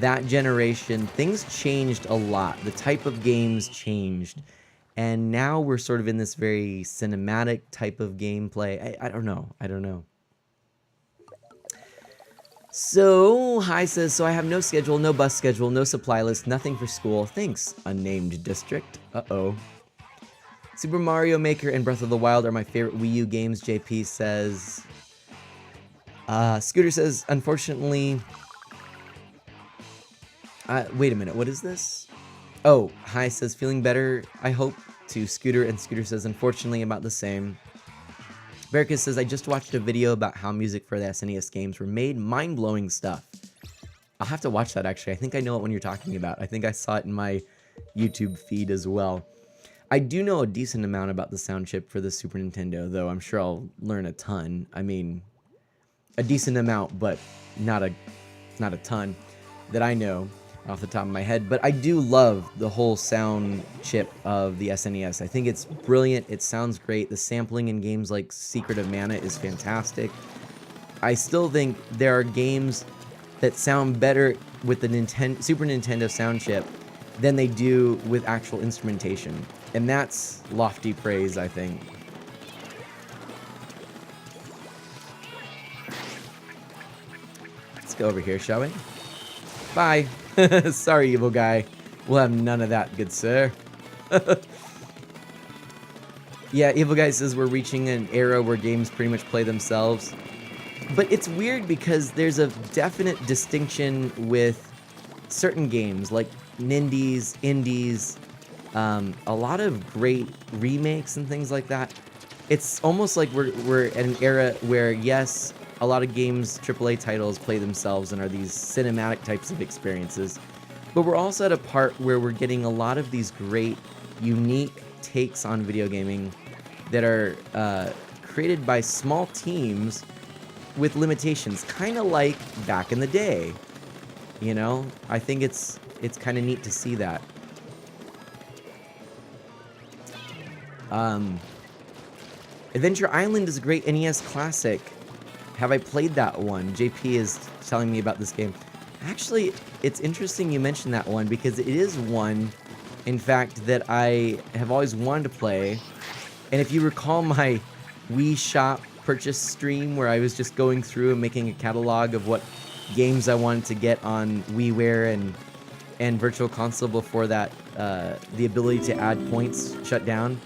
that generation, things changed a lot. The type of games changed. And now we're sort of in this very cinematic type of gameplay. I don't know. So, Hi says, so I have no schedule, no bus schedule, no supply list, nothing for school. Thanks, unnamed district. Uh-oh. Super Mario Maker and Breath of the Wild are my favorite Wii U games, JP says. Scooter says, unfortunately... wait a minute, what is this? Oh, Hi says, feeling better, I hope, to Scooter, and Scooter says, unfortunately, about the same. Vericus says, I just watched a video about how music for the SNES games were made. Mind-blowing stuff. I'll have to watch that, actually. I think I know what one you're talking about. I think I saw it in my YouTube feed as well. I do know a decent amount about the sound chip for the Super Nintendo, though I'm sure I'll learn a ton. I mean, a decent amount, but not a ton that I know off the top of my head. But I do love the whole sound chip of the SNES. I think it's brilliant. It sounds great. The sampling in games like Secret of Mana is fantastic. I still think there are games that sound better with the Super Nintendo sound chip than they do with actual instrumentation. And that's lofty praise, I think. Let's go over here, shall we? Bye. Sorry, evil guy. We'll have none of that, good sir. Yeah, evil guy says we're reaching an era where games pretty much play themselves. But it's weird because there's a definite distinction with certain games like Nindies, Indies, a lot of great remakes and things like that. It's almost like we're at an era where, yes, a lot of games, AAA titles, play themselves and are these cinematic types of experiences. But we're also at a part where we're getting a lot of these great, unique takes on video gaming that are created by small teams with limitations, kind of like back in the day. I think it's kind of neat to see that. Adventure Island is a great NES classic. Have I played that one? JP is telling me about this game. Actually, it's interesting you mentioned that one because it is one, in fact, that I have always wanted to play. And if you recall my Wii Shop purchase stream where I was just going through and making a catalog of what games I wanted to get on WiiWare and Virtual Console before that, the ability to add points shut down,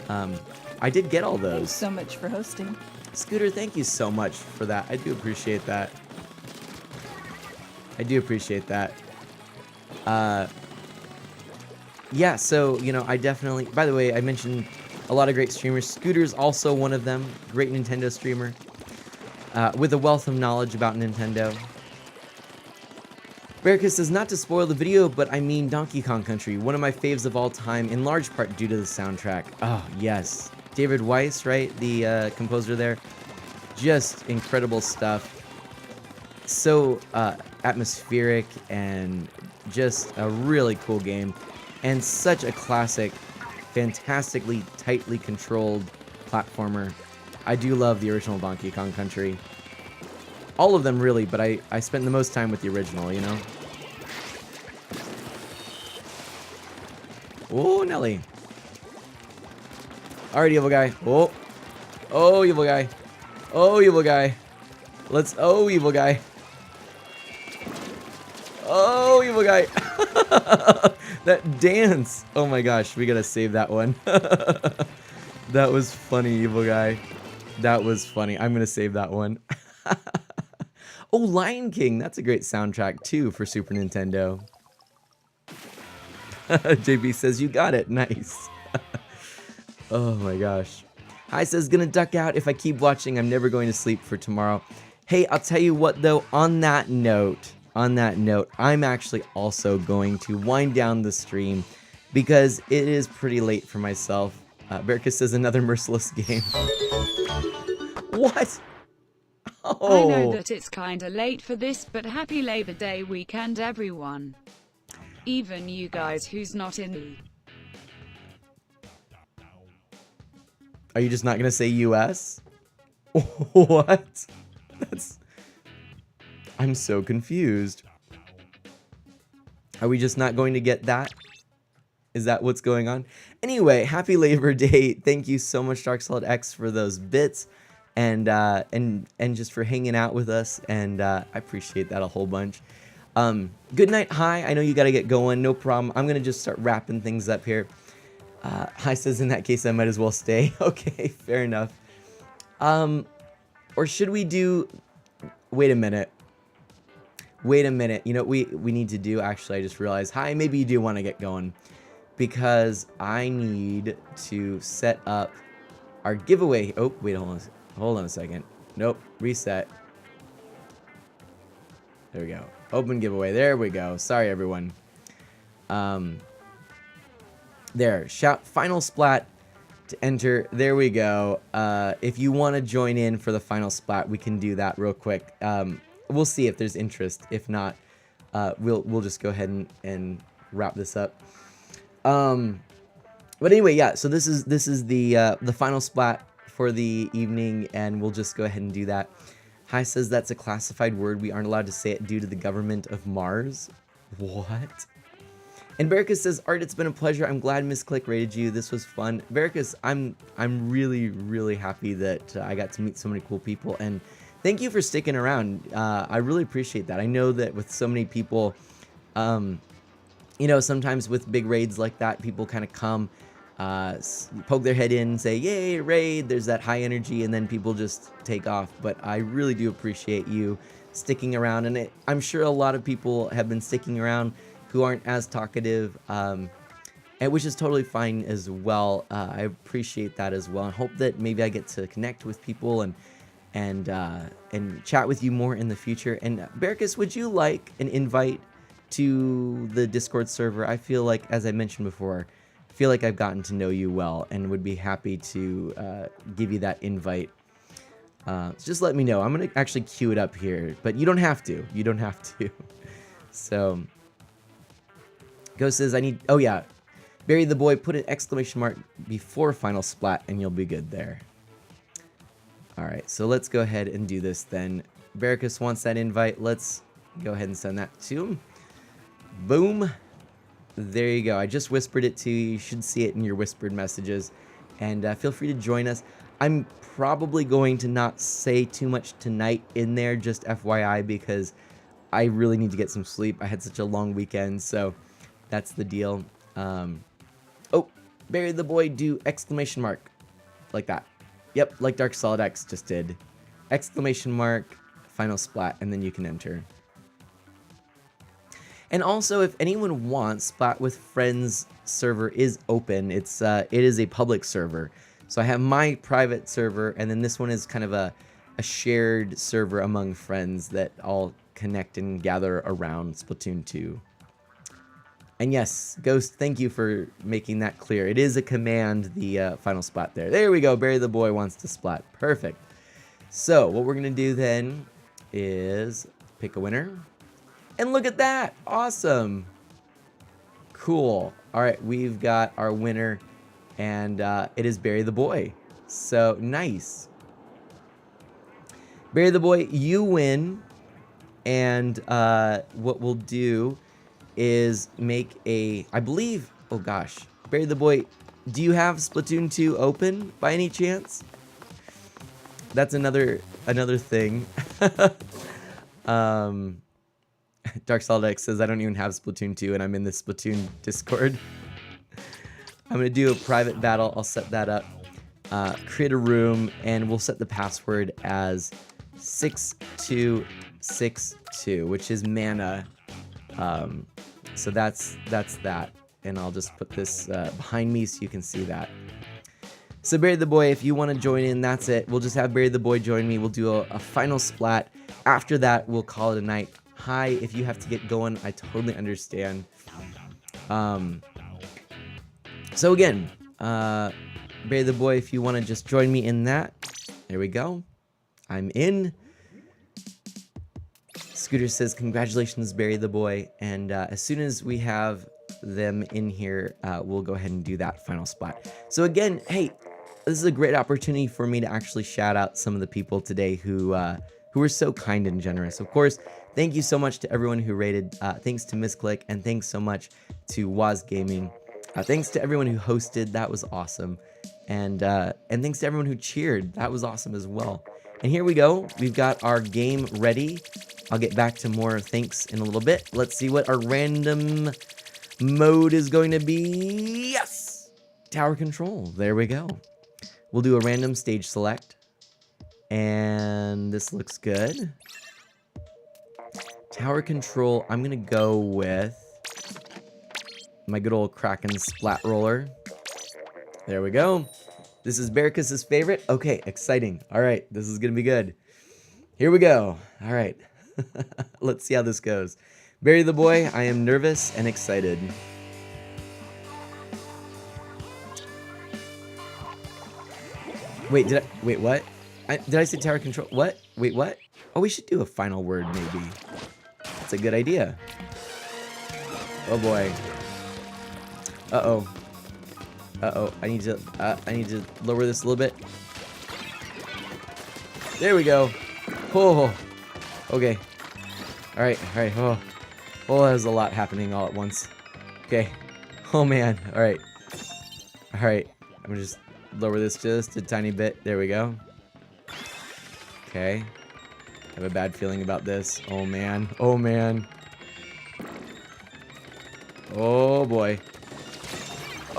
I did get all those. Thanks so much for hosting. Scooter, thank you so much for that. I do appreciate that. Yeah, so, I definitely... By the way, I mentioned a lot of great streamers. Scooter's also one of them. Great Nintendo streamer. With a wealth of knowledge about Nintendo. Bericus says, not to spoil the video, but I mean Donkey Kong Country. One of my faves of all time, in large part due to the soundtrack. Oh, yes. David Weiss, right? The composer there. Just incredible stuff. So atmospheric and just a really cool game. and such a classic, fantastically tightly controlled platformer. I do love the original Donkey Kong Country. All of them, really, but I spent the most time with the original, you know? Oh, Nelly. Alright, evil guy. Oh. Oh, evil guy. Oh, evil guy. Oh, evil guy. Oh, evil guy. That dance. Oh my gosh, we gotta save that one. That was funny, evil guy. That was funny. I'm gonna save that one. Oh, Lion King. That's a great soundtrack too for Super Nintendo. JB says you got it. Nice. Oh my gosh. Hi says gonna duck out. If I keep watching, I'm never going to sleep for tomorrow. Hey, I'll tell you what though, on that note, I'm actually also going to wind down the stream because it is pretty late for myself. Berka says another merciless game. What? Oh. I know that it's kinda late for this, but happy Labor Day weekend, everyone. Even you guys who's not in the... Are you just not gonna say US? What? I'm so confused. Are we just not going to get that? Is that what's going on? Anyway, happy Labor Day. Thank you so much, Dark Solid X, for those bits and just for hanging out with us. And I appreciate that a whole bunch. Good night. Hi. I know you got to get going. No problem. I'm going to just start wrapping things up here. Hi says, in that case, I might as well stay. Okay, fair enough. Or should we do... Wait a minute. You know what we need to do? Actually, I just realized. Hi, maybe you do want to get going. Because I need to set up our giveaway. Oh, wait, hold on a second. Nope, reset. There we go. Open giveaway. There we go. Sorry, everyone. There. Shout final splat to enter. There we go. If you want to join in for the final splat, we can do that real quick. We'll see if there's interest. If not, we'll just go ahead and wrap this up. But anyway, yeah. So this is the final splat for the evening, and we'll just go ahead and do that. Hi says that's a classified word. We aren't allowed to say it due to the government of Mars. What? And Bericus says, Art, it's been a pleasure. I'm glad Miss Click rated you. This was fun. Bericus, I'm really, really happy that I got to meet so many cool people. And thank you for sticking around. I really appreciate that. I know that with so many people, you know, sometimes with big raids like that, people kind of come, poke their head in, say, yay, raid. There's that high energy, and then people just take off. But I really do appreciate you sticking around. And I'm sure a lot of people have been sticking around who aren't as talkative, and which is totally fine as well. I appreciate that as well, and hope that maybe I get to connect with people and chat with you more in the future. And Bericus, would you like an invite to the Discord server? I feel like, as I mentioned before, I feel like I've gotten to know you well, and would be happy to give you that invite. So just let me know. I'm gonna actually queue it up here, but you don't have to. You don't have to. So. Ghost says, I need... Oh, yeah. Bury the boy. Put an exclamation mark before final splat, and you'll be good there. Alright, so let's go ahead and do this then. Bericus wants that invite. Let's go ahead and send that to him. Boom. There you go. I just whispered it to you. You should see it in your whispered messages. And feel free to join us. I'm probably going to not say too much tonight in there, just FYI, because I really need to get some sleep. I had such a long weekend, so... That's the deal. Oh, bury the boy, do exclamation mark. Like that. Yep, like Dark Solid X just did. Exclamation mark, final splat, and then you can enter. And also, if anyone wants, Splat with Friends server is open. It is a public server. So I have my private server, and then this one is kind of a shared server among friends that all connect and gather around Splatoon 2. And yes, Ghost, thank you for making that clear. It is a command, the final splat there. There we go. Bury the boy wants to splat. Perfect. So what we're going to do then is pick a winner. And look at that. Awesome. Cool. All right, we've got our winner, and it is Barry the Boy. So nice. Barry the Boy, you win. And what we'll do is make a, I believe, oh gosh, Barry the Boy, do you have Splatoon 2 open by any chance? That's another thing. Dark Soldex says I don't even have Splatoon 2 and I'm in the Splatoon Discord. I'm gonna do a private battle. I'll set that up. Create a room and we'll set the password as 6262, which is mana. So that's that. And I'll just put this behind me so you can see that. So Barry the Boy, if you want to join in, that's it. We'll just have Barry the Boy join me. We'll do a final splat. After that, we'll call it a night. Hi, if you have to get going, I totally understand. So again, Barry the Boy, if you want to just join me in that. There we go. I'm in. Scooter says, congratulations, Barry the Boy. And as soon as we have them in here, we'll go ahead and do that final splat. So again, hey, this is a great opportunity for me to actually shout out some of the people today who were so kind and generous. Of course, thank you so much to everyone who rated. Thanks to Misclick, and thanks so much to Waz Gaming. Thanks to everyone who hosted. That was awesome. And thanks to everyone who cheered. That was awesome as well. And here we go. We've got our game ready. I'll get back to more thanks in a little bit. Let's see what our random mode is going to be. Yes! Tower control. There we go. We'll do a random stage select. And this looks good. Tower control. I'm going to go with my good old Kraken Splat Roller. There we go. This is Bericus's favorite. Okay, exciting. All right, this is going to be good. Here we go. All right. Let's see how this goes. Barry the Boy, I am nervous and excited. Wait, what? Did I say tower control? What? Wait, what? Oh, we should do a final word, maybe. That's a good idea. Oh boy. Uh-oh. Uh-oh. I need to lower this a little bit. There we go. Oh. Okay. Alright, alright. Oh, there's a lot happening all at once. Okay. Oh man. Alright. Alright. I'm gonna just lower this just a tiny bit. There we go. Okay. I have a bad feeling about this. Oh man. Oh man. Oh boy.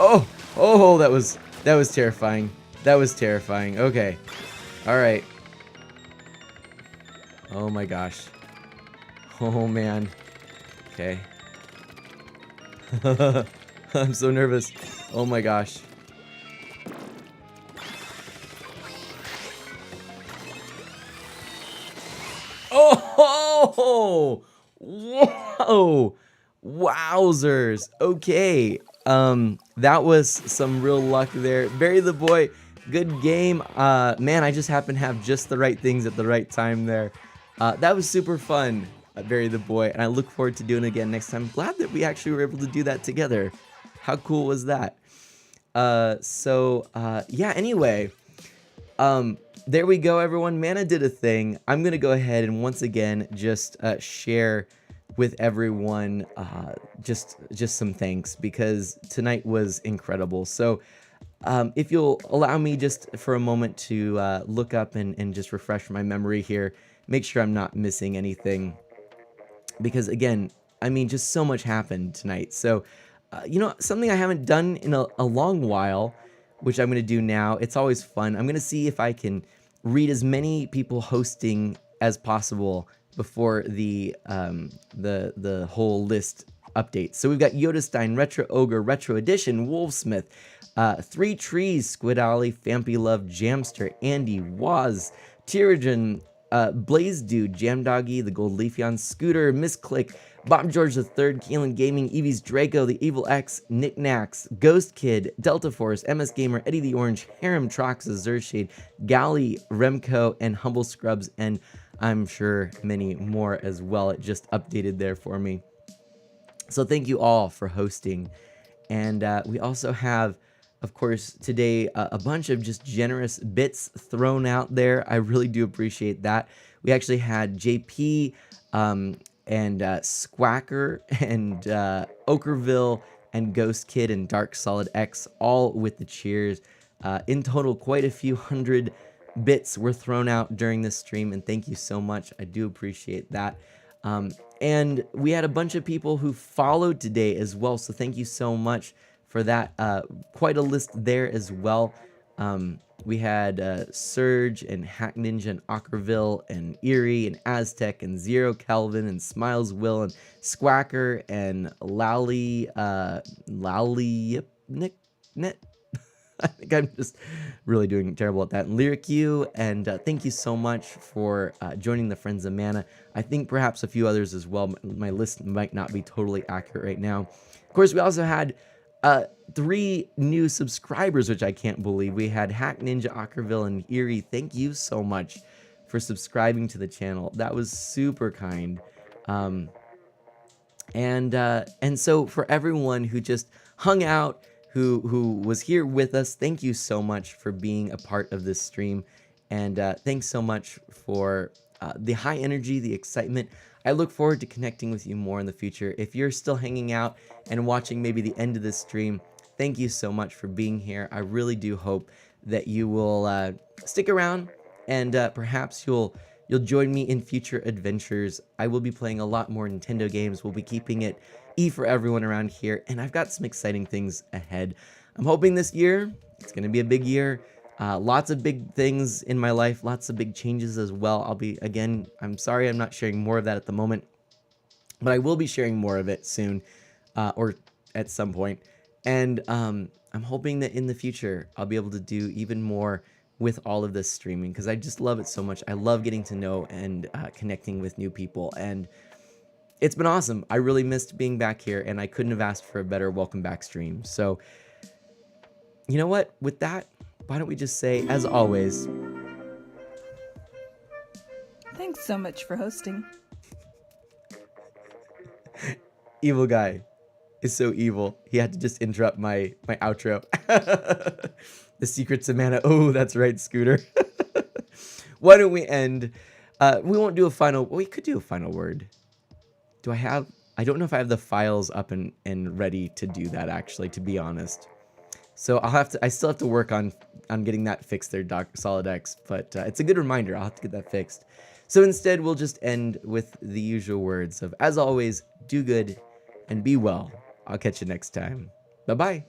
Oh, that was terrifying. That was terrifying. Okay. Alright. Oh my gosh. Oh man. Okay. I'm so nervous. Oh my gosh. Oh! Whoa! Wowzers. Okay. That was some real luck there. Barry the Boy, good game. Man, I just happen to have just the right things at the right time there. That was super fun, Barry the Boy, and I look forward to doing it again next time. Glad that we actually were able to do that together. How cool was that? Yeah, anyway. There we go, everyone. Mana did a thing. I'm going to go ahead and once again just share with everyone just some thanks, because tonight was incredible. So if you'll allow me just for a moment to look up and just refresh my memory here, make sure I'm not missing anything, because again, I mean, just so much happened tonight. So you know, something I haven't done in a long while, which I'm going to do now. It's always fun. I'm going to see if I can read as many people hosting as possible before the whole list updates. So we've got Yodastein, Retro Ogre, Retro Edition, Wolfsmith, Three Trees, Squid Ollie, Fampy Love, Jamster, Andy, Waz, Tyrogen, Blaze Dude, Jam Doggy, The Gold Leafeon, Scooter, Misclick, Bob George III, Keelan Gaming, Eevee's Draco, The Evil X, Knickknacks, Ghost Kid, Delta Force, MS Gamer, Eddie the Orange, Harem Troxa, Zershade, Galley, Remco, and Humble Scrubs, and I'm sure many more as well. It just updated there for me. So thank you all for hosting. And we also have, of course, today a bunch of just generous bits thrown out there. I really do appreciate that. We actually had JP and Squacker and Okerville and Ghost Kid and Dark Solid X all with the cheers. In total, quite a few hundred bits were thrown out during this stream, and thank you so much. I do appreciate that. And we had a bunch of people who followed today as well, so thank you so much for that. Quite a list there as well. We had Surge and Hack Ninja and Ockerville and Erie and Aztec and Zero Kelvin and Smiles Will and Squacker and Lally Nick Net. I think I'm just really doing terrible at that. And Lyric U, and thank you so much for joining the Friends of Mana. I think perhaps a few others as well. My list might not be totally accurate right now. Of course, we also had 3 new subscribers, which I can't believe. We had Hack Ninja, Ockerville, and Erie. Thank you so much for subscribing to the channel. That was super kind. And so for everyone who just hung out, who was here with us, thank you so much for being a part of this stream. And thanks so much for the high energy, the excitement. I look forward to connecting with you more in the future. If you're still hanging out and watching maybe the end of this stream, thank you so much for being here. I really do hope that you will stick around, and perhaps you'll join me in future adventures. I will be playing a lot more Nintendo games. We'll be keeping it E for everyone around here, and I've got some exciting things ahead. I'm hoping this year, it's going to be a big year. Lots of big things in my life, lots of big changes as well. I'm sorry I'm not sharing more of that at the moment, but I will be sharing more of it soon, or at some point. And I'm hoping that in the future, I'll be able to do even more with all of this streaming, because I just love it so much. I love getting to know and connecting with new people, and it's been awesome. I really missed being back here, and I couldn't have asked for a better welcome back stream. So, you know what? With that, why don't we just say, as always, Thanks so much for hosting. Evil Guy is so evil. He had to just interrupt my outro. The Secrets of Mana. Oh, that's right, Scooter. Why don't we end? We won't do a final. We could do a final word. I don't know if I have the files up and ready to do that, actually, to be honest. So I still have to work on getting that fixed there, Doc Solid X, but it's a good reminder. I'll have to get that fixed. So instead, we'll just end with the usual words of, as always, do good and be well. I'll catch you next time. Bye-bye.